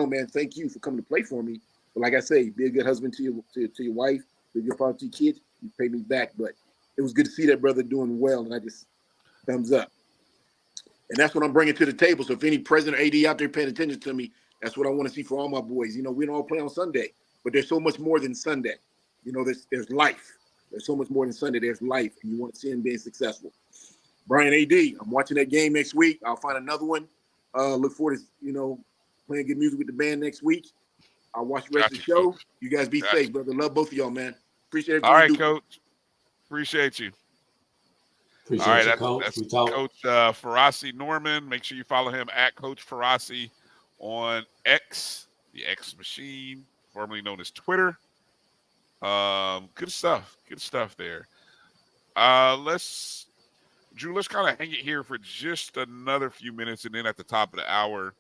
man, thank you for coming to play for me. But like I say, be a good husband to your wife, be a good father to your kids. You pay me back. But it was good to see that brother doing well, and I just thumbs up. And that's what I'm bringing to the table. So if any president or AD out there paying attention to me, that's what I want to see for all my boys. We don't all play on Sunday, but there's so much more than Sunday. There's life. There's so much more than Sunday. There's life, and you want to see him being successful. Bryan A.D., I'm watching that game next week. I'll find another one. Look forward to, playing good music with the band next week. I'll watch the rest of the show. Coach. You guys be safe, brother. Love both of y'all, man. Appreciate everything. All right, you do. Coach. Appreciate you. Appreciate All right, you, Coach. That's Coach Farasi Norman. Make sure you follow him at Coach Farasi on X, the X Machine, formerly known as Twitter. Good stuff. Good stuff there. Drew, let's kind of hang it here for just another few minutes, and then at the top of the hour,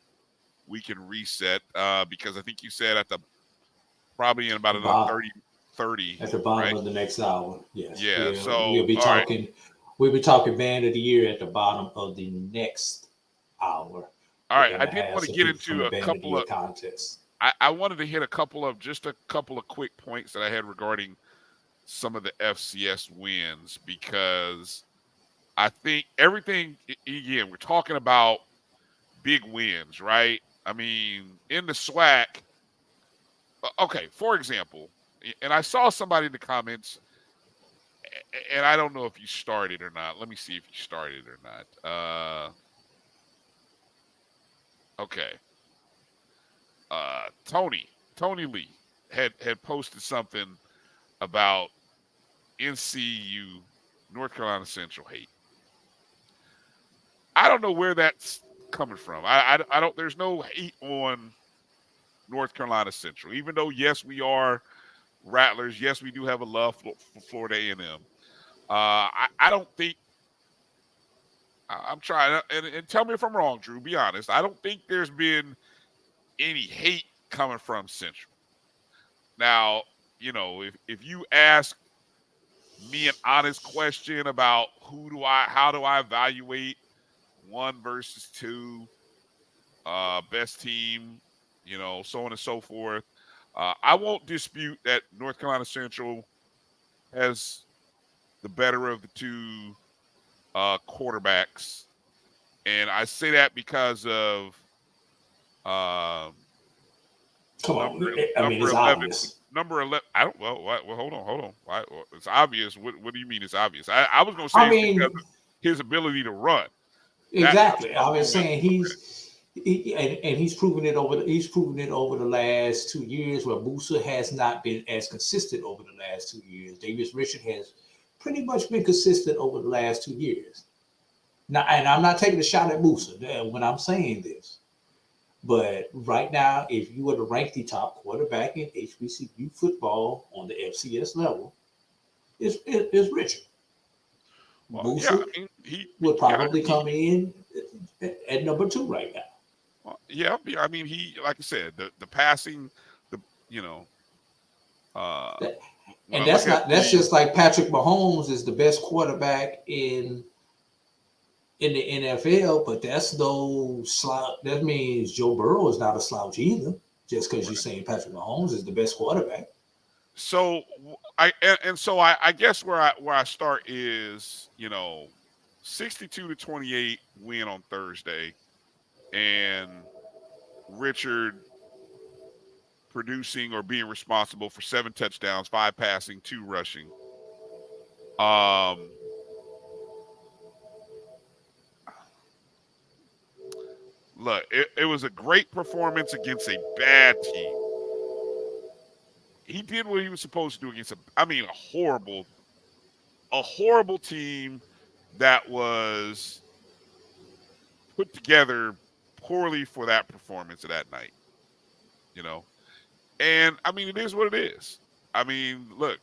we can reset because I think you said probably in about another 30. At the bottom right? of the next hour, yes. Yeah, so we'll be talking. Right. We'll be talking Band of the Year at the bottom of the next hour. All right, I did want to get into a couple of contests. I wanted to hit a couple of quick points that I had regarding some of the FCS wins because I think everything, again, we're talking about big wins, right? I mean, in the SWAC, okay, for example, and I saw somebody in the comments, and I don't know if you started or not. Let me see if you started or not. Okay. Tony Lee had posted something about NCU, North Carolina Central hate. I don't know where that's coming from. I don't. There's no hate on North Carolina Central, even though yes, we are Rattlers. Yes, we do have a love for Florida A&M. I don't think. I'm trying, and tell me if I'm wrong, Drew. Be honest. I don't think there's been any hate coming from Central. Now, if you ask me an honest question about how do I evaluate 1 versus 2, best team, so on and so forth. I won't dispute that North Carolina Central has the better of the 2 quarterbacks, and I say that because of number 11. Obvious. Number 11. I don't. Well, hold on. It's obvious. What do you mean it's obvious? I was going to say because of his ability to run. Exactly. I was saying he's proven it over. He's proven it over the last 2 years, where Musa has not been as consistent over the last 2 years. Davis Richard has pretty much been consistent over the last 2 years. Now, and I'm not taking a shot at Musa when I'm saying this, but right now, if you were to rank the top quarterback in HBCU football on the FCS level, it's Richard. Well, Musa he would probably come in at number 2 right now. Well, yeah, I mean, he, like I said, the passing, and that's just like Patrick Mahomes is the best quarterback in the NFL, but that's no slouch. That means Joe Burrow is not a slouch either, just because you're saying Patrick Mahomes is the best quarterback. So I guess where I start is 62-28 win on Thursday, and Richard producing or being responsible for 7 touchdowns, 5 passing, 2 rushing. Look, it was a great performance against a bad team. He did what he was supposed to do against a horrible team that was put together poorly for that performance of that night. You know, and I mean, it is what it is. I mean, look,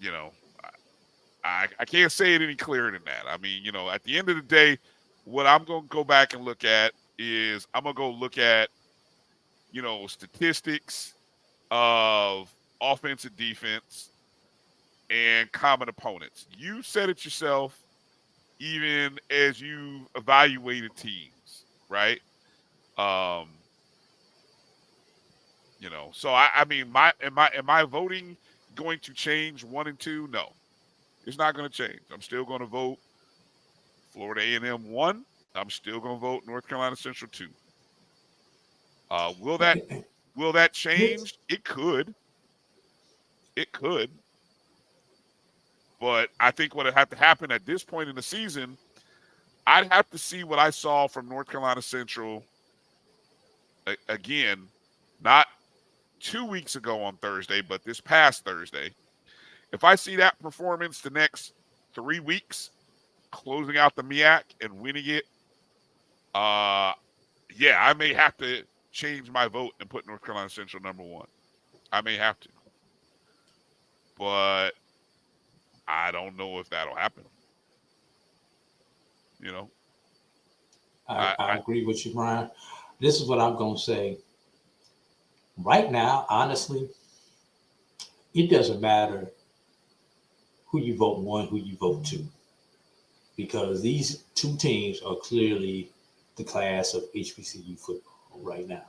you know, I can't say it any clearer than that. I mean, you know, at the end of the day, what I'm going to go back and look at is I'm going to go look at, you know, statistics of offense and defense and common opponents. You said it yourself, even as you evaluated teams, right? You know, so I mean, am I voting going to change 1 and 2? No, it's not going to change. I'm still going to vote Florida A&M 1. I'm still going to vote North Carolina Central 2. Will that change? It could. It could. But I think what would have to happen at this point in the season, I'd have to see what I saw from North Carolina Central again, not 2 weeks ago on Thursday, but this past Thursday. If I see that performance the next 3 weeks, closing out the MEAC and winning it, yeah, I may have to change my vote and put North Carolina Central number 1. I may have to. But I don't know if that'll happen. You know? I agree with you, Bryan. This is what I'm going to say. Right now, honestly, it doesn't matter who you vote 1, who you vote 2, because these 2 teams are clearly the class of HBCU football right now.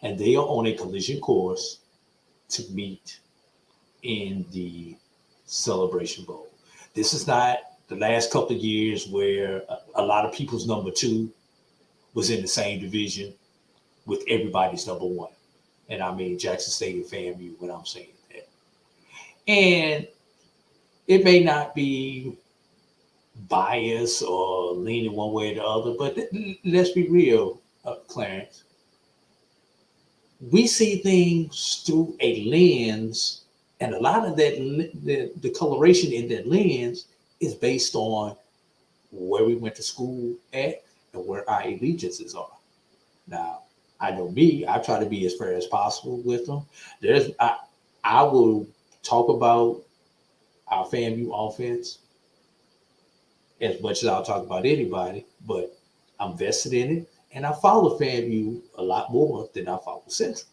And they are on a collision course to meet in the Celebration Bowl. This is not the last couple of years where a lot of people's number 2 was in the same division with everybody's number 1. And I mean Jackson State and FAMU when I'm saying that. And it may not be bias or leaning one way or the other, but let's be real, Clarence. We see things through a lens, and a lot of that, the coloration in that lens is based on where we went to school at and where our allegiances are. Now, I know me, I try to be as fair as possible with them. I will talk about our FAMU offense as much as I'll talk about anybody, but I'm vested in it, and I follow FAMU a lot more than I follow Central.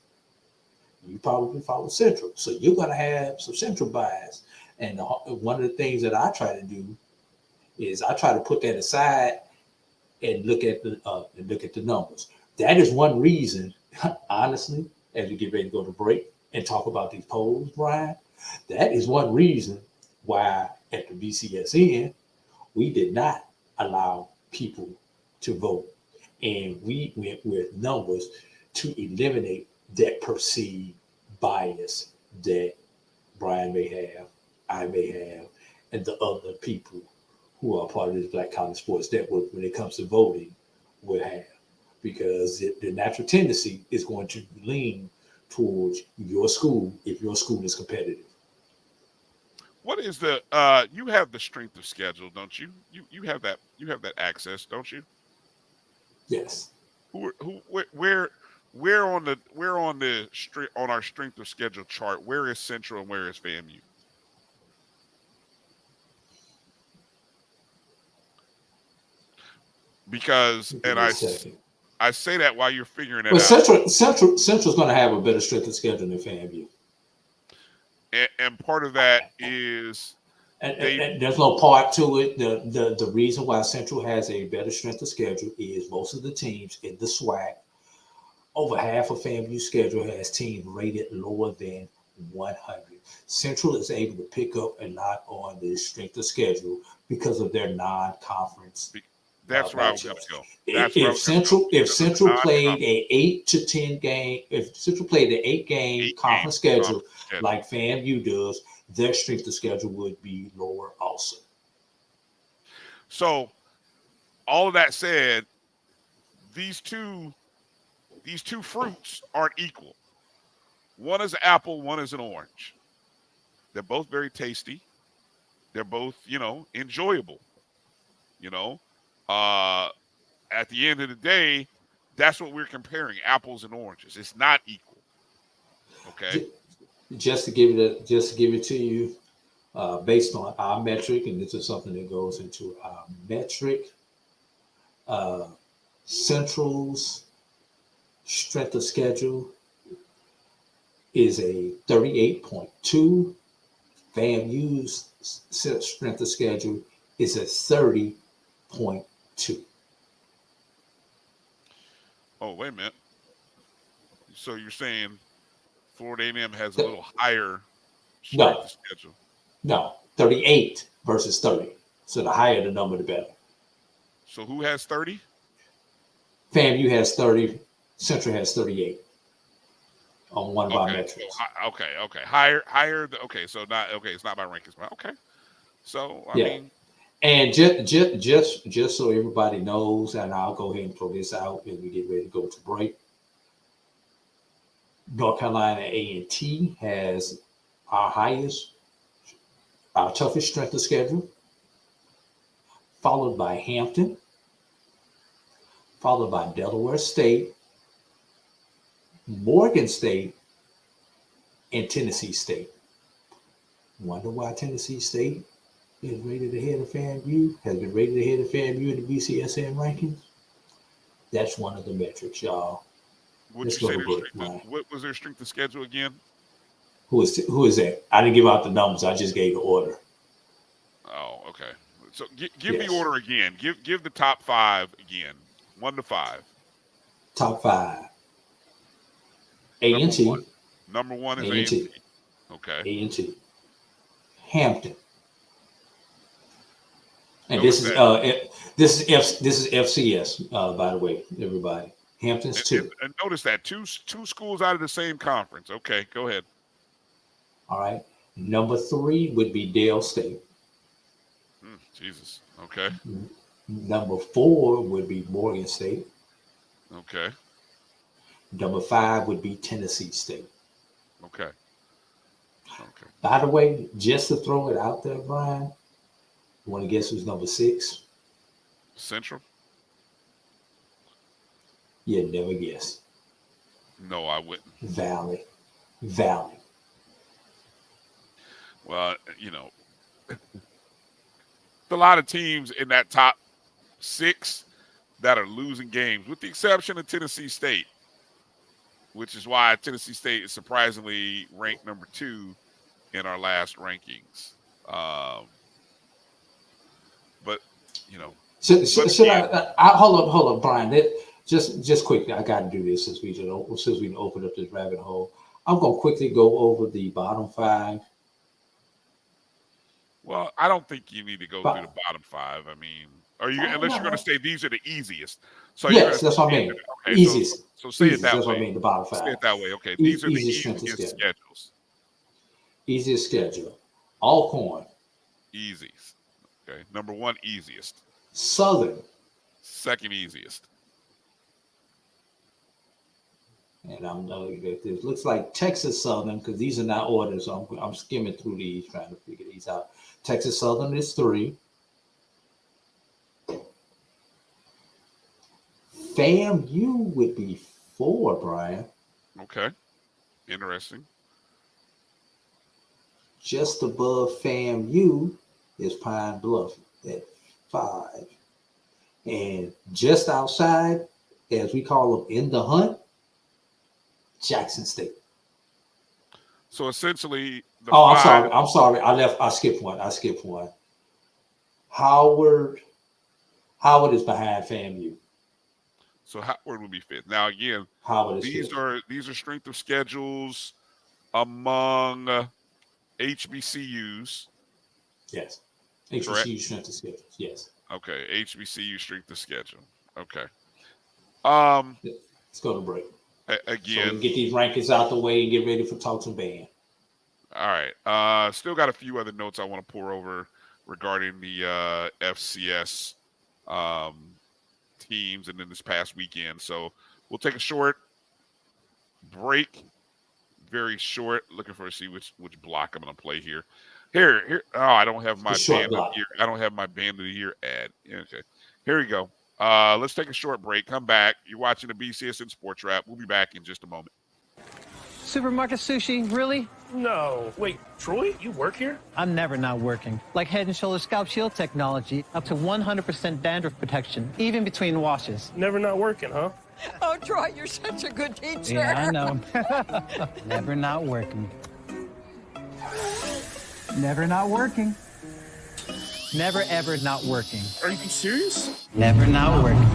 You probably follow Central, so you're going to have some Central bias. And one of the things that I try to do is I try to put that aside and look at the numbers. That is one reason, honestly, as we get ready to go to break and talk about these polls, Bryan, that is one reason why at the BCSN, we did not allow people to vote. And we went with numbers to eliminate that perceived bias that Bryan may have, I may have, and the other people who are part of this Black College Sports Network when it comes to voting will have. Because the natural tendency is going to lean towards your school if your school is competitive. What is the you have the strength of schedule, don't you? You have that access, don't you? Yes. Where on our strength of schedule chart, where is Central and where is FAMU? Because I say that while you're figuring it out. Central's going to have a better strength of schedule than FAMU. And part of that is and there's no part to it. The reason why Central has a better strength of schedule is most of the teams in the SWAC, over half of FAMU's schedule has teams rated lower than 100. Central is able to pick up a lot on the strength of schedule because of their non-conference That's where I was going matchups. to go. That's where I If was gonna Central go. if Central played a 8 to 10 game, if Central played an 8-game 8 conference game schedule conference schedule. like FAMU does, their strength of schedule would be lower also. So, all of that said, these two fruits aren't equal. One is an apple, one is an orange. They're both very tasty. They're both, enjoyable. You know, at the end of the day, that's what we're comparing, apples and oranges. It's not equal. Okay. Just to give it to you, based on our metric, and this is something that goes into our metric, Central's strength of schedule is a 38.2. FAMU's strength of schedule is a 30.2. Oh, wait a minute. So you're saying Florida A&M has a little higher strength of schedule? No, 38 versus 30. So the higher the number, the better. So who has 30? FAMU has 30. Central has 38 on one of our metrics. Okay. Higher. Okay, so it's not by rankings, but okay. So I mean, and just so everybody knows, and I'll go ahead and throw this out as we get ready to go to break. North Carolina A&T has our toughest strength of schedule, followed by Hampton, followed by Delaware State, Morgan State, and Tennessee State. Wonder why Tennessee State is rated ahead of FAMU, has been rated ahead of FAMU in the BCSN rankings? That's one of the metrics, y'all. What was their strength of schedule again? Who is that? I didn't give out the numbers. I just gave the order. Oh, okay. So give the order again. Give the top 5 again, 1 to 5. Top 5. A&T. Number one is A&T. Okay. A&T. Hampton. And this is FCS, by the way, everybody. Hampton's 2. And notice that two schools out of the same conference. Okay, go ahead. All right. Number 3 would be Dale State. Jesus. Okay. Number 4 would be Morgan State. Okay. Number 5 would be Tennessee State. Okay. By the way, just to throw it out there, Brian, you want to guess who's number 6? Central? You'd never guess. No, I wouldn't. Valley. Well, a lot of teams in that top 6 that are losing games, with the exception of Tennessee State, which is why Tennessee State is surprisingly ranked number 2 in our last rankings. But should I hold up, Brian? Just quickly, I got to do this since we opened up this rabbit hole. I'm gonna quickly go over the bottom 5. Well, I don't think you need to go through the bottom 5. I mean, unless you're going to say these are the easiest. So yes, that's what I mean. Okay, easiest. So say easiest, it that that's way. what I mean. The bottom 5. Say it that way. Okay, these are the easiest schedules. Easiest schedule. Alcorn. Easiest. Okay, number 1 easiest. Southern. 2nd easiest. And I'm knowing that this looks like Texas Southern, because these are not ordered, so I'm skimming through these trying to figure these out. Texas Southern is 3. FAMU would be 4, Brian. Okay. Interesting. Just above FAMU is Pine Bluff at 5. And just outside, as we call them in the hunt, Jackson State. So essentially, I'm sorry. I skipped one. Howard is behind FAMU. So Howard would be 5th. Now again, these are strength of schedules among HBCUs. Yes. HBCU strength of schedules. Yes. Okay, HBCU strength of schedule. Okay. Let's go to break. Again, so we get these rankings out the way and get ready for Talks and Band. All right. Still got a few other notes I want to pour over regarding the FCS teams and then this past weekend. So we'll take a short break, very short. Looking for see which block I'm going to play here. Here. Oh, I don't have my band of the year. I don't have my band of the year ad. Okay, here we go. Let's take a short break. Come back. You're watching the BCSN SportWrap. We'll be back in just a moment. Supermarket sushi, really? No. Wait, Troy, you work here? I'm never not working. Like Head & Shoulders Scalp Shield technology, up to 100% dandruff protection, even between washes. Never not working, huh? Oh, Troy, you're such a good teacher. Yeah, I know. Never not working. Never not working. Never ever not working. Are you serious? Never not working.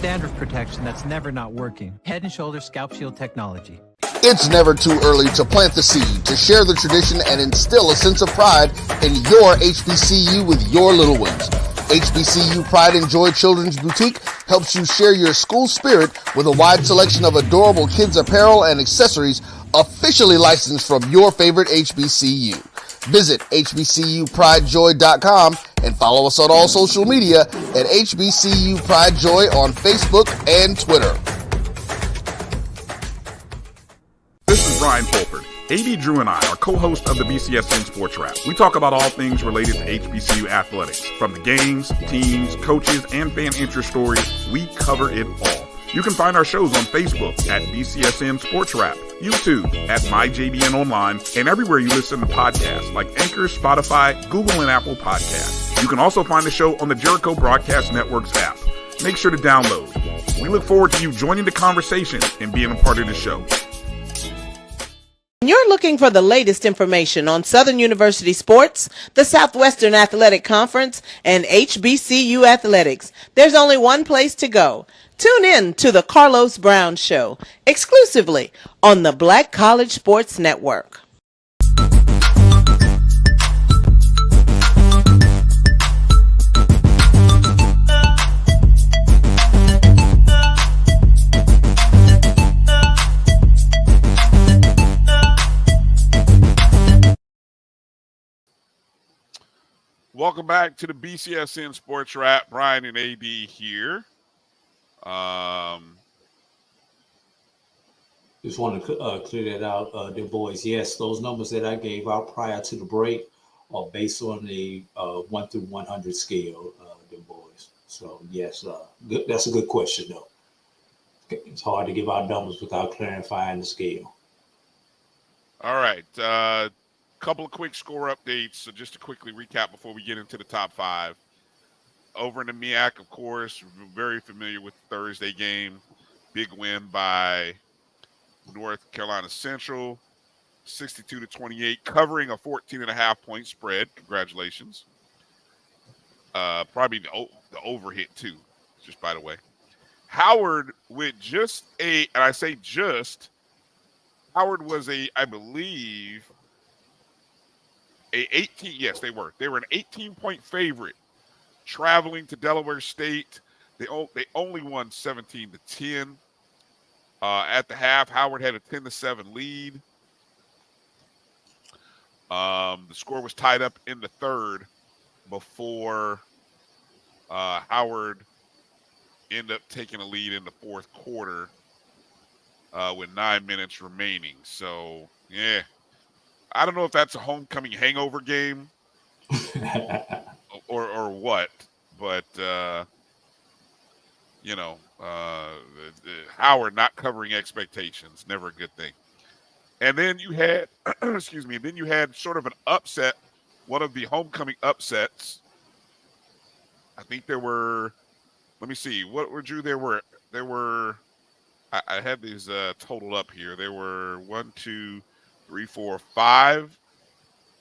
Dandruff protection that's never not working. Head & Shoulders Scalp Shield technology. It's never too early to plant the seed, to share the tradition, and instill a sense of pride in your HBCU with your little ones. HBCU Pride and Joy Children's Boutique helps you share your school spirit with a wide selection of adorable kids apparel and accessories officially licensed from your favorite HBCU. Visit hbcupridejoy.com and follow us on all social media at HBCU Pride Joy on Facebook and Twitter. This is Brian Fulford. A.D. Drew and I are co-hosts of the BCSN SportsWrap. We talk about all things related to HBCU athletics. From the games, teams, coaches, and fan interest stories, we cover it all. You can find our shows on Facebook at BCSN SportsWrap, YouTube at MyJBN Online, and everywhere you listen to podcasts like Anchor, Spotify, Google, and Apple Podcasts. You can also find the show on the Jericho Broadcast Network's app. Make sure to download. We look forward to you joining the conversation and being a part of the show. You're looking for the latest information on Southern University sports, the Southwestern Athletic Conference, and HBCU athletics. There's only one place to go. Tune in to the Carlos Brown Show, exclusively on the Black College Sports Network. Welcome back to the BCSN SportsWrap. Bryan and A.D. here. Just want to clear that out, the boys. Yes, those numbers that I gave out prior to the break are based on the 1 through 100 scale, the boys. So yes, good, that's a good question though. It's hard to give out numbers without clarifying the scale. All right. Couple of quick score updates. So just to quickly recap before we get into the top five. Over in the MEAC, of course, very familiar with the Thursday game. Big win by North Carolina Central, 62-28, covering a 14.5-point spread. Congratulations. Probably the overhit too, just by the way. Howard with just and I say just, Howard was I believe, a 18. Yes, they were. They were an 18-point favorite, traveling to Delaware State. They only won 17-10. At the half, Howard had a 10-7 lead. The score was tied up in the third before Howard ended up taking a lead in the fourth quarter with 9 minutes remaining. So, yeah. I don't know if that's a homecoming hangover game or what, but Howard not covering expectations, never a good thing. And then you had, then you had sort of an upset, one of the homecoming upsets. I think there were, let me see, what were Drew? There were, I had these totaled up here. There were 1, 2, 3, 4, 5.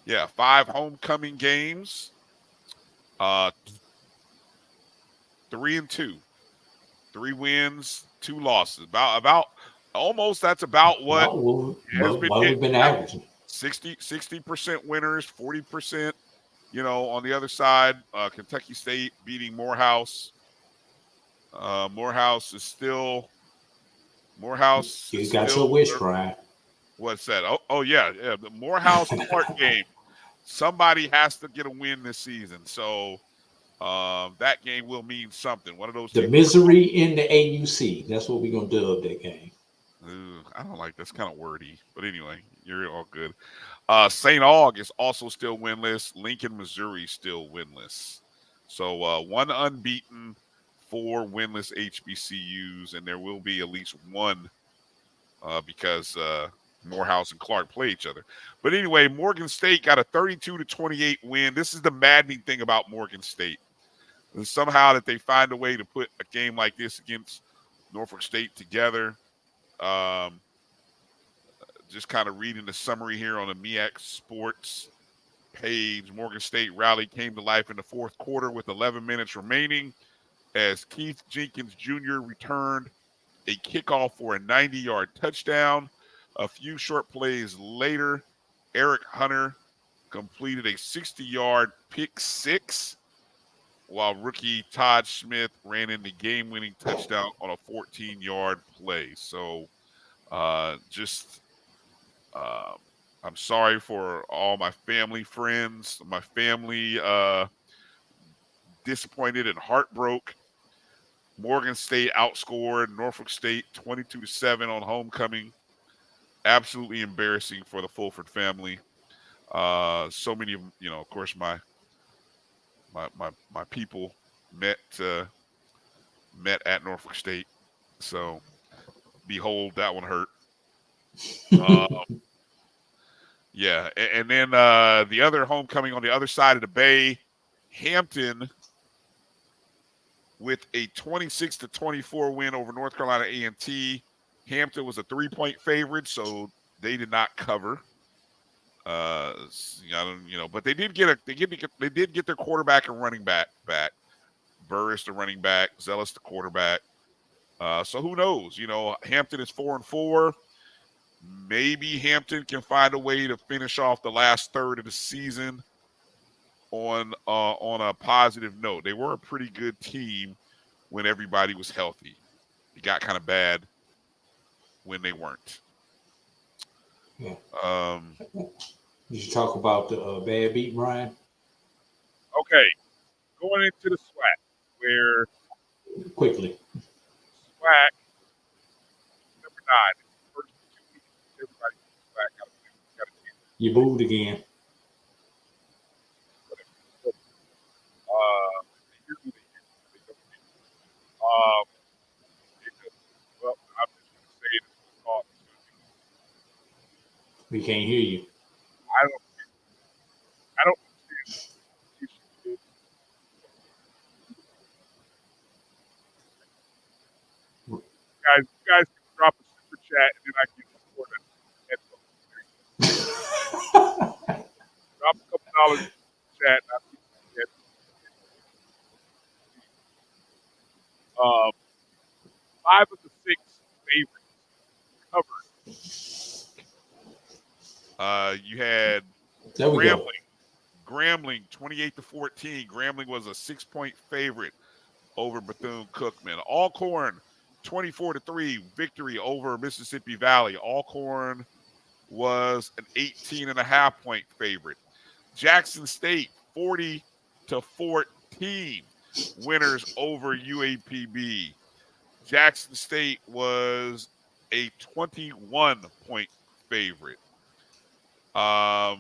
Yeah, 5 homecoming games. 3-2. 3 wins, 2 losses. About almost that's about what has been averaging. 60% winners, 40% On the other side, Kentucky State beating Morehouse. Morehouse is still You got your wish, Brian. What's that? Oh yeah. The Morehouse Clark game. Somebody has to get a win this season. So that game will mean something. One of those. The misery in the AUC. That's what we're gonna dub that game. I don't like that's kind of wordy, but anyway, you're all good. St. Aug is also still winless. Lincoln, Missouri, still winless. So one unbeaten, 4 winless HBCUs, and there will be at least one because Morehouse and Clark play each other. But anyway, Morgan State got a 32-28 win. This is the maddening thing about Morgan State. And somehow that they find a way to put a game like this against Norfolk State together. Just kind of reading the summary here on the MEAC Sports page. Morgan State rally came to life in the fourth quarter with 11 minutes remaining as Keith Jenkins Jr. returned a kickoff for a 90-yard touchdown. A few short plays later, Eric Hunter completed a 60-yard pick six, while rookie Todd Smith ran in the game-winning touchdown on a 14-yard play. So I'm sorry for all my family friends, my family disappointed and heartbroken. Morgan State outscored Norfolk State 22-7 on homecoming. Absolutely embarrassing for the Fulford family. So many of them, of course, my people met at Norfolk State. So behold, that one hurt. Yeah, and then the other homecoming on the other side of the bay, Hampton with a 26-24 win over North Carolina A&T. Hampton was a 3-point favorite, so they did not cover. But they did get their quarterback and running back. Burris the running back, Zealous the quarterback. So who knows? Hampton is 4-4. Maybe Hampton can find a way to finish off the last third of the season on a positive note. They were a pretty good team when everybody was healthy. It got kind of bad when they weren't. Yeah. Did you talk about the bad beat, Brian? Okay. Going into the SWAC, where quickly. SWAC number 9. First 2 weeks, everybody SWAC got a chance. You moved again. Well, I'm just going to say it. We can't hear you. I don't understand. You guys can drop a super chat and then I can report it. Drop a couple dollars in the chat. And I 5 of the 6 favorites covered. You had Grambling 28-14. Grambling was a 6-point favorite over Bethune-Cookman. Alcorn 24-3 victory over Mississippi Valley. Alcorn was an 18.5-point favorite. Jackson State 40-14 winners over UAPB. Jackson State was a 21-point favorite. FAMU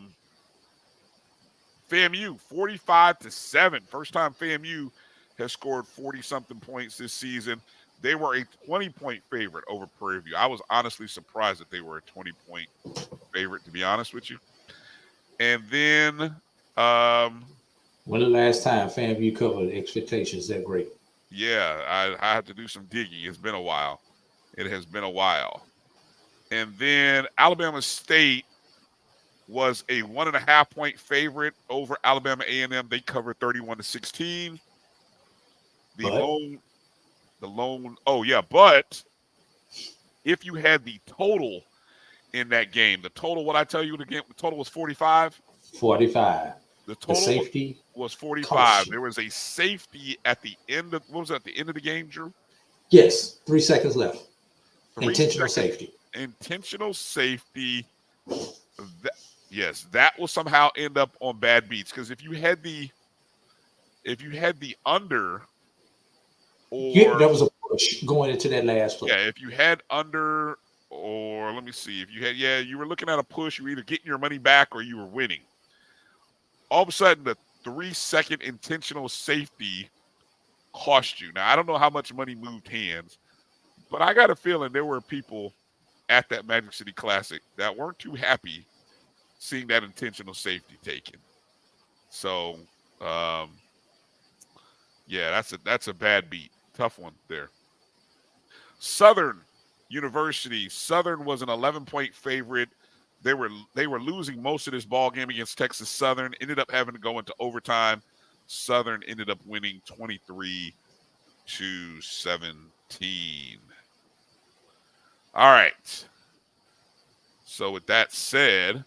45-7. First time FAMU has scored 40-something points this season. They were a 20-point favorite over Prairie View. I was honestly surprised that they were a 20-point favorite, to be honest with you. And then when the last time FAMU covered expectations that great? Yeah, I had to do some digging. It's been a while. It has been a while. And then Alabama State was a 1.5-point favorite over Alabama A&M. They covered 31-16. But if you had the total in that game, the total, what I tell you, the total was 45? 45. The The total safety was 45. cost you. There was a safety at the end of what was it, at the end of the game, Drew? Yes, 3 seconds left. 3 Intentional seconds. safety. Intentional safety. Yes, that will somehow end up on bad beats because if you had the under Yeah, or that was a push going into that last play. yeah, if you had under or let me see, if you had you were looking at a push, you were either getting your money back or you were winning. All of a sudden, the 3-second intentional safety cost you. Now, I don't know how much money moved hands, but I got a feeling there were people at that Magic City Classic that weren't too happy seeing that intentional safety taken. So, yeah, that's a bad beat. Tough one there. Southern University. Southern was an 11-point favorite. They were losing most of this ball game against Texas Southern. Ended up having to go into overtime. Southern ended up winning 23-17. All right. So with that said,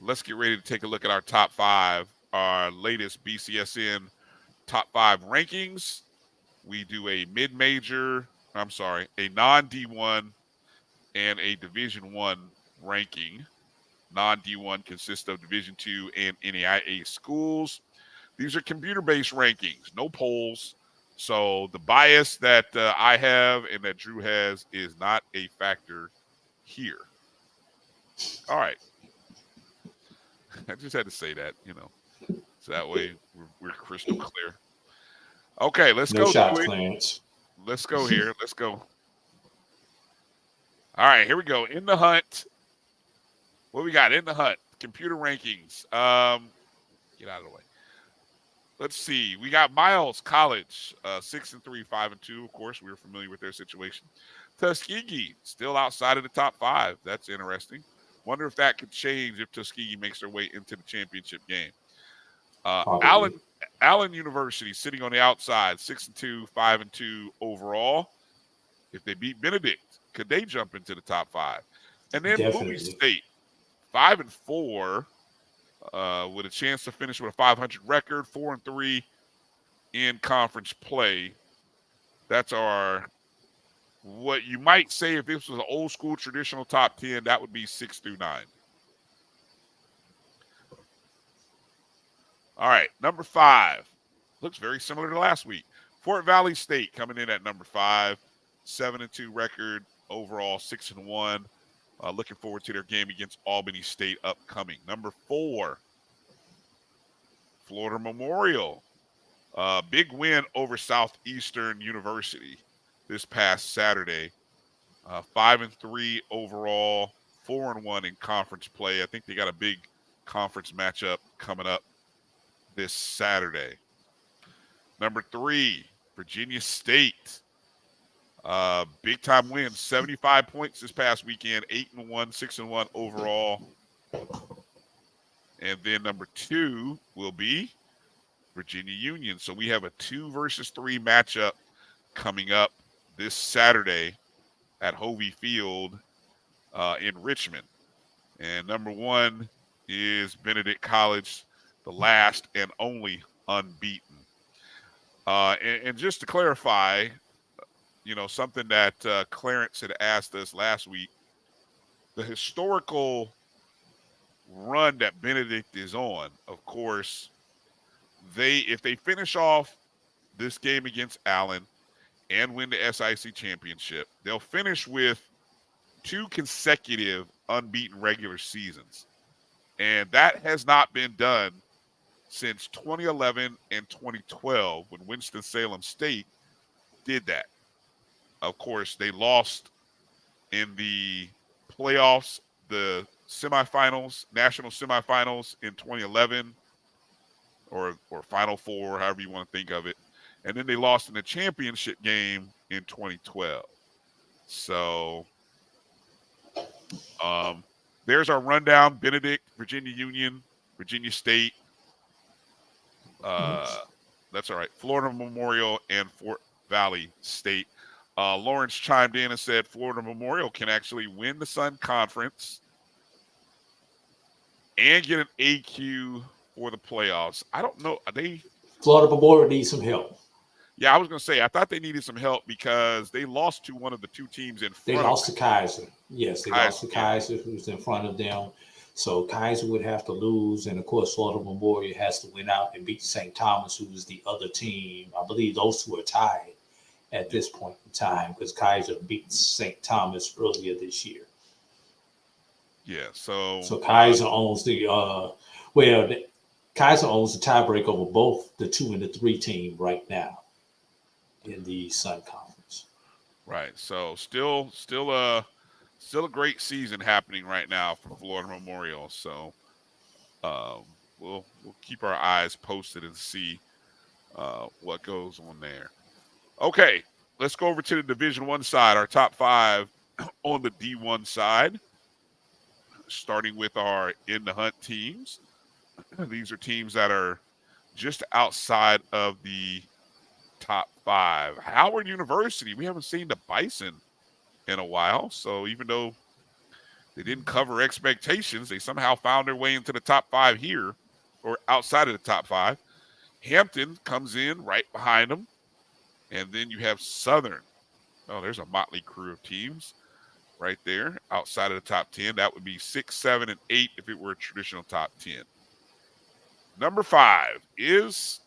let's get ready to take a look at our top 5, our latest BCSN top 5 rankings. We do a mid-major, a non-D1 and a Division I ranking. Non-D1 consists of Division II and NAIA schools. These are computer-based rankings, no polls. So the bias that I have and that Drew has is not a factor here. All right. I just had to say that, so that way we're crystal clear. Okay, let's No go shots, to it. Clarence. Let's go here. Let's go. All right, here we go. In the hunt. What we got in the hunt? Computer rankings. Get out of the way. Let's see. We got Miles College, 6-3, 5-2. Of course, we're familiar with their situation. Tuskegee, still outside of the top 5. That's interesting. Wonder if that could change if Tuskegee makes their way into the championship game. Allen University sitting on the outside, 6-2, 5-2 overall. If they beat Benedict, could they jump into the top 5? And then Bowie State, 5-4, with a chance to finish with a 500 record, 4-3 in conference play. That's what you might say if this was an old school traditional top 10, that would be 6 through 9. All right, number 5. Looks very similar to last week. Fort Valley State coming in at number 5, 7-2 record, overall 6-1. Looking forward to their game against Albany State upcoming. Number 4, Florida Memorial. Big win over Southeastern University this past Saturday. 5-3 overall, 4-1 in conference play. I think they got a big conference matchup coming up this Saturday. Number 3, Virginia State. Big time win, 75 points this past weekend, 8-1, 6-1 overall. And then number 2 will be Virginia Union. So we have a 2 versus 3 matchup coming up this Saturday at Hovey Field in Richmond. And number 1 is Benedict College, the last and only unbeaten. And just to clarify, something that Clarence had asked us last week, the historical run that Benedict is on, of course, if they finish off this game against Allen and win the SIC championship, they'll finish with 2 consecutive unbeaten regular seasons. And that has not been done since 2011 and 2012 when Winston-Salem State did that. Of course, they lost in the playoffs, the semifinals, national semifinals in 2011, or Final Four, however you want to think of it. And then they lost in the championship game in 2012. So there's our rundown. Benedict, Virginia Union, Virginia State. That's all right. Florida Memorial and Fort Valley State. Lawrence chimed in and said Florida Memorial can actually win the Sun Conference and get an AQ for the playoffs. I don't know. Florida Memorial needs some help. Yeah, I was going to say, I thought they needed some help because they lost to one of the two teams in front They of lost them. to Kaiser. Yes, they lost to yeah. Kaiser, who's in front of them. So Kaiser would have to lose. And, of course, Florida Memorial has to win out and beat St. Thomas, who is the other team. I believe those two are tied at this point in time because Kaiser beat St. Thomas earlier this year. Yeah, so Kaiser owns Kaiser owns the tiebreak over both the 2 and the 3 team right now in the Sun Conference. Right. So still a great season happening right now for Florida Memorial. So we'll keep our eyes posted and see what goes on there. Okay, let's go over to the Division I side, our top 5 on the D1 side, starting with our in the hunt teams. These are teams that are just outside of the top 5. Howard University, we haven't seen the Bison in a while. So even though they didn't cover expectations, they somehow found their way into the top 5 here or outside of the top 5. Hampton comes in right behind them. And then you have Southern. Oh, there's a motley crew of teams right there outside of the top 10. That would be 6, 7, and 8 if it were a traditional top 10. Number 5 is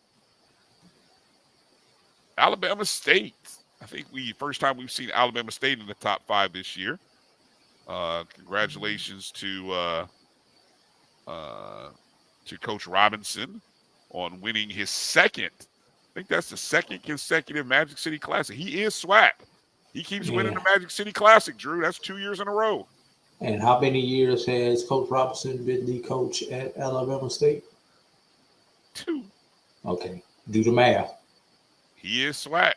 Alabama State. I think first time we've seen Alabama State in the top 5 this year. Congratulations to Coach Robinson on winning his second. I think that's the second consecutive Magic City Classic. He is SWAC. He keeps winning the Magic City Classic, Drew. That's 2 years in a row. And how many years has Coach Robinson been the coach at Alabama State? 2. Okay. Do the math. He is SWAC.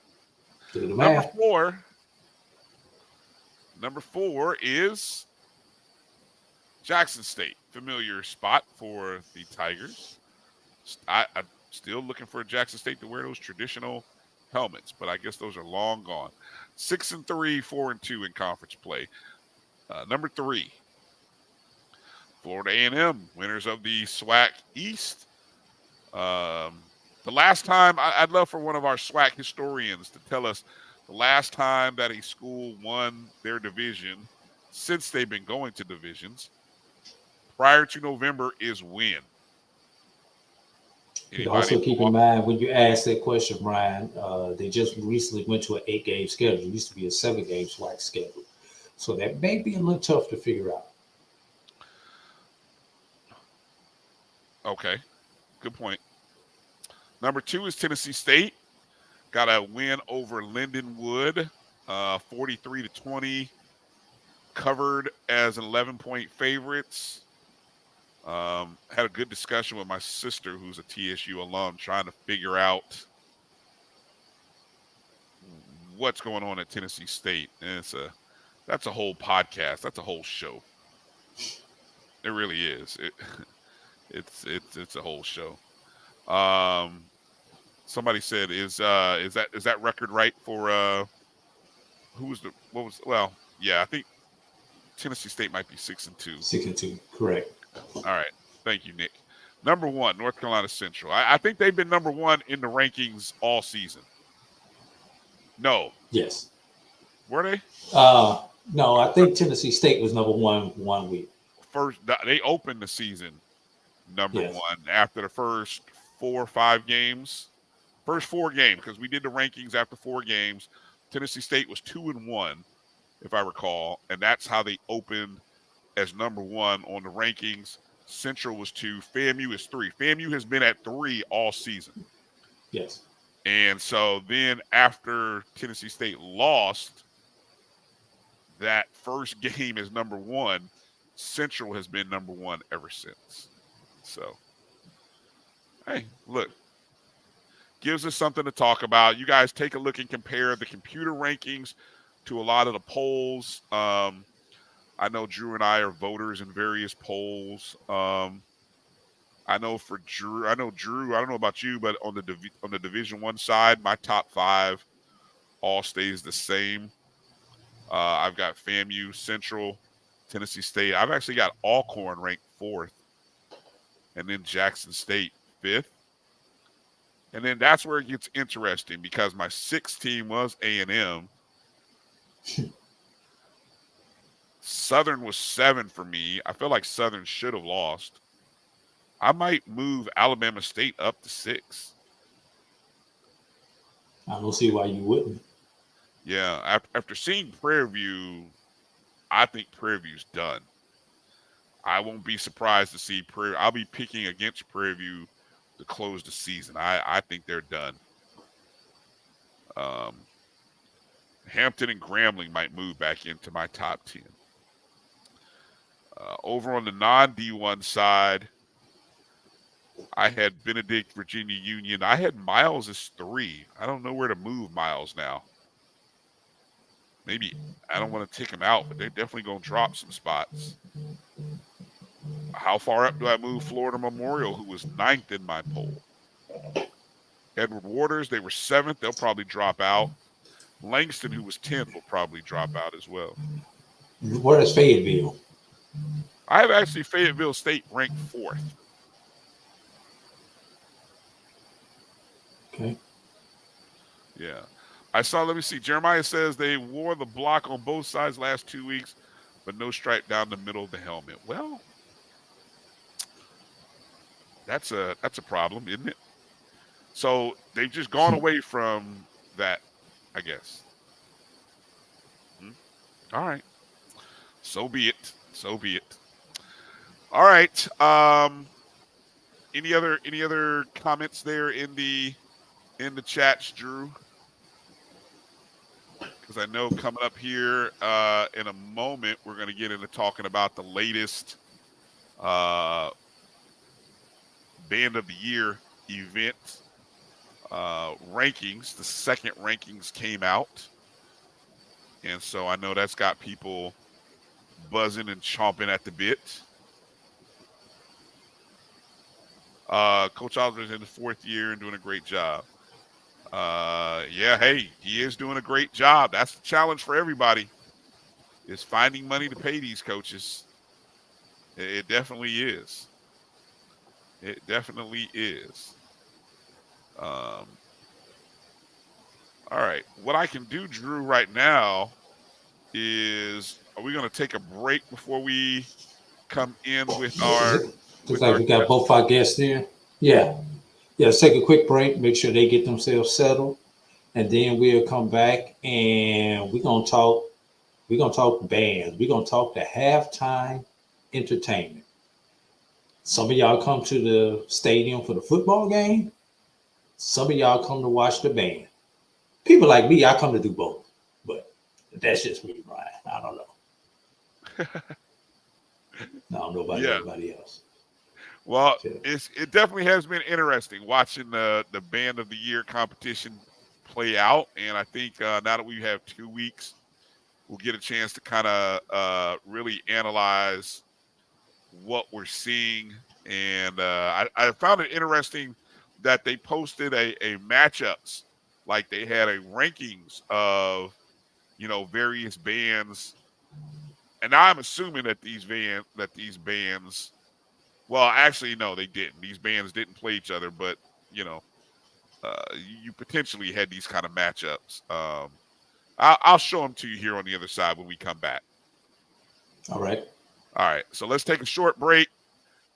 Do the math. Number 4 is Jackson State. Familiar spot for the Tigers. I'm still looking for Jackson State to wear those traditional helmets, but I guess those are long gone. 6-3, 4-2 in conference play. Number 3, Florida A&M, winners of the SWAC East. The last time, I'd love for one of our SWAC historians to tell us the last time that a school won their division since they've been going to divisions prior to November is when. Also keep in mind when you ask that question, Brian, they just recently went to an 8-game schedule. It used to be a 7-game SWAC schedule. So that may be a little tough to figure out. Okay, good point. Number 2 is Tennessee State. Got a win over Lindenwood, 43-20. Covered as an 11-point favorites. Had a good discussion with my sister, who's a TSU alum, trying to figure out what's going on at Tennessee State. And that's a whole podcast. That's a whole show. It really is. It's a whole show. Somebody said, is that record right for I think Tennessee State might be 6-2. 6-2, correct. All right. Thank you, Nick. Number 1, North Carolina Central. I think they've been number 1 in the rankings all season. No. Yes. Were they? No, I think Tennessee State was number 1 week. They opened the season number 1 after the first 4 or 5 games. First 4 games, because we did the rankings after 4 games. Tennessee State was 2-1, if I recall, and that's how they opened as number 1 on the rankings. Central was 2. FAMU is 3. FAMU has been at 3 all season. Yes. And so then after Tennessee State lost that first game as number 1, Central has been number 1 ever since. So, hey, look, gives us something to talk about. You guys take a look and compare the computer rankings to a lot of the polls. I know Drew and I are voters in various polls. I know Drew, I don't know about you, but on the Division I side, my top 5 all stays the same. I've got FAMU, Central, Tennessee State. I've actually got Alcorn ranked 4th. and then Jackson State 5th. And then that's where it gets interesting because my 6th team was A&M. Southern was 7 for me. I feel like Southern should have lost. I might move Alabama State up to 6. I don't see why you wouldn't. Yeah, after seeing Prairie View, I think Prairie View's done. I won't be surprised to see Prairie. I'll be picking against Prairie View to close the season. I think they're done. Hampton and Grambling might move back into my top 10. Over on the non-D1 side, I had Benedict, Virginia Union. I had Miles as 3. I don't know where to move Miles now. Maybe I don't want to take him out, but they're definitely going to drop some spots. How far up do I move Florida Memorial, who was 9th in my poll? Edward Waters, they were 7th. They'll probably drop out. Langston, who was 10th, will probably drop out as well. Where is Fayetteville? I have actually Fayetteville State ranked 4th. Okay. Yeah. I saw, let me see. Jeremiah says they wore the block on both sides last 2 weeks, but no stripe down the middle of the helmet. Well, that's a problem, isn't it? So they've just gone away from that, I guess. All right. So be it. So be it. All right. Any other comments there in the chats, Drew? Because I know coming up here in a moment, we're going to get into talking about the latest Band of the Year event rankings. The second rankings came out. And so I know that's got people buzzing and chomping at the bit. Coach Osborne's in the 4th year and doing a great job. Yeah, hey, he is doing a great job. That's the challenge for everybody, is finding money to pay these coaches. It definitely is. It definitely is. All right. What I can do, Drew, right now is, are we going to take a break before we come in with our... Looks like we got both our guests there. Yeah. Yeah, let's take a quick break, make sure they get themselves settled, and then we'll come back and we're gonna talk bands. We're gonna talk the halftime entertainment. Some of y'all come to the stadium for the football game. Some of y'all come to watch the band. People like me, I come to do both, but that's just me, Brian. I don't know. I don't know about anybody else. Well, it definitely has been interesting watching the Band of the Year competition play out. And I think now that we have 2 weeks, we'll get a chance to kind of really analyze what we're seeing. And I found it interesting that they posted a matchups, like they had a rankings of, various bands. And I'm assuming that these bands, well, actually, no, they didn't. These bands didn't play each other, but, you potentially had these kind of matchups. I'll show them to you here on the other side when we come back. All right. All right. So let's take a short break.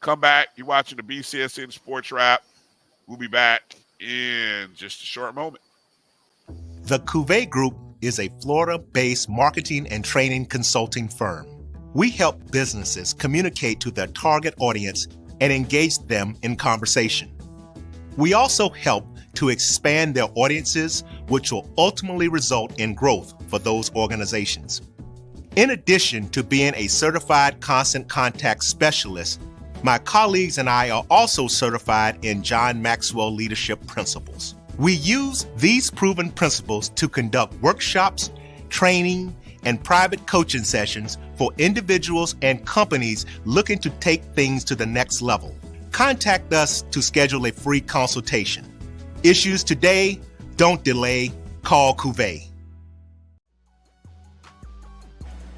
Come back. You're watching the BCSN Sports Wrap. We'll be back in just a short moment. The Cuvée Group is a Florida-based marketing and training consulting firm. We help businesses communicate to their target audience and engage them in conversation. We also help to expand their audiences, which will ultimately result in growth for those organizations. In addition to being a certified constant contact specialist, my colleagues and I are also certified in John Maxwell Leadership Principles. We use these proven principles to conduct workshops, training, and private coaching sessions for individuals and companies looking to take things to the next level. Contact us to schedule a free consultation. Issues today, don't delay, call Cuvée.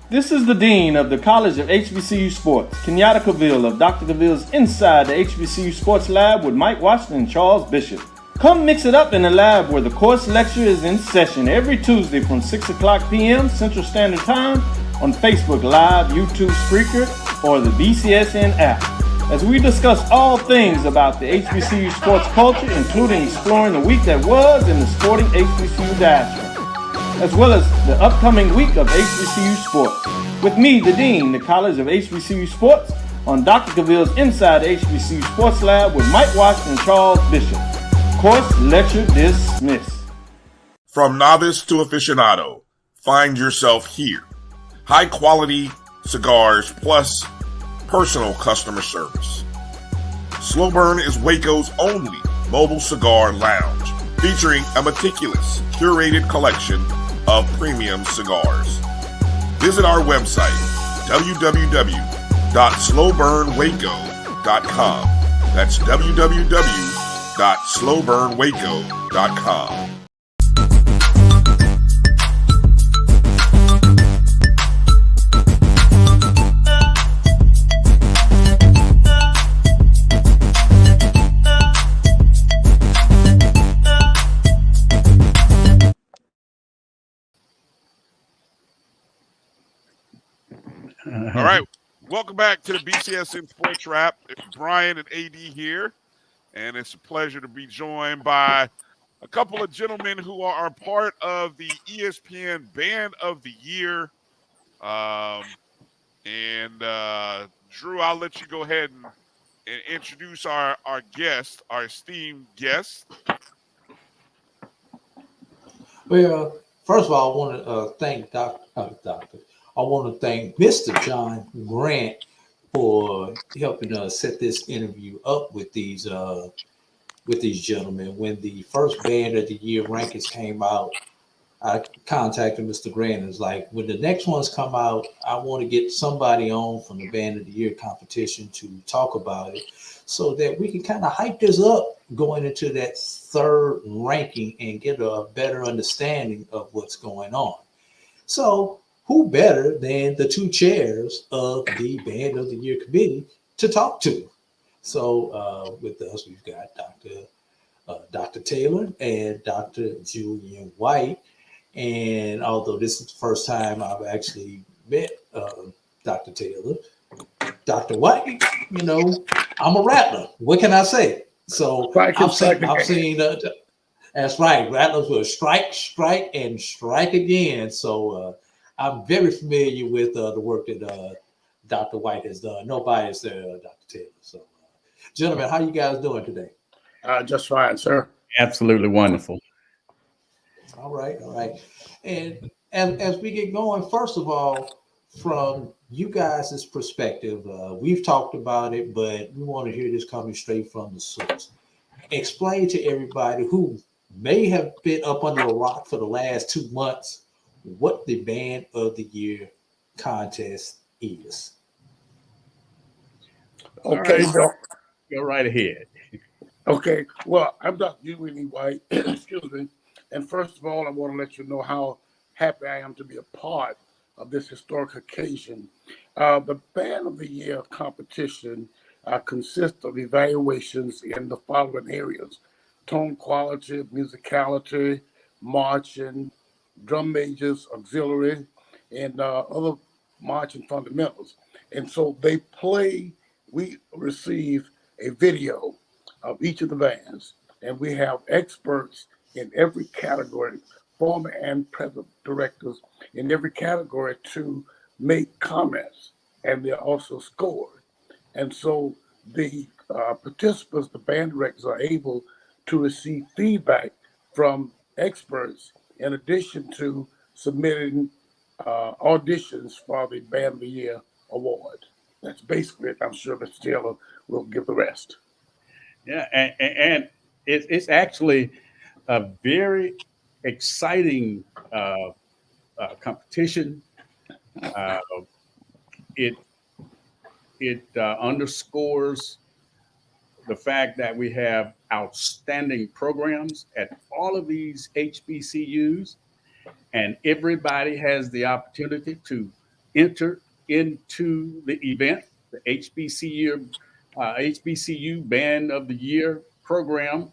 This is the Dean of the College of HBCU Sports, Kenyatta Cavill of Dr. Cavill's Inside the HBCU Sports Lab with Mike Washington and Charles Bishop. Come mix it up in the lab where the course lecture is in session every Tuesday from 6 o'clock p.m. Central Standard Time on Facebook Live, YouTube Spreaker, or the BCSN app, as we discuss all things about the HBCU sports culture, including exploring the week that was in the sporting HBCU diaspora, as well as the upcoming week of HBCU sports. With me, the Dean, the College of HBCU Sports, on Dr. Cavill's Inside the HBCU Sports Lab with Mike Washington and Charles Bishop. Course lecture dismissed. From novice to aficionado, find yourself here. High quality cigars plus personal customer service. Slow Burn is Waco's only mobile cigar lounge, featuring a meticulous, curated collection of premium cigars. Visit our website, www.slowburnwaco.com. That's www.slowburnwaco.com. All right. Welcome back to the BCSN Sports Wrap. It's Bryan and A.D here, and it's a pleasure to be joined by a couple of gentlemen who are part of the ESPN Band of the Year. Drew, I'll let you go ahead and introduce our guest, our esteemed guest. Well, first of all, I want to thank I want to thank Mr. John Grant for helping us set this interview up with these gentlemen. When the first Band of the Year rankings came out, I contacted Mr. Grant and was like, when the next ones come out, I want to get somebody on from the Band of the Year competition to talk about it so that we can kind of hype this up going into that third ranking and get a better understanding of what's going on. So who better than the two chairs of the Band of the Year committee to talk to? So with us, we've got Dr. Taylor and Dr. Julian White. And although this is the first time I've actually met Dr. Taylor, Dr. White, you know, I'm a rattler. What can I say? So I've seen that's right. Rattlers will strike, and strike again. So I'm very familiar with the work that Dr. White has done. No bias there, Dr. Taylor. So, gentlemen, how you guys doing today? Just fine, sir. Absolutely wonderful. All right. And as we get going, first of all, from you guys' perspective, we've talked about it, but we want to hear this coming straight from the source. Explain to everybody who may have been up under a rock for the last 2 months what the Band of the Year contest is. Okay, right. Go right ahead. Okay, well, I'm Dr. Julian White, excuse me. And first of all, I want to let you know how happy I am to be a part of this historic occasion. The Band of the Year competition consists of evaluations in the following areas: tone quality, musicality, marching, drum majors, auxiliary, and other marching fundamentals. And so we receive a video of each of the bands, and we have experts in every category, former and present directors in every category to make comments, and they're also scored. And so the participants, the band directors, are able to receive feedback from experts in addition to submitting auditions for the Band of the Year award. That's basically it. I'm sure Mr. Taylor will give the rest. Yeah, and it's actually a very exciting competition. It underscores the fact that we have outstanding programs at all of these HBCUs, and everybody has the opportunity to enter into the event, the HBCU Band of the Year program.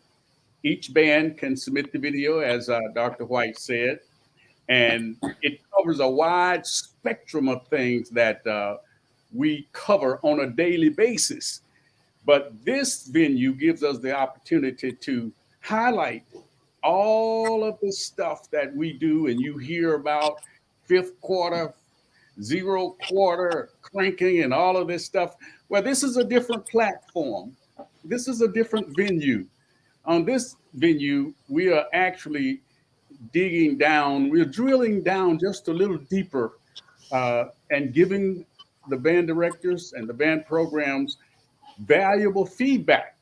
Each band can submit the video, as Dr. White said, and it covers a wide spectrum of things that we cover on a daily basis. But this venue gives us the opportunity to highlight all of the stuff that we do, and you hear about fifth quarter, zero quarter, cranking, and all of this stuff. Well, this is a different platform. This is a different venue. On this venue, we are actually digging down, we're drilling down just a little deeper and giving the band directors and the band programs valuable feedback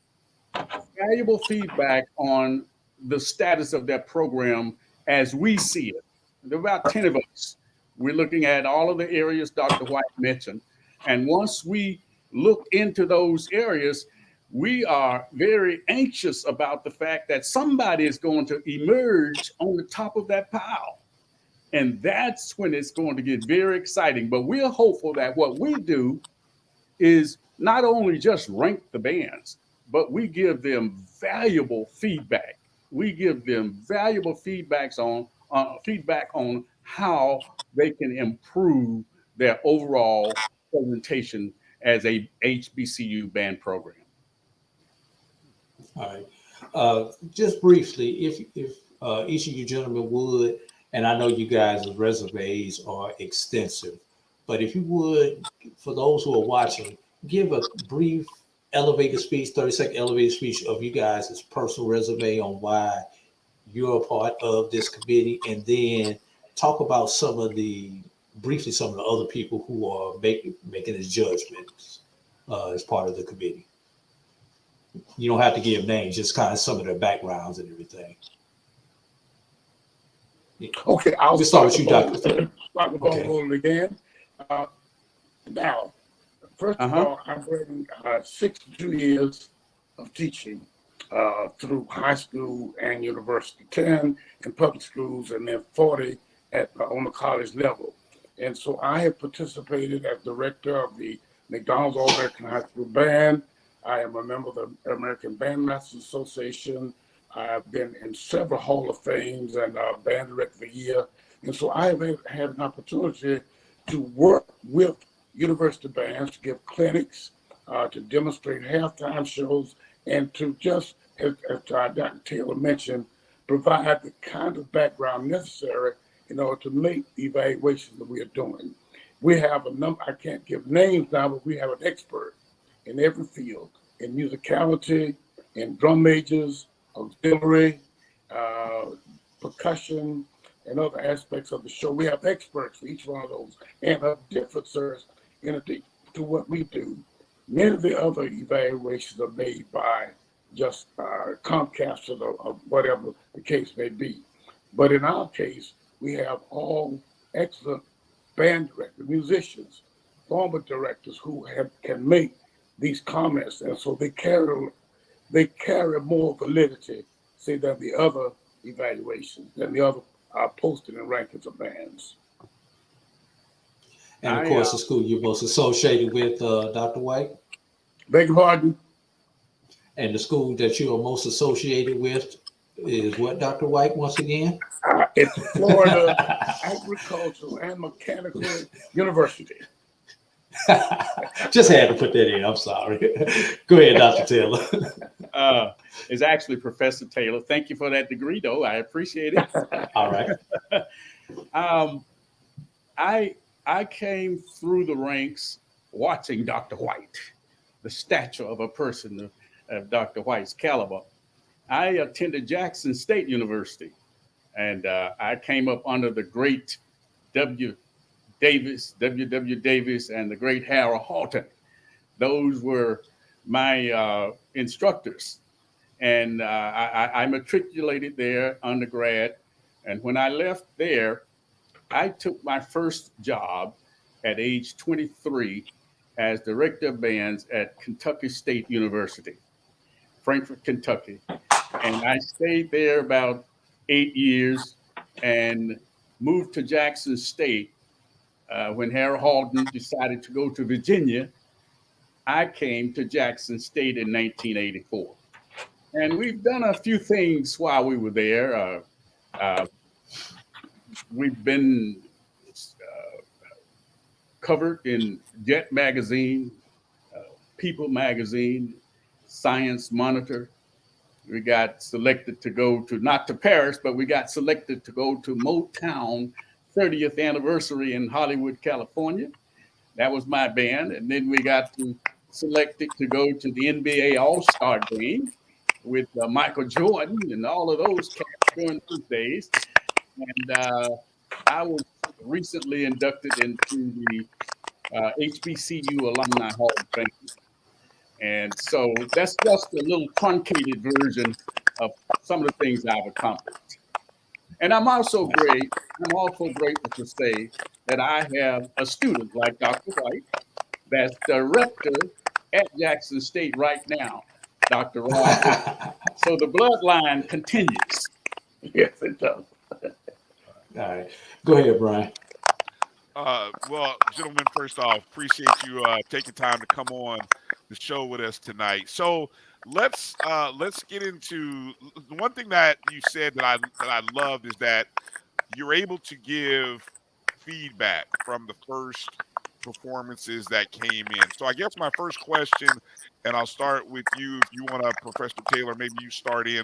on the status of that program as we see it. There are about 10 of us. We're looking at all of the areas Dr. White mentioned. And once we look into those areas, we are very anxious about the fact that somebody is going to emerge on the top of that pile. And that's when it's going to get very exciting. But we're hopeful that what we do is not only just rank the bands, but we give them valuable feedback. We give them valuable feedback on how they can improve their overall presentation as a HBCU band program. All right. Just briefly, if each of you gentlemen would, and I know you guys' resumes are extensive, but if you would, for those who are watching, give a brief elevator speech, 30-second elevator speech of you guys' personal resume on why you're a part of this committee, and then talk about briefly some of the other people who are making these judgments as part of the committee. You don't have to give names, just kind of some of their backgrounds and everything. Okay, I'll just start with you, Doctor. Start the ball rolling again. Now, first of all, I'm bringing 62 years of teaching through high school and university, 10 in public schools, and then 40 on the college level. And so I have participated as director of the McDonald's All-American High School Band. I am a member of the American Bandmasters Association. I've been in several Hall of Fames and Band Director of the Year. And so I have had an opportunity to work with university bands, to give clinics, to demonstrate halftime shows, and to just, as Dr. Taylor mentioned, provide the kind of background necessary in order to make the evaluations that we are doing. We have a number, I can't give names now, but we have an expert in every field, in musicality, in drum majors, auxiliary, percussion, and other aspects of the show. We have experts for each one of those, and a different service to what we do. Many of the other evaluations are made by just Comcast or whatever the case may be. But in our case, we have all excellent band directors, musicians, former directors who can make these comments, and so they carry more validity, say, than the other evaluations, than the other posting and rankings of bands. And of course, the school you're most associated with, Dr. White. Beg your pardon? And the school that you are most associated with is what, Dr. White, once again? It's Florida Agricultural and Mechanical University. Just had to put that in. I'm sorry. Go ahead, Dr. Taylor. It's actually Professor Taylor. Thank you for that degree, though. I appreciate it. All right. I came through the ranks watching Dr. White, the stature of a person of Dr. White's caliber. I attended Jackson State University, and I came up under the great W.W. Davis, and the great Harold Halton. Those were my instructors. And I matriculated there undergrad. And when I left there, I took my first job at age 23 as director of bands at Kentucky State University, Frankfort, Kentucky. And I stayed there about 8 years and moved to Jackson State when Harold Halton decided to go to Virginia, I came to Jackson State in 1984. And we've done a few things while we were there. We've been covered in Jet Magazine, People Magazine, Science Monitor. We got selected to go to, not to Paris, but we got selected to go to Motown 30th anniversary in Hollywood, California. That was my band. And then we got selected to go to the NBA All-Star game with Michael Jordan and all of those cats during those days. And I was recently inducted into the HBCU Alumni Hall of Fame. And so that's just a little truncated version of some of the things I've accomplished. And I'm also grateful to say that I have a student like Dr. White that's director at Jackson State right now, Dr. Rob. So the bloodline continues. Yes, it does. All right. Go ahead, Bryan. Well, gentlemen, first off, appreciate you taking time to come on the show with us tonight. So let's get into the one thing that you said that I loved is that you're able to give feedback from the first performances that came in. So I guess my first question, and I'll start with you if you want to, Professor Taylor, maybe you start in.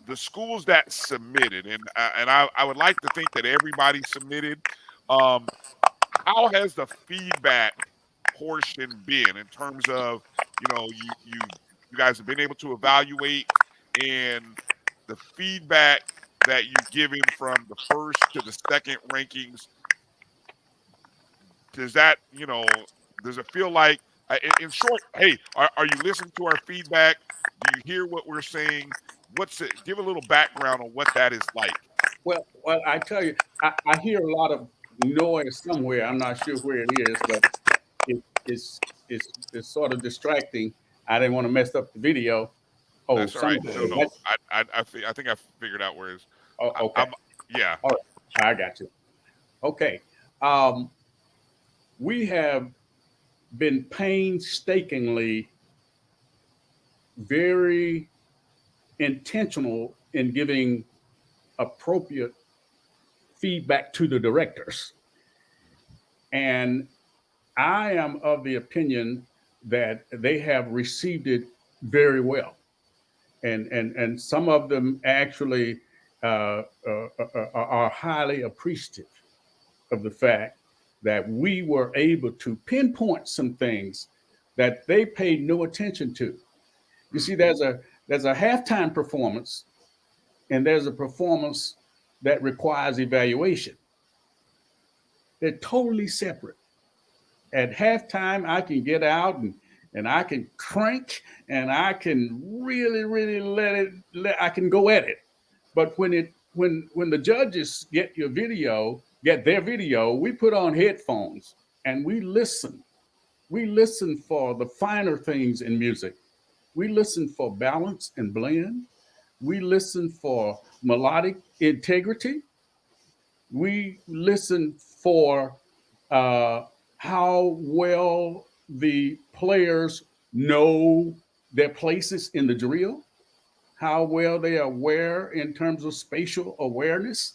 The schools that submitted, and I would like to think that everybody submitted. How has the feedback portion been in terms of, you guys have been able to evaluate, and the feedback that you've given from the first to the second rankings? Does that, does it feel like, in short, hey, are you listening to our feedback? Do you hear what we're saying? Give a little background on what that is like. Well, I tell you, I hear a lot of noise somewhere. I'm not sure where it is, but it's sort of distracting. I didn't want to mess up the video. Oh, that's all right. No. I think I figured out where it is. Oh, okay. Yeah. All right. I got you. Okay. We have been painstakingly very intentional in giving appropriate feedback to the directors. And I am of the opinion that they have received it very well. And some of them actually are highly appreciative of the fact that we were able to pinpoint some things that they paid no attention to. You see, there's a halftime performance, and there's a performance that requires evaluation. They're totally separate. At halftime, I can get out and I can crank, and I can really I can go at it. But when the judges get their video, we put on headphones and we listen. We listen for the finer things in music. We listen for balance and blend. We listen for melodic integrity. We listen for how well the players know their places in the drill, how well they are aware in terms of spatial awareness,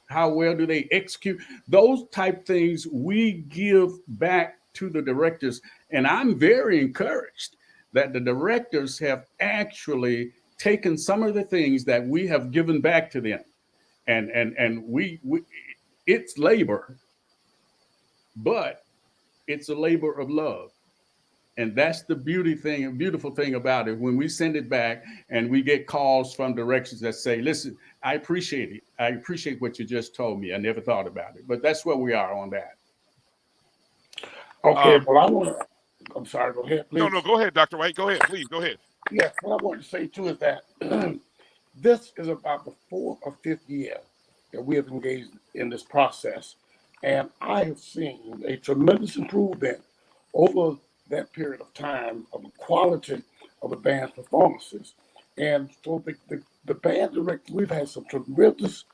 how well do they execute. Those type things we give back to the directors. And I'm very encouraged that the directors have actually taken some of the things that we have given back to them. And we it's labor, but it's a labor of love. And that's the beautiful thing about it. When we send it back and we get calls from directors that say, listen, I appreciate it. I appreciate what you just told me. I never thought about it. But that's where we are on that. Okay, well, I'm sorry, go ahead, please. No, go ahead, Dr. White. Go ahead, please. Go ahead. Yes, what I wanted to say, too, is that this is about the 4th or 5th year that we have engaged in this process. And I have seen a tremendous improvement over that period of time of the quality of the band's performances. And so the band director, we've had some tremendous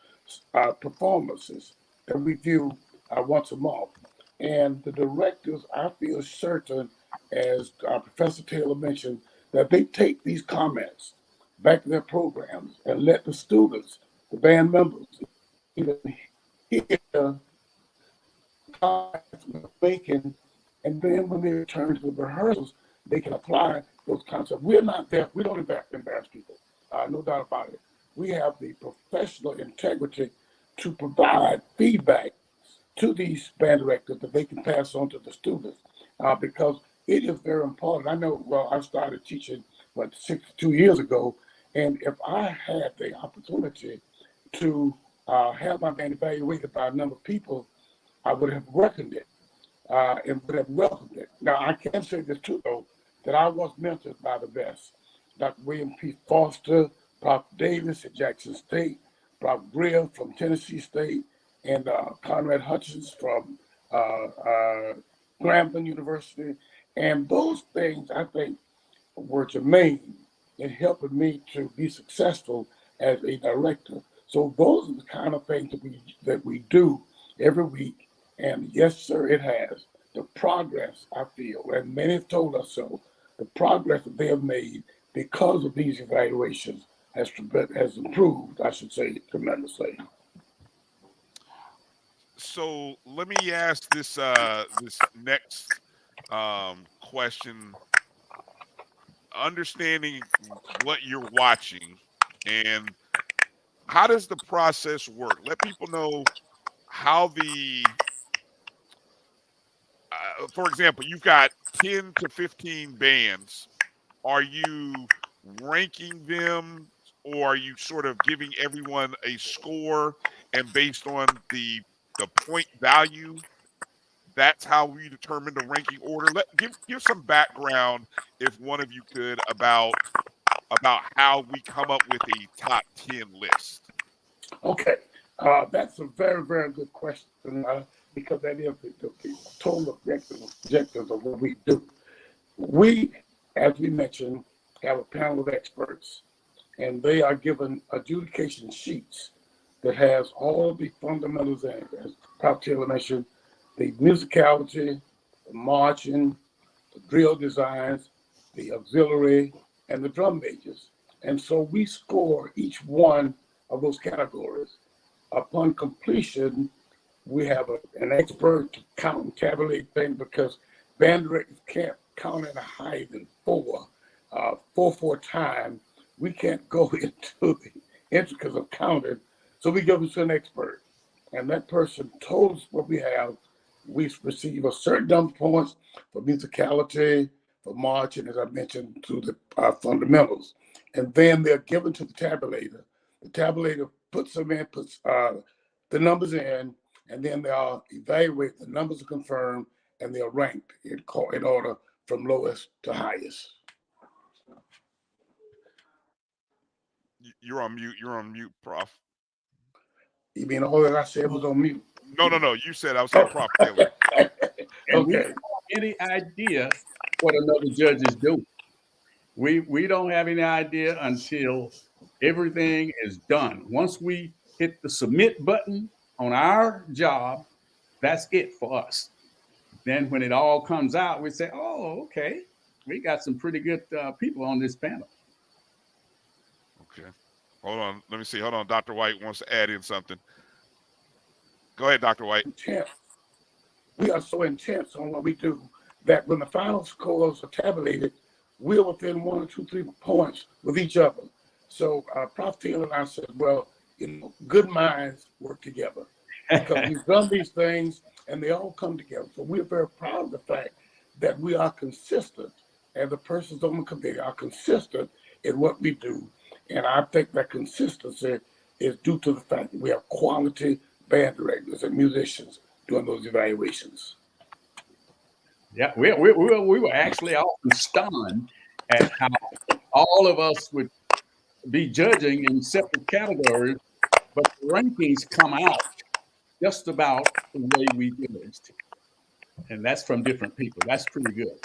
performances that we view once a month. And the directors, I feel certain, as Professor Taylor mentioned, that they take these comments back to their programs and let the students, the band members, even hear making, and then when they return to the rehearsals, they can apply those concepts. We're not there. We don't embarrass people. No doubt about it. We have the professional integrity to provide feedback to these band directors that they can pass on to the students, because it is very important. I know, well, I started teaching, 62 years ago, and if I had the opportunity to have my band evaluated by a number of people, I would have reckoned it and would have welcomed it. Now, I can say this too, though, that I was mentored by the best. Dr. William P. Foster, Prof. Davis at Jackson State, Prof. Greer from Tennessee State, and Conrad Hutchins from Grambling University. And those things, I think, were germane in helping me to be successful as a director. So those are the kind of things that we do every week. And yes, sir, it has. The progress, I feel, and many have told us so, the progress that they have made because of these evaluations has improved, I should say, tremendously. So let me ask this this next question. Understanding what you're watching and how does the process work? Let people know how for example, you've got 10 to 15 bands. Are you ranking them, or are you sort of giving everyone a score, and based on the point value, that's how we determine the ranking order? Give some background, if one of you could, about how we come up with a top 10 list. Okay, that's a very, very good question, because that is the total objectives of what we do. We, as we mentioned, have a panel of experts, and they are given adjudication sheets that has all the fundamentals, as Prof. Taylor mentioned, the musicality, the marching, the drill designs, the auxiliary, and the drum majors. And so we score each one of those categories. Upon completion, we have an expert to count and tabulate things, because band directors can't count at a higher than 4 times. We can't go into the intricacies of counting, so we give it to an expert, and that person told us what we have. We receive a certain number of points for musicality, for marching, as I mentioned, to the fundamentals, and then they're given to the tabulator. The tabulator puts them in, puts the numbers in, and then they'll evaluate. The numbers are confirmed, and they're ranked in order from lowest to highest. You're on mute. You're on mute, Prof. You mean all that I said was on mute? No. You said I was saying Prof. Taylor. And we don't have any idea what another judge is doing. We don't have any idea until everything is done. Once we hit the submit button on our job, that's it for us. Then when it all comes out, we say, oh, okay, we got some pretty good people on this panel. Okay. Hold on. Let me see. Hold on. Dr. White wants to add in something. Go ahead, Dr. White. We are so intense on what we do that when the final scores are tabulated, we're within 1 or 2, 3 points with each other. So Prof. Taylor and I said, well, good minds work together, because we've done these things and they all come together. So we're very proud of the fact that we are consistent, and the persons on the committee are consistent in what we do. And I think that consistency is due to the fact that we have quality band directors and musicians doing those evaluations. Yeah, we were actually often stunned at how all of us would be judging in separate categories, but the rankings come out just about the way we judged. And that's from different people. That's pretty good.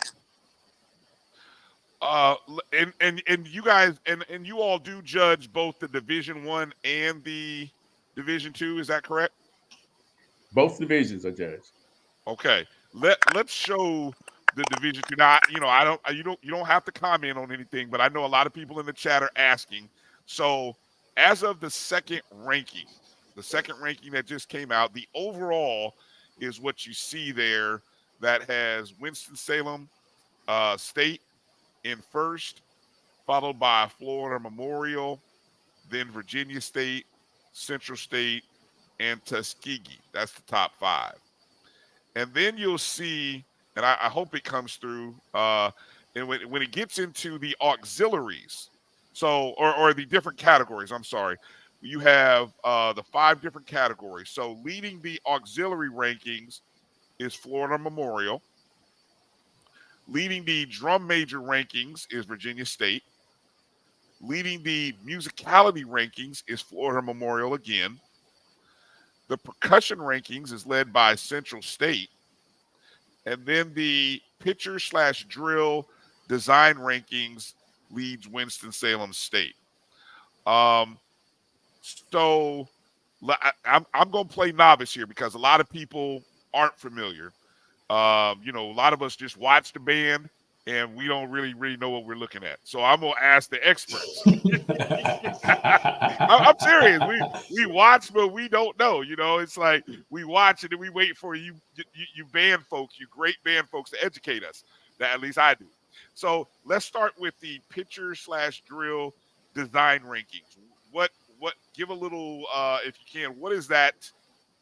And you guys and you all do judge both the Division I and the Division II, is that correct? Both divisions are judged. Okay. Let's show the Division Two. Now, you don't have to comment on anything, but I know a lot of people in the chat are asking. So, as of the second ranking that just came out, the overall is what you see there. That has Winston-Salem State in first, followed by Florida Memorial, then Virginia State, Central State, and Tuskegee. That's the top 5. And then you'll see, and I hope it comes through, and when it gets into the auxiliaries, so or the different categories, I'm sorry, you have the 5 different categories. So leading the auxiliary rankings is Florida Memorial. Leading the drum major rankings is Virginia State. Leading the musicality rankings is Florida Memorial again. The percussion rankings is led by Central State. And then the pitcher/drill design rankings leads Winston-Salem State. So I'm going to play novice here because a lot of people aren't familiar. A lot of us just watch the band and we don't really know what we're looking at. So I'm going to ask the experts. I'm serious. We watch, but we don't know. It's like we watch it and we wait for you band folks, you great band folks to educate us. That at least I do. So let's start with the pitcher/drill design rankings. What give a little, if you can, what does that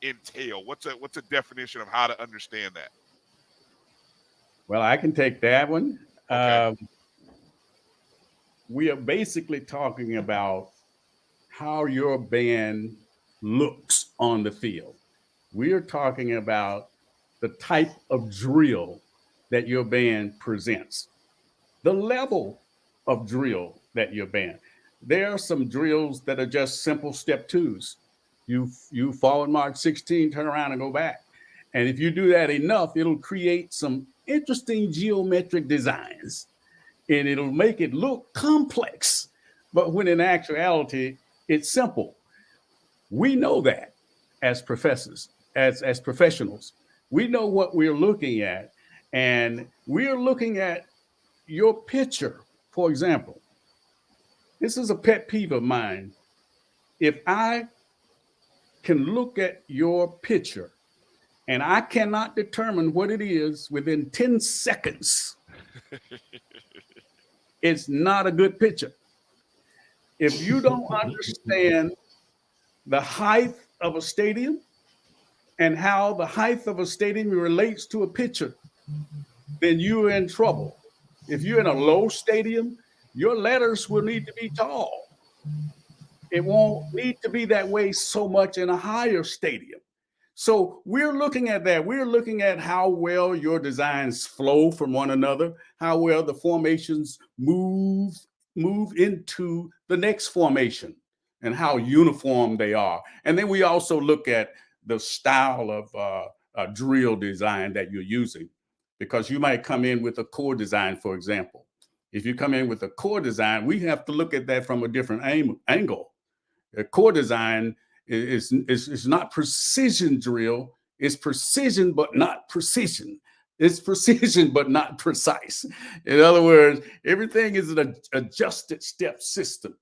entail? What's a definition of how to understand that? Well, I can take that one. Okay. We are basically talking about how your band looks on the field. We are talking about the type of drill that your band presents, the level of drill that your band. There are some drills that are just simple step 2s. You forward march 16, turn around and go back. And if you do that enough, it'll create some interesting geometric designs and it'll make it look complex. But when in actuality, it's simple. We know that as professors, as professionals, we know what we're looking at. And we're looking at your pitcher, for example. This is a pet peeve of mine. If I can look at your pitcher and I cannot determine what it is within 10 seconds, it's not a good pitcher. If you don't understand the height of a stadium and how the height of a stadium relates to a pitcher, then you're in trouble. If you're in a low stadium, your letters will need to be tall. It won't need to be that way so much in a higher stadium. So we're looking at that. We're looking at how well your designs flow from one another, how well the formations move into the next formation, and how uniform they are. And then we also look at the style of drill design that you're using, because you might come in with a core design, for example. If you come in with a core design, we have to look at that from a different angle. A core design is not precision drill. It's precision, but not precision. It's precision, but not precise. In other words, everything is an adjusted step system.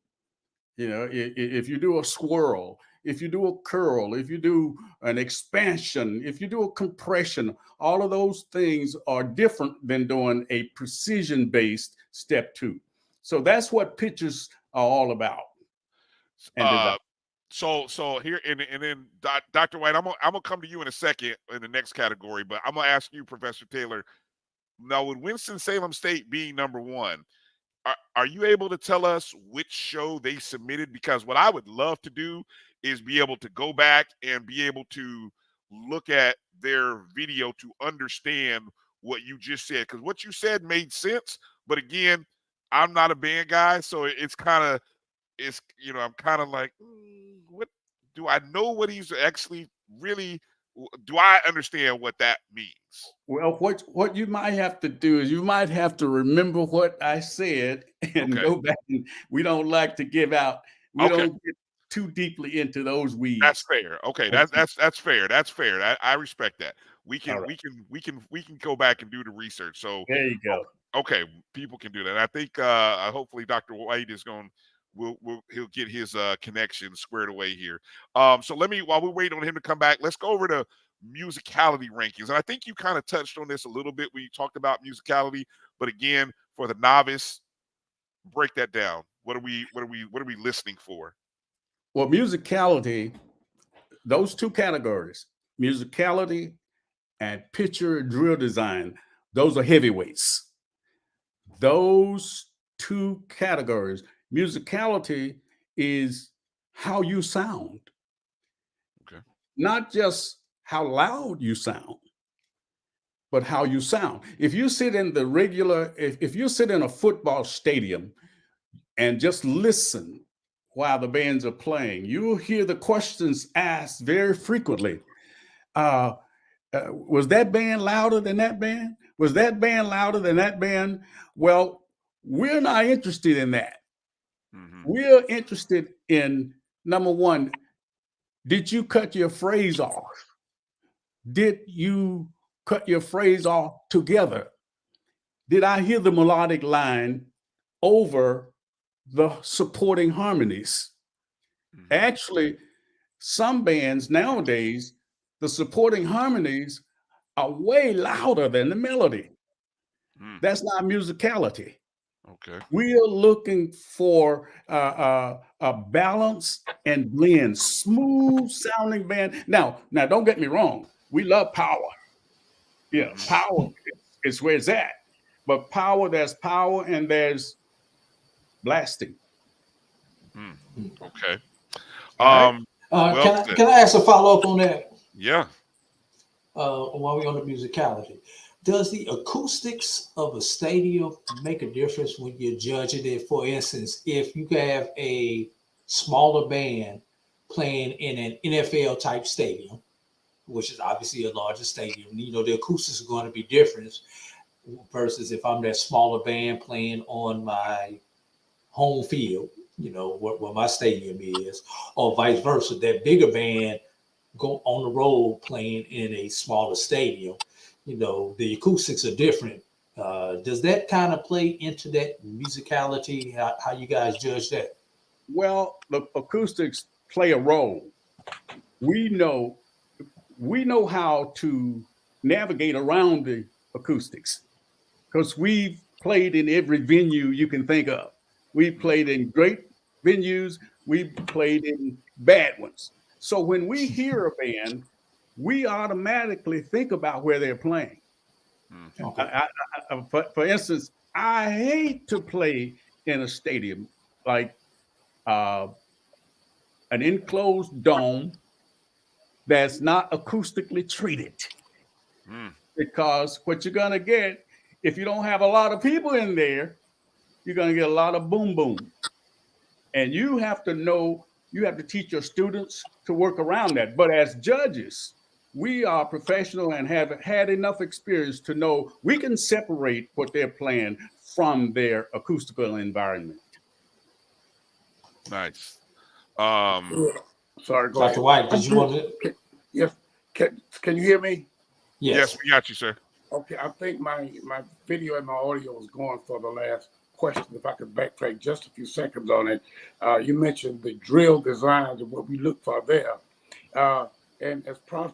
If you do a swirl, if you do a curl, if you do an expansion, if you do a compression, all of those things are different than doing a precision-based step 2. So that's what pitches are all about. So here and then Dr. White, I'm gonna come to you in a second in the next category, but I'm gonna ask you, Professor Taylor. Now, with Winston-Salem State being number 1, are you able to tell us which show they submitted? Because what I would love to do is be able to go back and be able to look at their video to understand what you just said. Because what you said made sense, but again, I'm not a band guy, so it's kind of, I'm kind of like, what do I know what he's actually really? Do I understand what that means? Well, what you might have to do is you might have to remember what I said and go back. And we don't like to give out. We don't get too deeply into those weeds. That's fair. Okay, that's fair. That's fair. I respect that. We can All right. we can go back and do the research. So There you go. okay, people can do that. I think hopefully Dr. White is going he'll get his connection squared away here. So let me, while we wait on him to come back, let's go over to musicality rankings. And I think you kind of touched on this a little bit when you talked about musicality, but again, for the novice, break that down. What are we listening for? Well, musicality, those two categories, musicality and picture drill design, those are heavyweights. Those two categories, musicality is how you sound. Okay. Not just how loud you sound, but how you sound. If you sit in the regular, if you sit in a football stadium and just listen while the bands are playing, you'll hear the questions asked very frequently. Was that band louder than that band? Was that band louder than that band? Well, we're not interested in that. Mm-hmm. We're interested in, number one, did you cut your phrase off? Did you cut your phrase off together? Did I hear the melodic line over the supporting harmonies? Mm-hmm. Actually, some bands nowadays, the supporting harmonies are way louder than the melody. That's not musicality. Okay. We are looking for a balance and blend, smooth sounding band. Now, don't get me wrong. We love power. Yeah, power is where it's at. But power, there's power and there's blasting. Okay. Can I ask a follow-up on that? Yeah. While we're on the musicality, does the acoustics of a stadium make a difference when you're judging it? For instance, if you have a smaller band playing in an NFL type stadium, which is obviously a larger stadium, the acoustics are going to be different versus if I'm that smaller band playing on my home field, where my stadium is, or vice versa, that bigger band go on the road playing in a smaller stadium. The acoustics are different. Does that kind of play into that musicality? How you guys judge that? Well, the acoustics play a role. We know how to navigate around the acoustics because we've played in every venue you can think of. We've played in great venues. We've played in bad ones. So when we hear a band, we automatically think about where they're playing. Okay. For instance, I hate to play in a stadium like an enclosed dome that's not acoustically treated. Because what you're going to get, if you don't have a lot of people in there, you're going to get a lot of boom boom. And you have to teach your students to work around that. But as judges, we are professional and have had enough experience to know we can separate what they're playing from their acoustical environment. Nice. Sorry, go Dr. ahead. White, did you want to? Yes. Can you hear me? Yes, we got you, sir. Okay, I think my video and my audio was going for the last question. If I could backtrack just a few seconds on it. You mentioned the drill designs and what we look for there. And as Prof.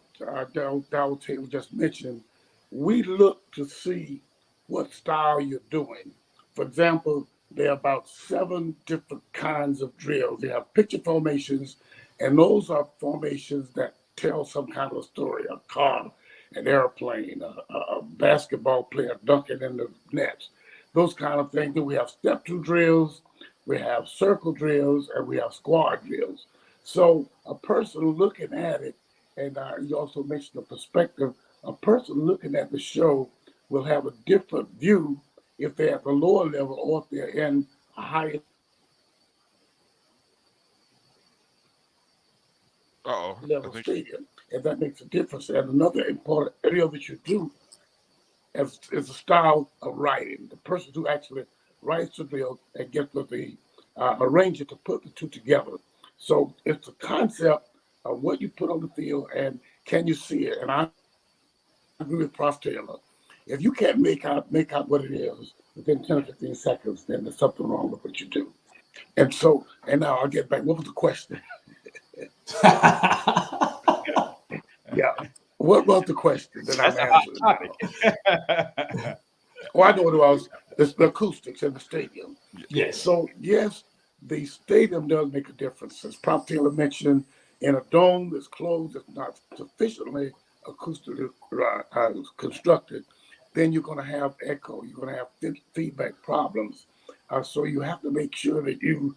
Dowell Taylor just mentioned, we look to see what style you're doing. For example, there are about 7 different kinds of drills. They have picture formations, and those are formations that tell some kind of story, a car, an airplane, a basketball player dunking in the nets, those kind of things. Then we have step 2 drills, we have circle drills, and we have squad drills. So a person looking at it, and you also mentioned the perspective, a person looking at the show will have a different view if they're at the lower level or if they're in a higher level stadium. And that makes a difference. And another important area that you do is the style of writing. The person who actually writes the drill and gets the arranger to put the two together. So it's the concept of what you put on the field and can you see it? And I agree with Prof. Taylor. If you can't make out what it is within 10 or 15 seconds, then there's something wrong with what you do. And so, and now I'll get back. What was the question? Yeah. What was the question that I'm answering? Oh, I know what it was. It's the acoustics in the stadium. Yes. So, yes, the stadium does make a difference. As Prof. Taylor mentioned, in a dome that's closed, it's not sufficiently acoustically constructed, then you're going to have echo. You're going to have feedback problems. So you have to make sure that you,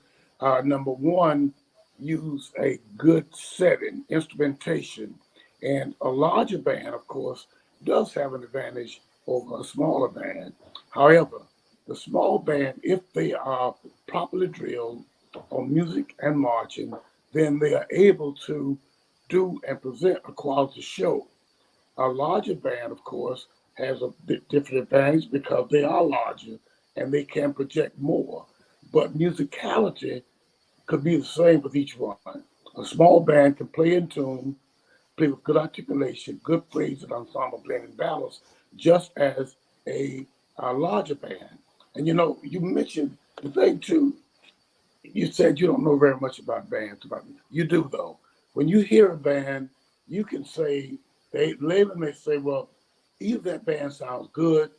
number one, use a good setting, instrumentation. And a larger band, of course, does have an advantage over a smaller band. However, the small band, if they are properly drilled on music and marching, then they are able to do and present a quality show. A larger band, of course, has a bit different advantage because they are larger and they can project more. But musicality could be the same with each one. A small band can play in tune, play with good articulation, good phrase and ensemble playing in balance, just as a larger band. And you mentioned the thing too. You said you don't know very much about bands. You do though. When you hear a band, you can say layman may say, well, either that band sounds good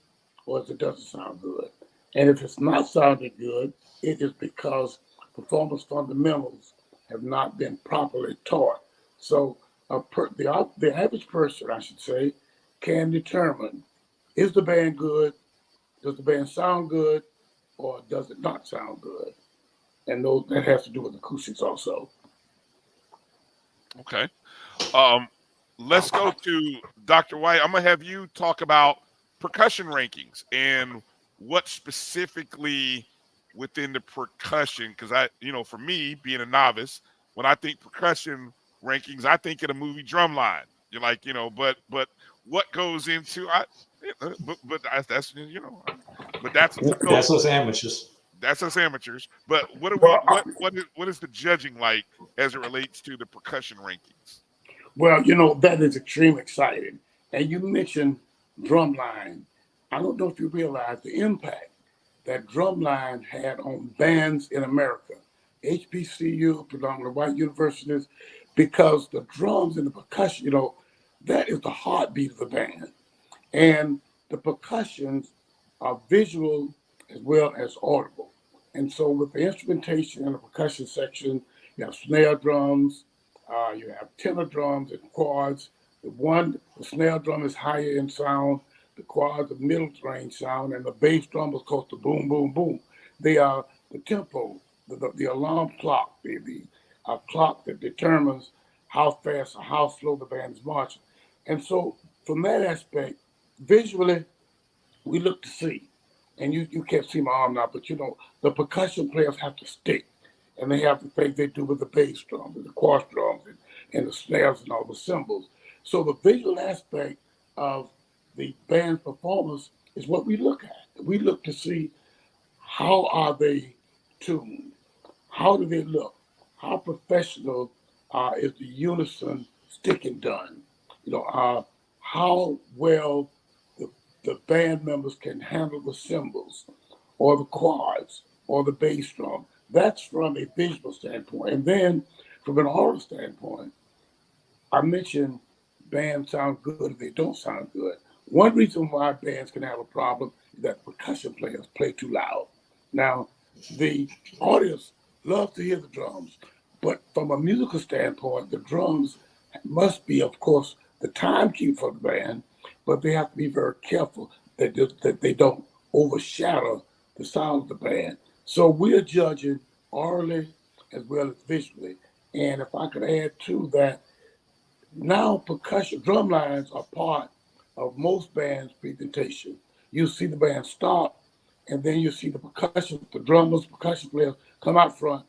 or it doesn't sound good. And if it's not sounding good, it is because performance fundamentals have not been properly taught. So the average person, I should say, can determine, is the band good? Does the band sound good? Or does it not sound good? And that has to do with acoustics also. Okay. Let's go to Dr. White. I'm going to have you talk about percussion rankings and what specifically within the percussion, because for me, being a novice, when I think percussion rankings, I think of the movie Drumline. You're like, but what goes into but that's that's us amateurs. That's us amateurs. But what are we? What is the judging like as it relates to the percussion rankings? Well, that is extremely exciting. And you mentioned Drumline. I don't know if you realize the impact that Drumline had on bands in America, HBCU, predominantly white universities, because the drums and the percussion, that is the heartbeat of the band. And the percussions are visual as well as audible. And so with the instrumentation in the percussion section, you have snare drums, you have tenor drums and quads. The snare drum is higher in sound, the quads are middle range sound, and the bass drum is called the boom, boom, boom. They are the tempo, the alarm clock, the clock that determines how fast or how slow the band is marching. And so from that aspect, visually, we look to see, and you can't see my arm now, but the percussion players have to stick, and they have the things they do with the bass drum, and the quartz drums, and the snares and all the cymbals. So the visual aspect of the band's performance is what we look at. We look to see how are they tuned, how do they look, how professional is the unison sticking done, how well the band members can handle the cymbals or the quads or the bass drum. That's from a visual standpoint. And then from an aural standpoint, I mentioned bands sound good if they don't sound good. One reason why bands can have a problem is that percussion players play too loud. Now, the audience loves to hear the drums, but from a musical standpoint, the drums must be, of course, the timekeeper for the band, but they have to be very careful that they don't overshadow the sound of the band. So we're judging orally as well as visually. And if I could add to that, now percussion drum lines are part of most bands' presentation. You see the band start, and then you see the drummers, percussion players come out front,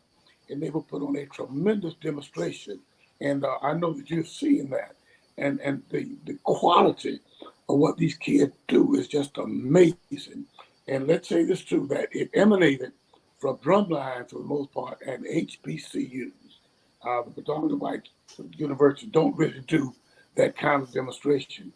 and they will put on a tremendous demonstration. And I know that you've seen that. And the quality of what these kids do is just amazing. And let's say this too, that it emanated from drumline for the most part and HBCUs. The predominantly white universities don't really do that kind of demonstration.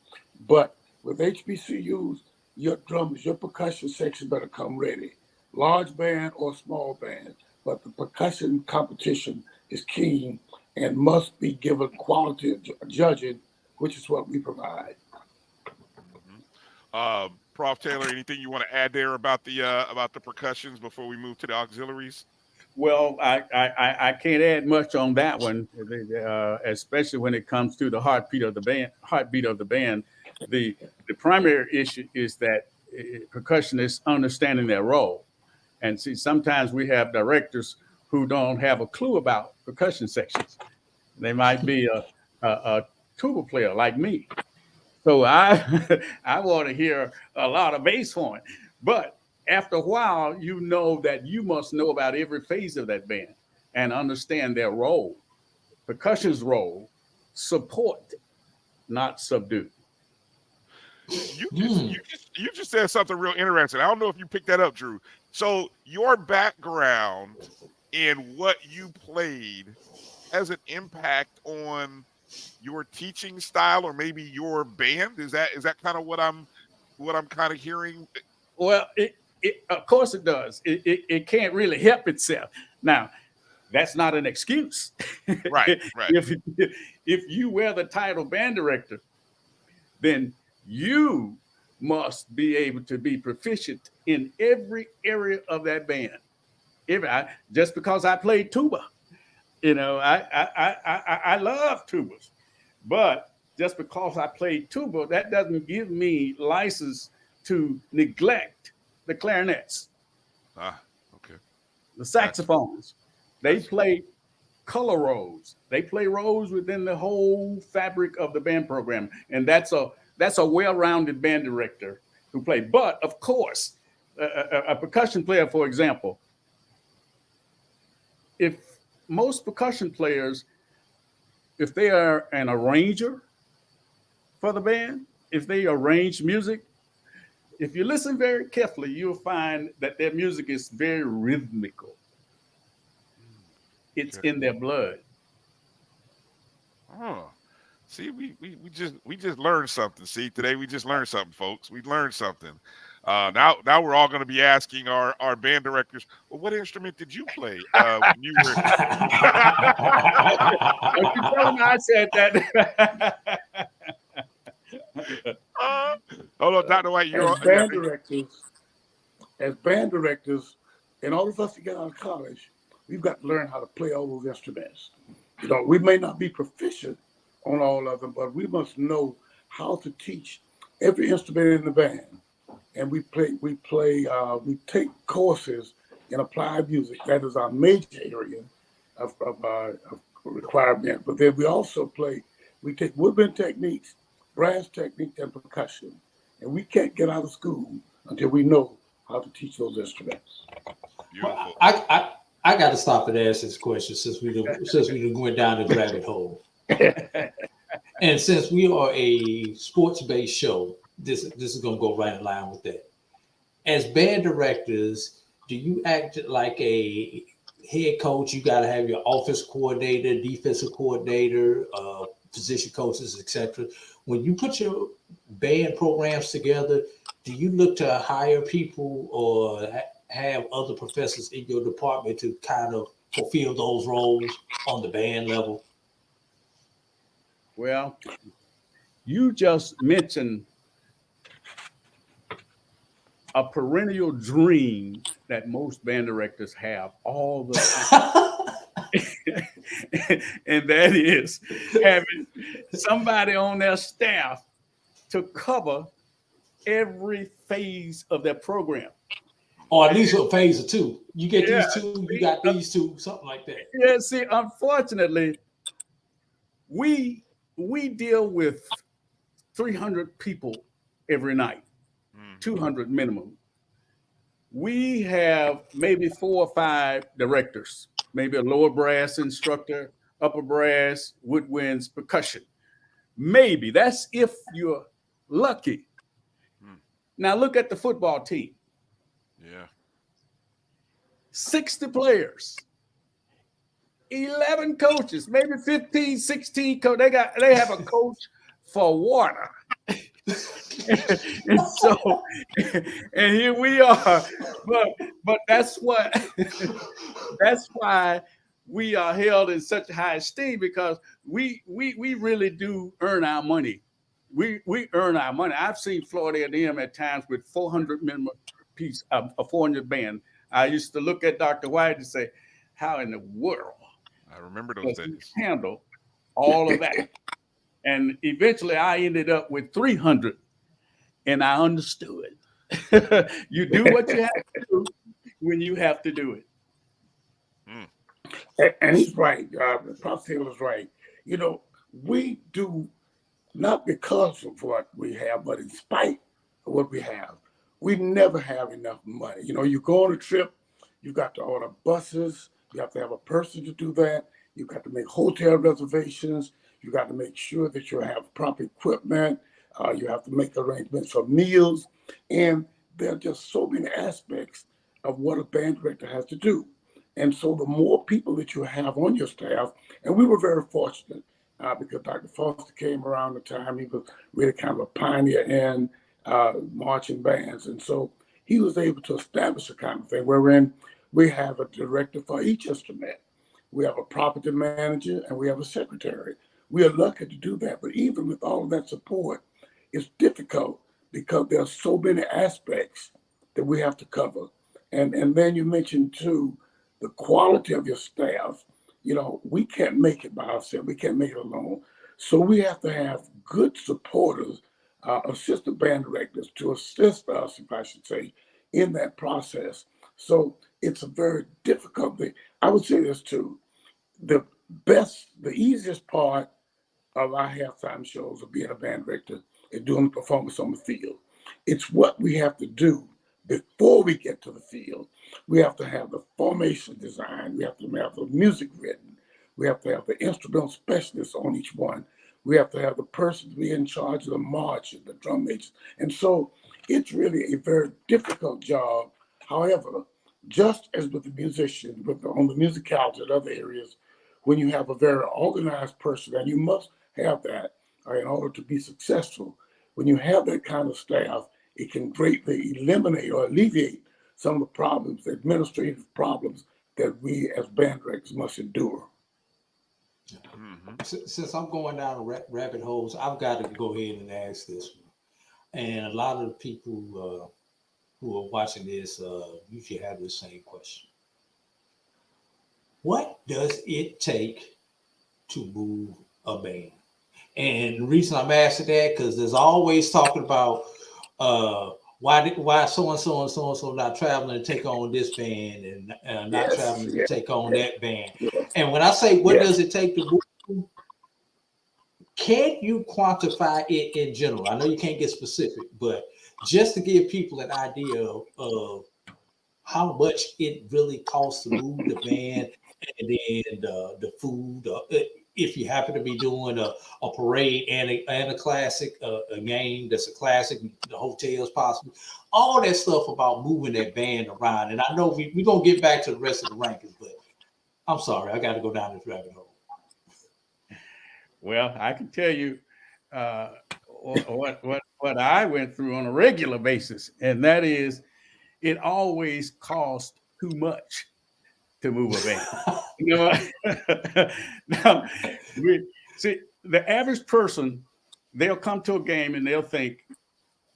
But with HBCUs, your drummers, your percussion section better come ready. Large band or small band, but the percussion competition is keen and must be given quality judging, which is what we provide. Prof. Taylor, anything you want to add there about the percussions before we move to the auxiliaries? Well, I can't add much on that one, especially when it comes to the heartbeat of the band. The primary issue is that percussionists understanding their role. And see, sometimes we have directors who don't have a clue about percussion sections. They might be a tuba player like me. So I want to hear a lot of bass horn. But after a while, you know that you must know about every phase of that band and understand their role. Percussion's role, support, not subdue. You just said something real interesting. I don't know if you picked that up, Drew. So your background in what you played has an impact on your teaching style or maybe your band? Is that kind of what I'm kind of hearing? Well, of course it does. It can't really help itself. Now, that's not an excuse. Right. If you wear the title band director, then you must be able to be proficient in every area of that band. Just because I played tuba, I love tubas, but just because I played tuba, that doesn't give me license to neglect the clarinets. Okay. The saxophones, they play color roles. They play roles within the whole fabric of the band program, and that's a well-rounded band director who play. But of course, a percussion player, for example, if most percussion players, if they are an arranger for the band, if they arrange music, if you listen very carefully, you'll find that their music is very rhythmical. It's in their blood. Oh, see, we just learned something. See, today we just learned something, folks. We learned something. Now we're all going to be asking our band directors, well, what instrument did you play when you were? Don't you tell them I said that. Hold on, Dr. White. As band directors, in order for us to get out of college, we've got to learn how to play all those instruments. We may not be proficient on all of them, but we must know how to teach every instrument in the band. And we take courses in applied music. That is our major area of requirement. But then we also we take woodwind techniques, brass technique, and percussion. And we can't get out of school until we know how to teach those instruments. Beautiful. I got to stop and ask this question since we went down the rabbit hole. And since we are a sports-based show, this is going to go right in line with that. As band directors, do you act like a head coach? You got to have your office coordinator, defensive coordinator, position coaches, etc. When you put your band programs together, do you look to hire people or have other professors in your department to kind of fulfill those roles on the band level? Well, you just mentioned a perennial dream that most band directors have all the time. And that is having somebody on their staff to cover every phase of their program. Or at least a phase or two. You get these two, you got these two, something like that. Yeah, see, unfortunately, we deal with 300 people every night, 200 minimum. We have maybe 4 or 5 directors, maybe a lower brass instructor, upper brass, woodwinds, percussion. Maybe. That's if you're lucky. Now look at the football team. Yeah. 60 players. 11 coaches, maybe 15, 16 coaches. They have a coach for water. And so, and here we are. But that's why we are held in such high esteem, because we really do earn our money. We earn our money. I've seen Florida A&M at times with 400 member piece of a 400 band. I used to look at Dr. White and say, how in the world I remember those days. handle all of that? And eventually I ended up with 300, and I understood. You do what you have to do when you have to do it. And he's right. Prof. Taylor is right. You know, we do not because of what we have, but in spite of what we have. We never have enough money. You know, you go on a trip, you've got to order buses, you have to have a person to do that, you've got to make hotel reservations, you got to make sure that you have proper equipment, you have to make arrangements for meals, and there are just so many aspects of what a band director has to do. And so the more people that you have on your staff, and we were very fortunate because Dr. Foster came around the time he was really kind of a pioneer in marching bands. And so he was able to establish a kind of thing wherein we have a director for each instrument. We have a property manager and we have a secretary. We are lucky to do that. But even with all of that support, it's difficult because there are so many aspects that we have to cover. And then you mentioned too, the quality of your staff. You know, we can't make it by ourselves. We can't make it alone. So we have to have good supporters, assistant band directors to assist us, if I should say, in that process. So it's a very difficult thing. I would say this too. The easiest part of our halftime shows of being a band director is doing the performance on the field. It's what we have to do before we get to the field. We have to have the formation design. We have to have the music written. We have to have the instrumental specialists on each one. We have to have the person to be in charge of the march and the drum majors. And so it's really a very difficult job. However, just as with the musicians, on the musicality and other areas, when you have a very organized person, and you must have that in order to be successful, when you have that kind of staff, it can greatly eliminate or alleviate some of the problems, the administrative problems that we as band directors must endure. Since I'm going down rabbit holes, I've got to go ahead and ask this one. And a lot of the people who are watching this usually have the same question. What does it take to move a band? And the reason I'm asking that, because there's always talking about why so and so and so and so not traveling to take on this band and not traveling to take on that band. And when I say what does it take to move, can you quantify it in general? I know you can't get specific, but just to give people an idea of how much it really costs to move the band, and then the food, if you happen to be doing a parade and a classic, a game that's a classic, the hotels possibly, all that stuff about moving that band around. And I know we're going to get back to the rest of the rankings, but I'm sorry, I got to go down this rabbit hole. Well, I can tell you what I went through on a regular basis, and that is it always costs too much to move a band. You know, now, see, the average person, they'll come to a game and they'll think,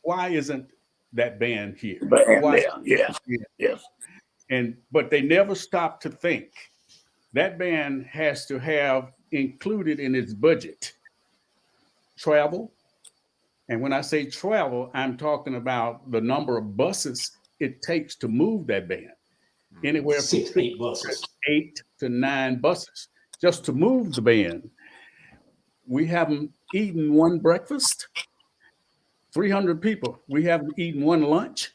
why isn't that band here? Yes. But they never stop to think that band has to have included in its budget travel. And when I say travel, I'm talking about the number of buses it takes to move that band. Anywhere from 8 buses. 8 to 9 buses just to move the band. We haven't eaten one breakfast. 300 people. We haven't eaten one lunch.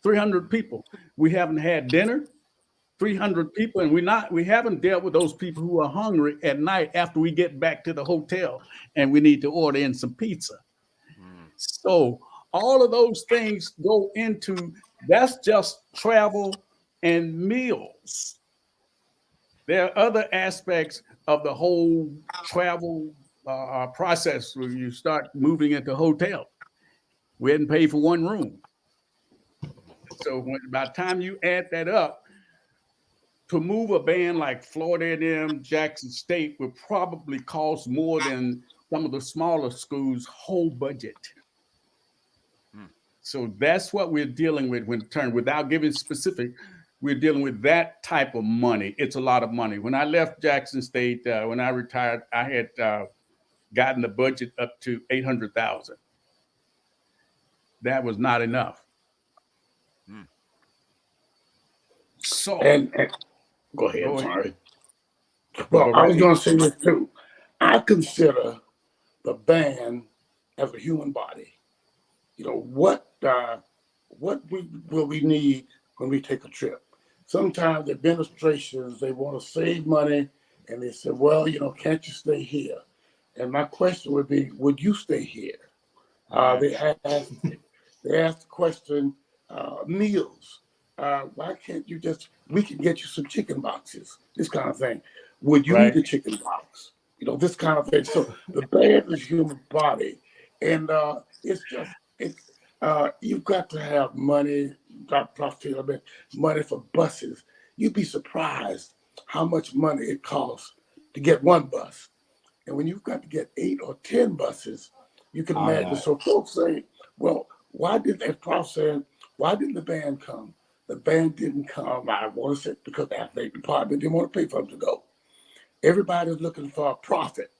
300 people. We haven't had dinner. 300 people, and we haven't dealt with those people who are hungry at night after we get back to the hotel and we need to order in some pizza. So all of those things go into, that's just travel and meals. There are other aspects of the whole travel process where you start moving into hotel. We hadn't paid for one room. So by the time you add that up, to move a band like Florida A&M, Jackson State would probably cost more than some of the smaller schools' whole budget. So that's what we're dealing with without giving specific, we're dealing with that type of money. It's a lot of money. When I left Jackson State, when I retired, I had gotten the budget up to $800,000. That was not enough. So, and go ahead. I'm sorry. Well, I was going to say this too. I consider the band as a human body. You know, what will we need when we take a trip? Sometimes the administrations, they want to save money, and they say, well, you know, can't you stay here? And my question would be, would you stay here? They asked the question, meals. Why can't you we can get you some chicken boxes, this kind of thing. Would you eat a chicken box? You know, this kind of thing. So the band is human body. And you've got to have money, money for buses. You'd be surprised how much money it costs to get one bus. And when you've got to get 8 or 10 buses, you can imagine. So folks say, well, why didn't the band come? The band didn't come, I want to say, because the athletic department didn't want to pay for them to go. Everybody's looking for a profit.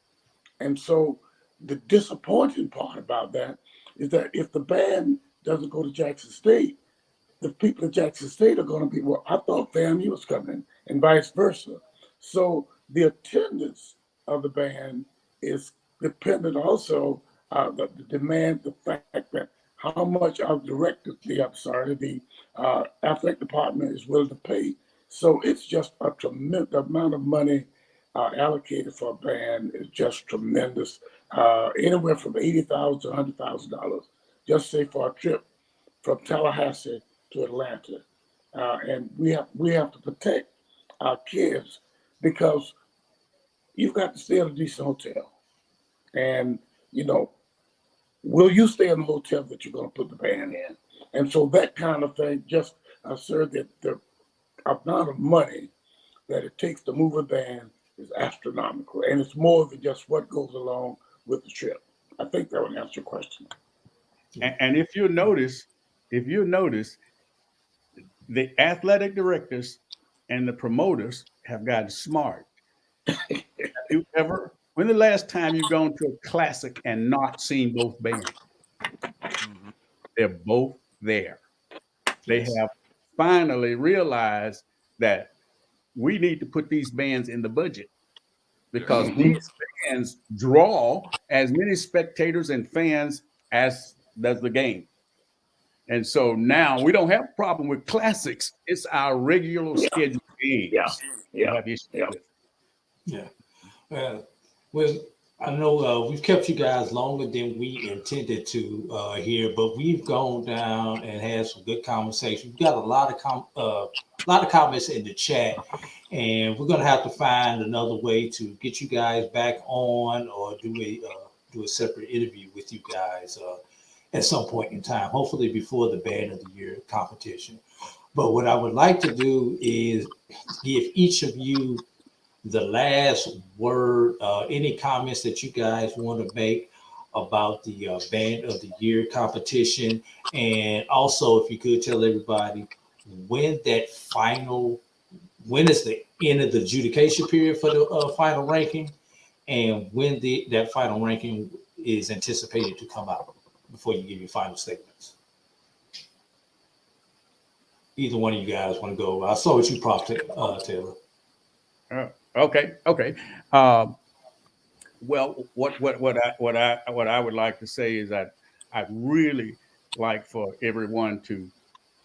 And so the disappointing part about that is that if the band doesn't go to Jackson State, the people at Jackson State are going to be, well, I thought FAMU was coming, and vice versa. So the attendance of the band is dependent also the demand, the fact that how much our the athletic department is willing to pay. So it's just a tremendous amount of money allocated for a band is just tremendous. Anywhere from $80,000 to $100,000, just say for a trip from Tallahassee to Atlanta. And we have to protect our kids because you've got to stay in a decent hotel. And, you know, will you stay in the hotel that you're going to put the band in? And so that kind of thing, just assert that the amount of money that it takes to move a band is astronomical. And it's more than just what goes along with the trip. I think that would answer your question. And if you notice, the athletic directors and the promoters have gotten smart. When the last time you've gone to a classic and not seen both bands? They're both there. They have finally realized that we need to put these bands in the budget because these bands draw as many spectators and fans as does the game. And so now we don't have a problem with classics. It's our regular scheduled games. Well, I know we've kept you guys longer than we intended to here, but we've gone down and had some good conversation. We've got a lot of comments in the chat, and we're gonna have to find another way to get you guys back on or do a separate interview with you guys at some point in time, hopefully before the Band of the Year competition. But what I would like to do is give each of you the last word, any comments that you guys want to make about the Band of the Year competition. And also, if you could tell everybody when is the end of the adjudication period for the final ranking, and when that final ranking is anticipated to come out before you give your final statements. Either one of you guys want to go? I'll start with you, Prof. Taylor. Okay. Well, what I would like to say is that I'd really like for everyone to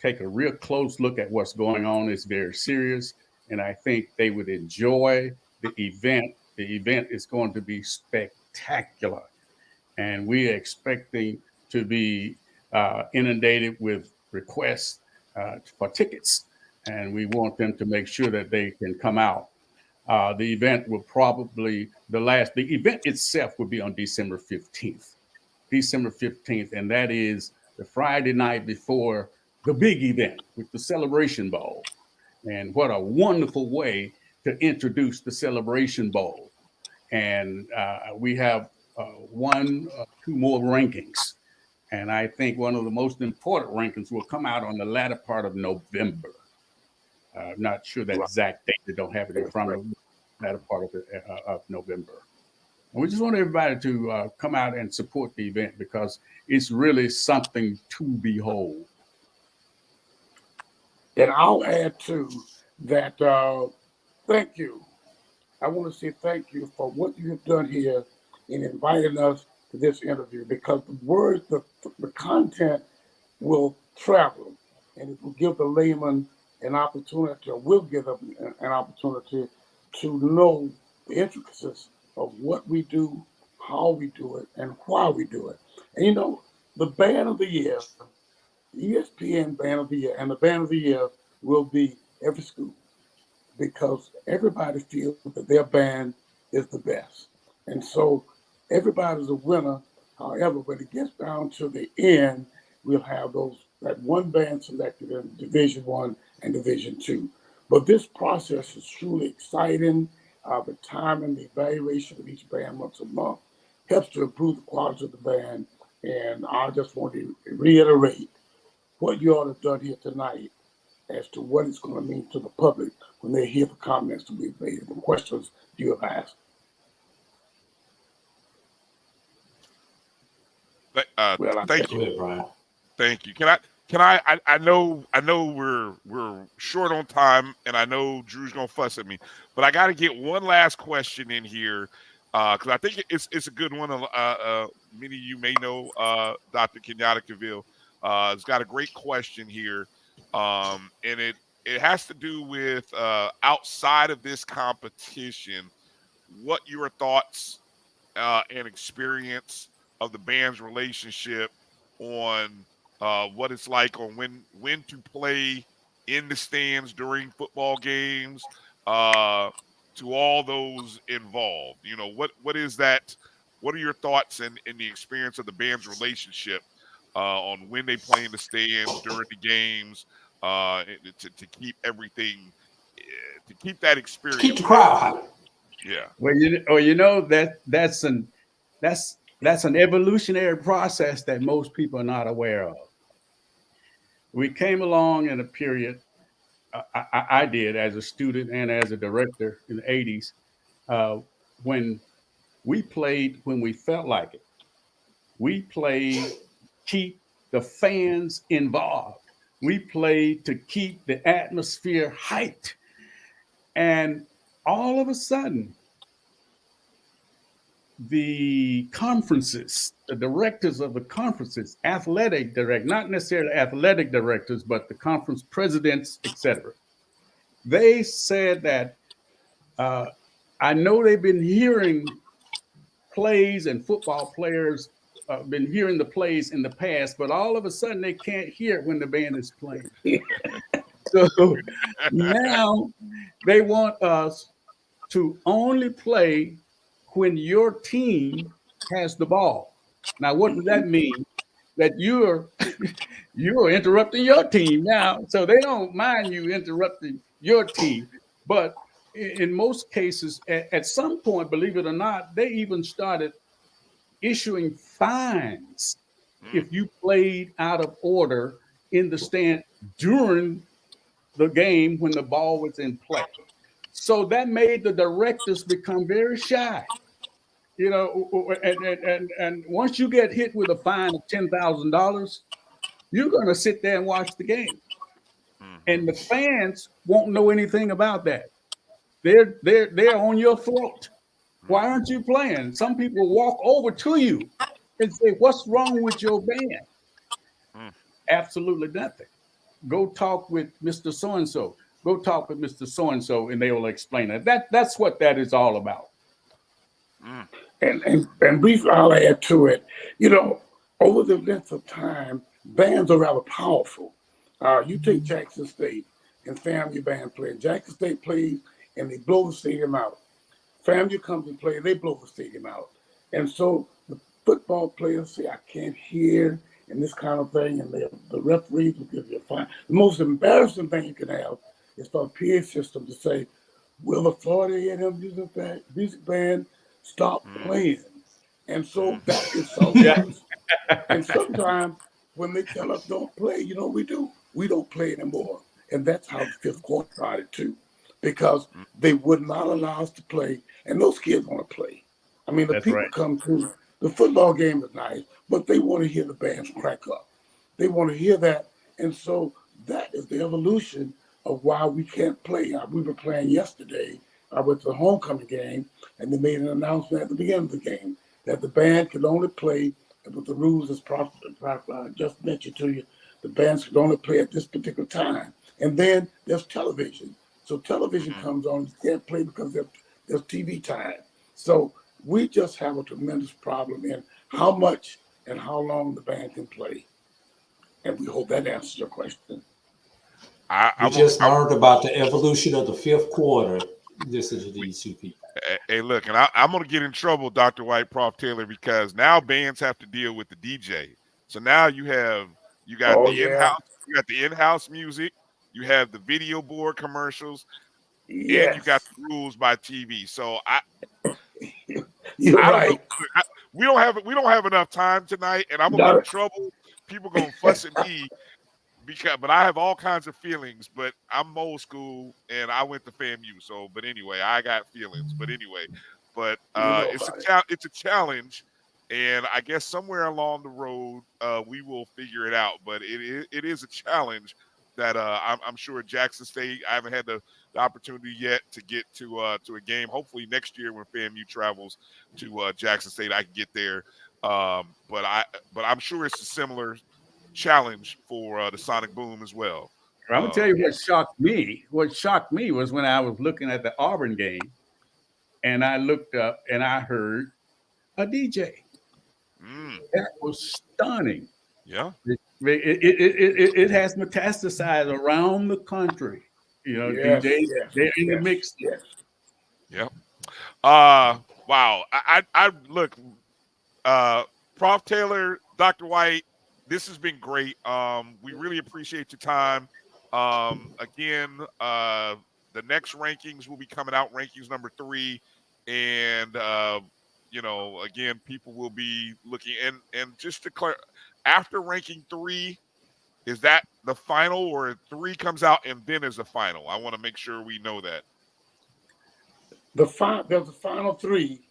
take a real close look at what's going on. It's very serious, and I think they would enjoy the event. The event is going to be spectacular, and we're expecting to be inundated with requests for tickets, and we want them to make sure that they can come out. The event will probably, the event itself will be on December 15th. December 15th, and that is the Friday night before the big event with the Celebration Bowl. And what a wonderful way to introduce the Celebration Bowl. And we have two more rankings. And I think one of the most important rankings will come out on the latter part of November. I'm not sure that exact date. They don't have it in front of me. Latter part of November. And we just want everybody to come out and support the event because it's really something to behold. And I'll add to that, thank you. I want to say thank you for what you have done here in inviting us to this interview, because the words, the content will travel, and it will give the layman an opportunity, or will give them an opportunity to know the intricacies of what we do, how we do it, and why we do it. And you know, the band of the year, ESPN band of the year, and the band of the year will be every school, because everybody feels that their band is the best. And so everybody's a winner. However, when it gets down to the end, we'll have that one band selected in Division I and Division II. But this process is truly exciting. The time and the evaluation of each band once a month helps to improve the quality of the band. And I just want to reiterate what you all have done here tonight as to what it's going to mean to the public when they hear the comments that we've made and the questions you have asked. Thank you, Brian. Thank you. I know we're short on time, and I know Drew's gonna fuss at me, but I got to get one last question in here because I think it's a good one. Many of you may know Dr. Kenyatta Cavill. It's got a great question here, and it has to do with outside of this competition, what your thoughts and experience of the band's relationship on what it's like on when to play in the stands during football games, to all those involved. You know, what is that? What are your thoughts and the experience of the band's relationship on when they play in the stands during the games, to keep everything, to keep that experience, keep the crowd hot. Yeah. Well, you know that's an evolutionary process that most people are not aware of. We came along in a period, I did as a student and as a director in the 80s, when we played when we felt like it. We played keep the fans involved. We played to keep the atmosphere hyped. And all of a sudden, the conferences, the directors of the conferences, athletic direct, not necessarily athletic directors, but the conference presidents, etc. They said that I know they've been hearing plays and football players been hearing the plays in the past, but all of a sudden they can't hear it when the band is playing. So now they want us to only play when your team has the ball. Now, what does that mean? That you're interrupting your team now. So they don't mind you interrupting your team. But in most cases, at some point, believe it or not, they even started issuing fines if you played out of order in the stand during the game when the ball was in play. So that made the directors become very shy. You know, and once you get hit with a fine of $10,000, you're going to sit there and watch the game. And the fans won't know anything about that. They're on your throat. Why aren't you playing? Some people walk over to you and say, "What's wrong with your band?" Absolutely nothing. Go talk with Mr. So-and-so. Go talk with Mr. So-and-so, and they will explain it. That's what that is all about. And briefly, I'll add to it. You know, over the length of time, bands are rather powerful. You take Jackson State and FAMU band playing. Jackson State plays and they blow the stadium out. FAMU comes and play, and they blow the stadium out. And so the football players say, I can't hear, and this kind of thing, and the referees will give you a fine. The most embarrassing thing you can have is for a PA system to say, will the Florida A&M music band stop playing? And so that insults us. And sometimes when they tell us don't play, you know what we do? We don't play anymore. And that's how the fifth quarter started too, because they would not allow us to play, and those kids want to play. I mean, the That's people right. come to the football game is nice, but they want to hear the bands crack up. They want to hear that, and so that is the evolution of why we can't play. We were playing yesterday. I went to the homecoming game, and they made an announcement at the beginning of the game that the band could only play with the rules as just mentioned to you. The bands could only play at this particular time. And then there's television. So television comes on, you can't play because there's TV time. So we just have a tremendous problem in how much and how long the band can play. And we hope that answers your question. We just learned about the evolution of the fifth quarter. Listen to these two people. Hey, look, and I'm going to get in trouble, Dr. White, Prof. Taylor, because now bands have to deal with the DJ. So now you got the in-house music, you have the video board commercials, and you got the rules by TV. So You're I right. don't know. We don't have enough time tonight, and I'm gonna get in trouble. People gonna fuss at me but I have all kinds of feelings. But I'm old school, and I went to FAMU. So, but anyway, I got feelings. But anyway, it's a challenge, and I guess somewhere along the road we will figure it out. But it is a challenge that I'm sure Jackson State. I haven't had the opportunity yet to get to a game. Hopefully next year when FAMU travels to Jackson State, I can get there. But I'm sure it's a similar challenge for the Sonic Boom as well. I'm gonna tell you what shocked me. What shocked me was when I was looking at the Auburn game, and I looked up and I heard a DJ. That was stunning. Yeah, it has metastasized around the country. You know, DJs they're in the mix. Yes. Yep. Wow. I look, Prof. Taylor, Dr. White, this has been great. We really appreciate your time. Again, the next rankings will be coming out, rankings number 3. And, again, people will be looking. And just to clarify, after ranking 3, is that the final, or 3 comes out and then is the final? I want to make sure we know that. There's a final 3,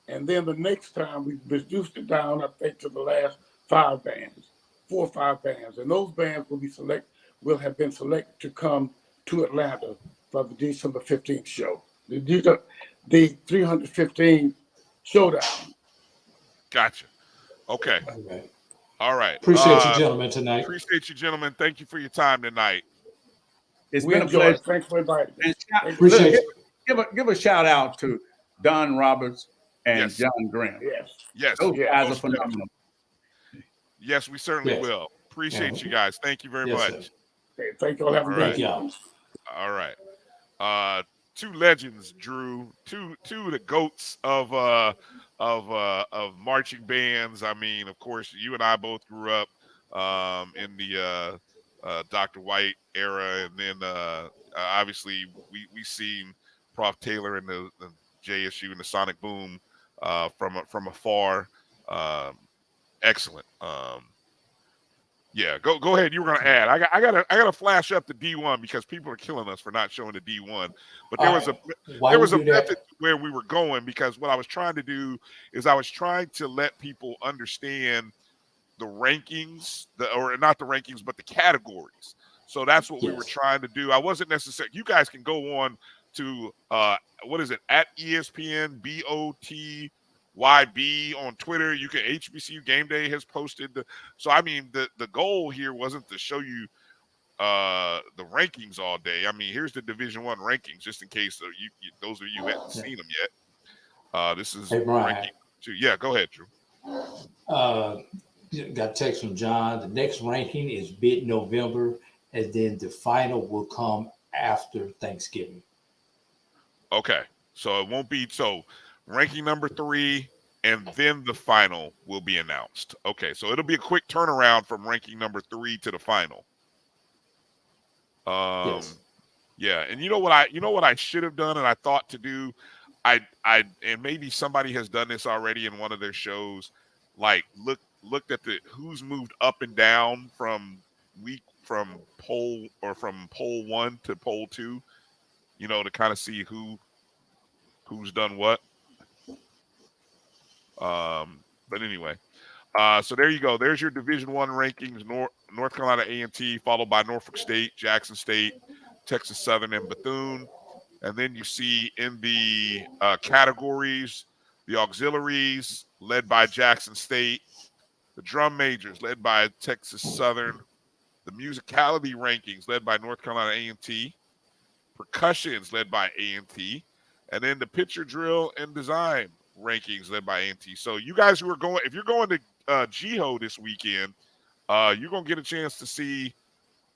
and then the next time we reduced it down, I think, to the last 5 bands, 4 or 5 bands, and those bands will have been selected to come to Atlanta for the December 15th show, the 315 showdown. Gotcha. Okay. All right. Appreciate you, gentlemen, tonight. Appreciate you, gentlemen. Thank you for your time tonight. It's been a pleasure. Thanks for inviting me. Appreciate it. Give a shout out to Don Roberts and John Graham. Yes. Those guys are phenomenal. Yes, we certainly will. Appreciate you guys. Thank you very much. Okay, thank you all. Have a great day. All right. 2 legends, Drew. Two of the goats of marching bands. I mean, of course, you and I both grew up in the Dr. White era, and then obviously we seen Prof. Taylor and the JSU and the Sonic Boom from afar. Excellent. Go ahead. You were going to add. I gotta flash up the D1 because people are killing us for not showing the D1. But there was a method where we were going, because what I was trying to do is I was trying to let people understand the rankings, or not the rankings, but the categories. So that's what we were trying to do. I wasn't necessarily. You guys can go on to what is it, at ESPN BOTYB on Twitter. You can. HBCU Game Day has posted so I mean the goal here wasn't to show you the rankings all day. I mean, here's the Division I rankings, just in case those of you hadn't seen them yet. This is ranking 2. Yeah, go ahead, Drew. Got a text from John. The next ranking is mid-November, and then the final will come after Thanksgiving. Okay. So it won't be so ranking number 3 and then the final will be announced. Okay, so it'll be a quick turnaround from ranking number 3 to the final. Yes. Yeah, and you know what I should have done and I thought to do, I and maybe somebody has done this already in one of their shows, like looked at the who's moved up and down from poll 1 to poll 2, to kind of see who's done what. But anyway, so there you go. There's your Division I rankings: North Carolina A&T, followed by Norfolk State, Jackson State, Texas Southern, and Bethune. And then you see in the categories, the auxiliaries led by Jackson State, the drum majors led by Texas Southern, the musicality rankings led by North Carolina A&T, percussions led by A&T, and then the picture drill and design rankings led by A&T. So you guys who are going, if you're going to GHO this weekend, you're going to get a chance to see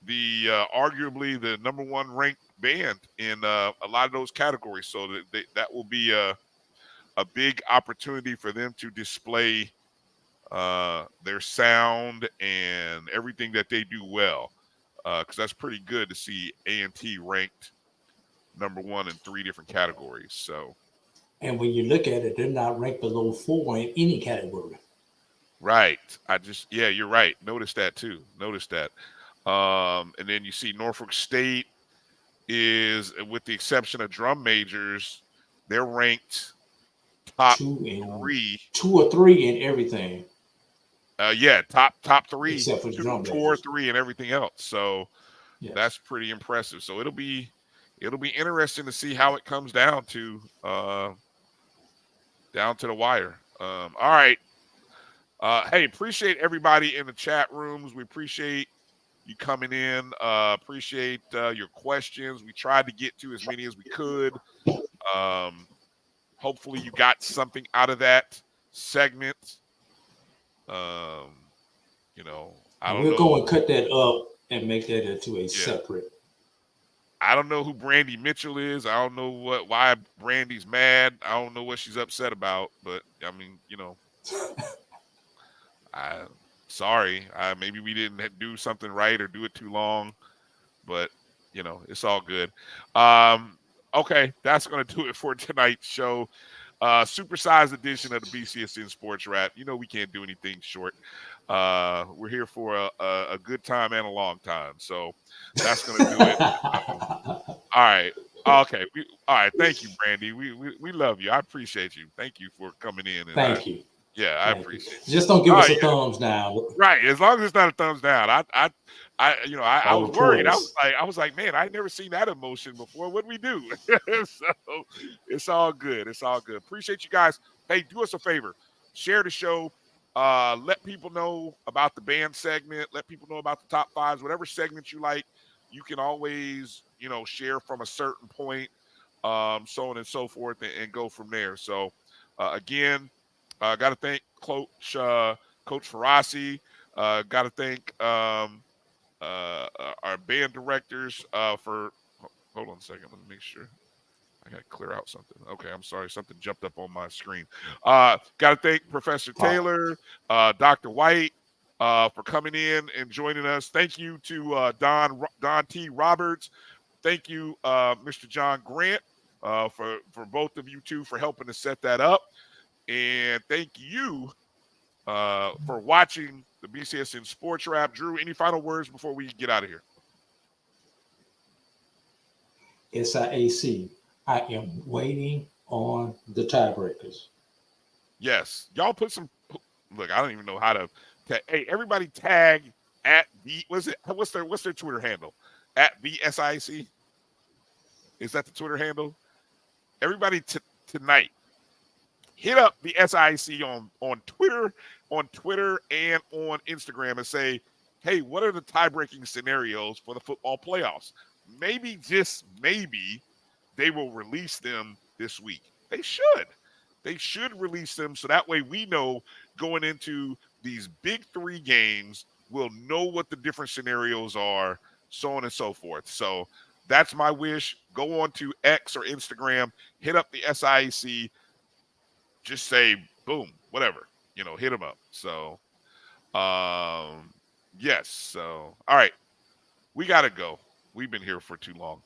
the arguably the number 1 ranked band in a lot of those categories. So that will be a big opportunity for them to display their sound and everything that they do well, because that's pretty good to see A&T ranked number 1 in 3 different categories. So, and when you look at it, they're not ranked below 4 in any category. Right. You're right. Notice that too. And then you see Norfolk State is, with the exception of drum majors, they're ranked top 3. 2 or 3 in everything. Top 3, except for 2 or 3 and everything else. So that's pretty impressive. So it'll be interesting to see how it comes down to the wire. All right. Hey, appreciate everybody in the chat rooms. We appreciate you coming in. Appreciate your questions. We tried to get to as many as we could. Hopefully you got something out of that segment. I don't know. We'll go and cut that up and make that into a separate. I don't know who Brandy Mitchell is. I don't know why Brandy's mad. I don't know what she's upset about. But I mean, sorry. Maybe we didn't do something right or do it too long. But it's all good. Okay, that's gonna do it for tonight's show. Supersized edition of the BCSN Sports Wrap. We can't do anything short. We're here for a good time and a long time. So that's going to do it. All right. Okay. All right. Thank you, Brandy. We love you. I appreciate you. Thank you for coming in. And Thank you. Yeah, I appreciate it. Just don't give us a thumbs down. Right. As long as it's not a thumbs down. I was worried. I was like, man, I never seen that emotion before. What do we do? So it's all good. It's all good. Appreciate you guys. Hey, do us a favor. Share the show. Let people know about the band segment. Let people know about the top 5s. Whatever segment you like, you can always, share from a certain point, so on and so forth, and go from there. So, again, got to thank Coach Farasi. Got to thank our band directors for. Hold on a second. Let me make sure. I got to clear out something. Okay, I'm sorry. Something jumped up on my screen. Got to thank Professor Taylor, Dr. White, for coming in and joining us. Thank you to Don T. Roberts. Thank you, Mr. John Grant, for both of you two for helping to set that up. And thank you for watching the BCSN Sports Wrap. Drew, any final words before we get out of here? SIAC. I am waiting on the tiebreakers. Yes. Y'all put some – look, I don't even know how to – hey, everybody tag at the – what's their Twitter handle? At BSIC? Is that the Twitter handle? Everybody tonight, hit up the SIC on Twitter and on Instagram and say, hey, what are the tie-breaking scenarios for the football playoffs? Maybe, just maybe, they will release them this week. They should. They should release them so that way we know going into these big 3 games, we'll know what the different scenarios are, so on and so forth. So That's my wish. Go on to X or Instagram, hit up the SIAC, just say boom, whatever, hit them up. So, yes. So, all right, we got to go. We've been here for too long,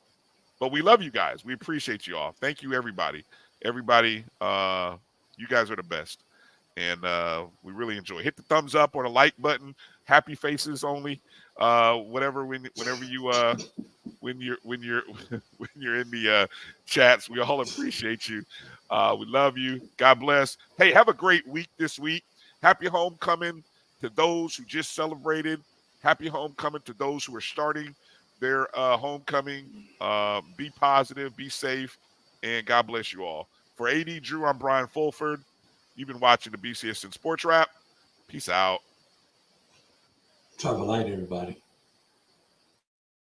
but we love you guys. We appreciate you all. Thank you, everybody. Everybody, you guys are the best. And we really enjoy. Hit the thumbs up or the like button. Happy faces only. Whenever you when you're when you're in the chats, we all appreciate you. We love you. God bless. Hey, have a great week this week. Happy homecoming to those who just celebrated. Happy homecoming to those who are starting their homecoming. Be positive, be safe, and God bless you all. For AD Drew, I'm Bryan Fulford. You've been watching the BCSN Sports Wrap. Peace out. Travel light, everybody.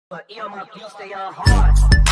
But you stay on hard.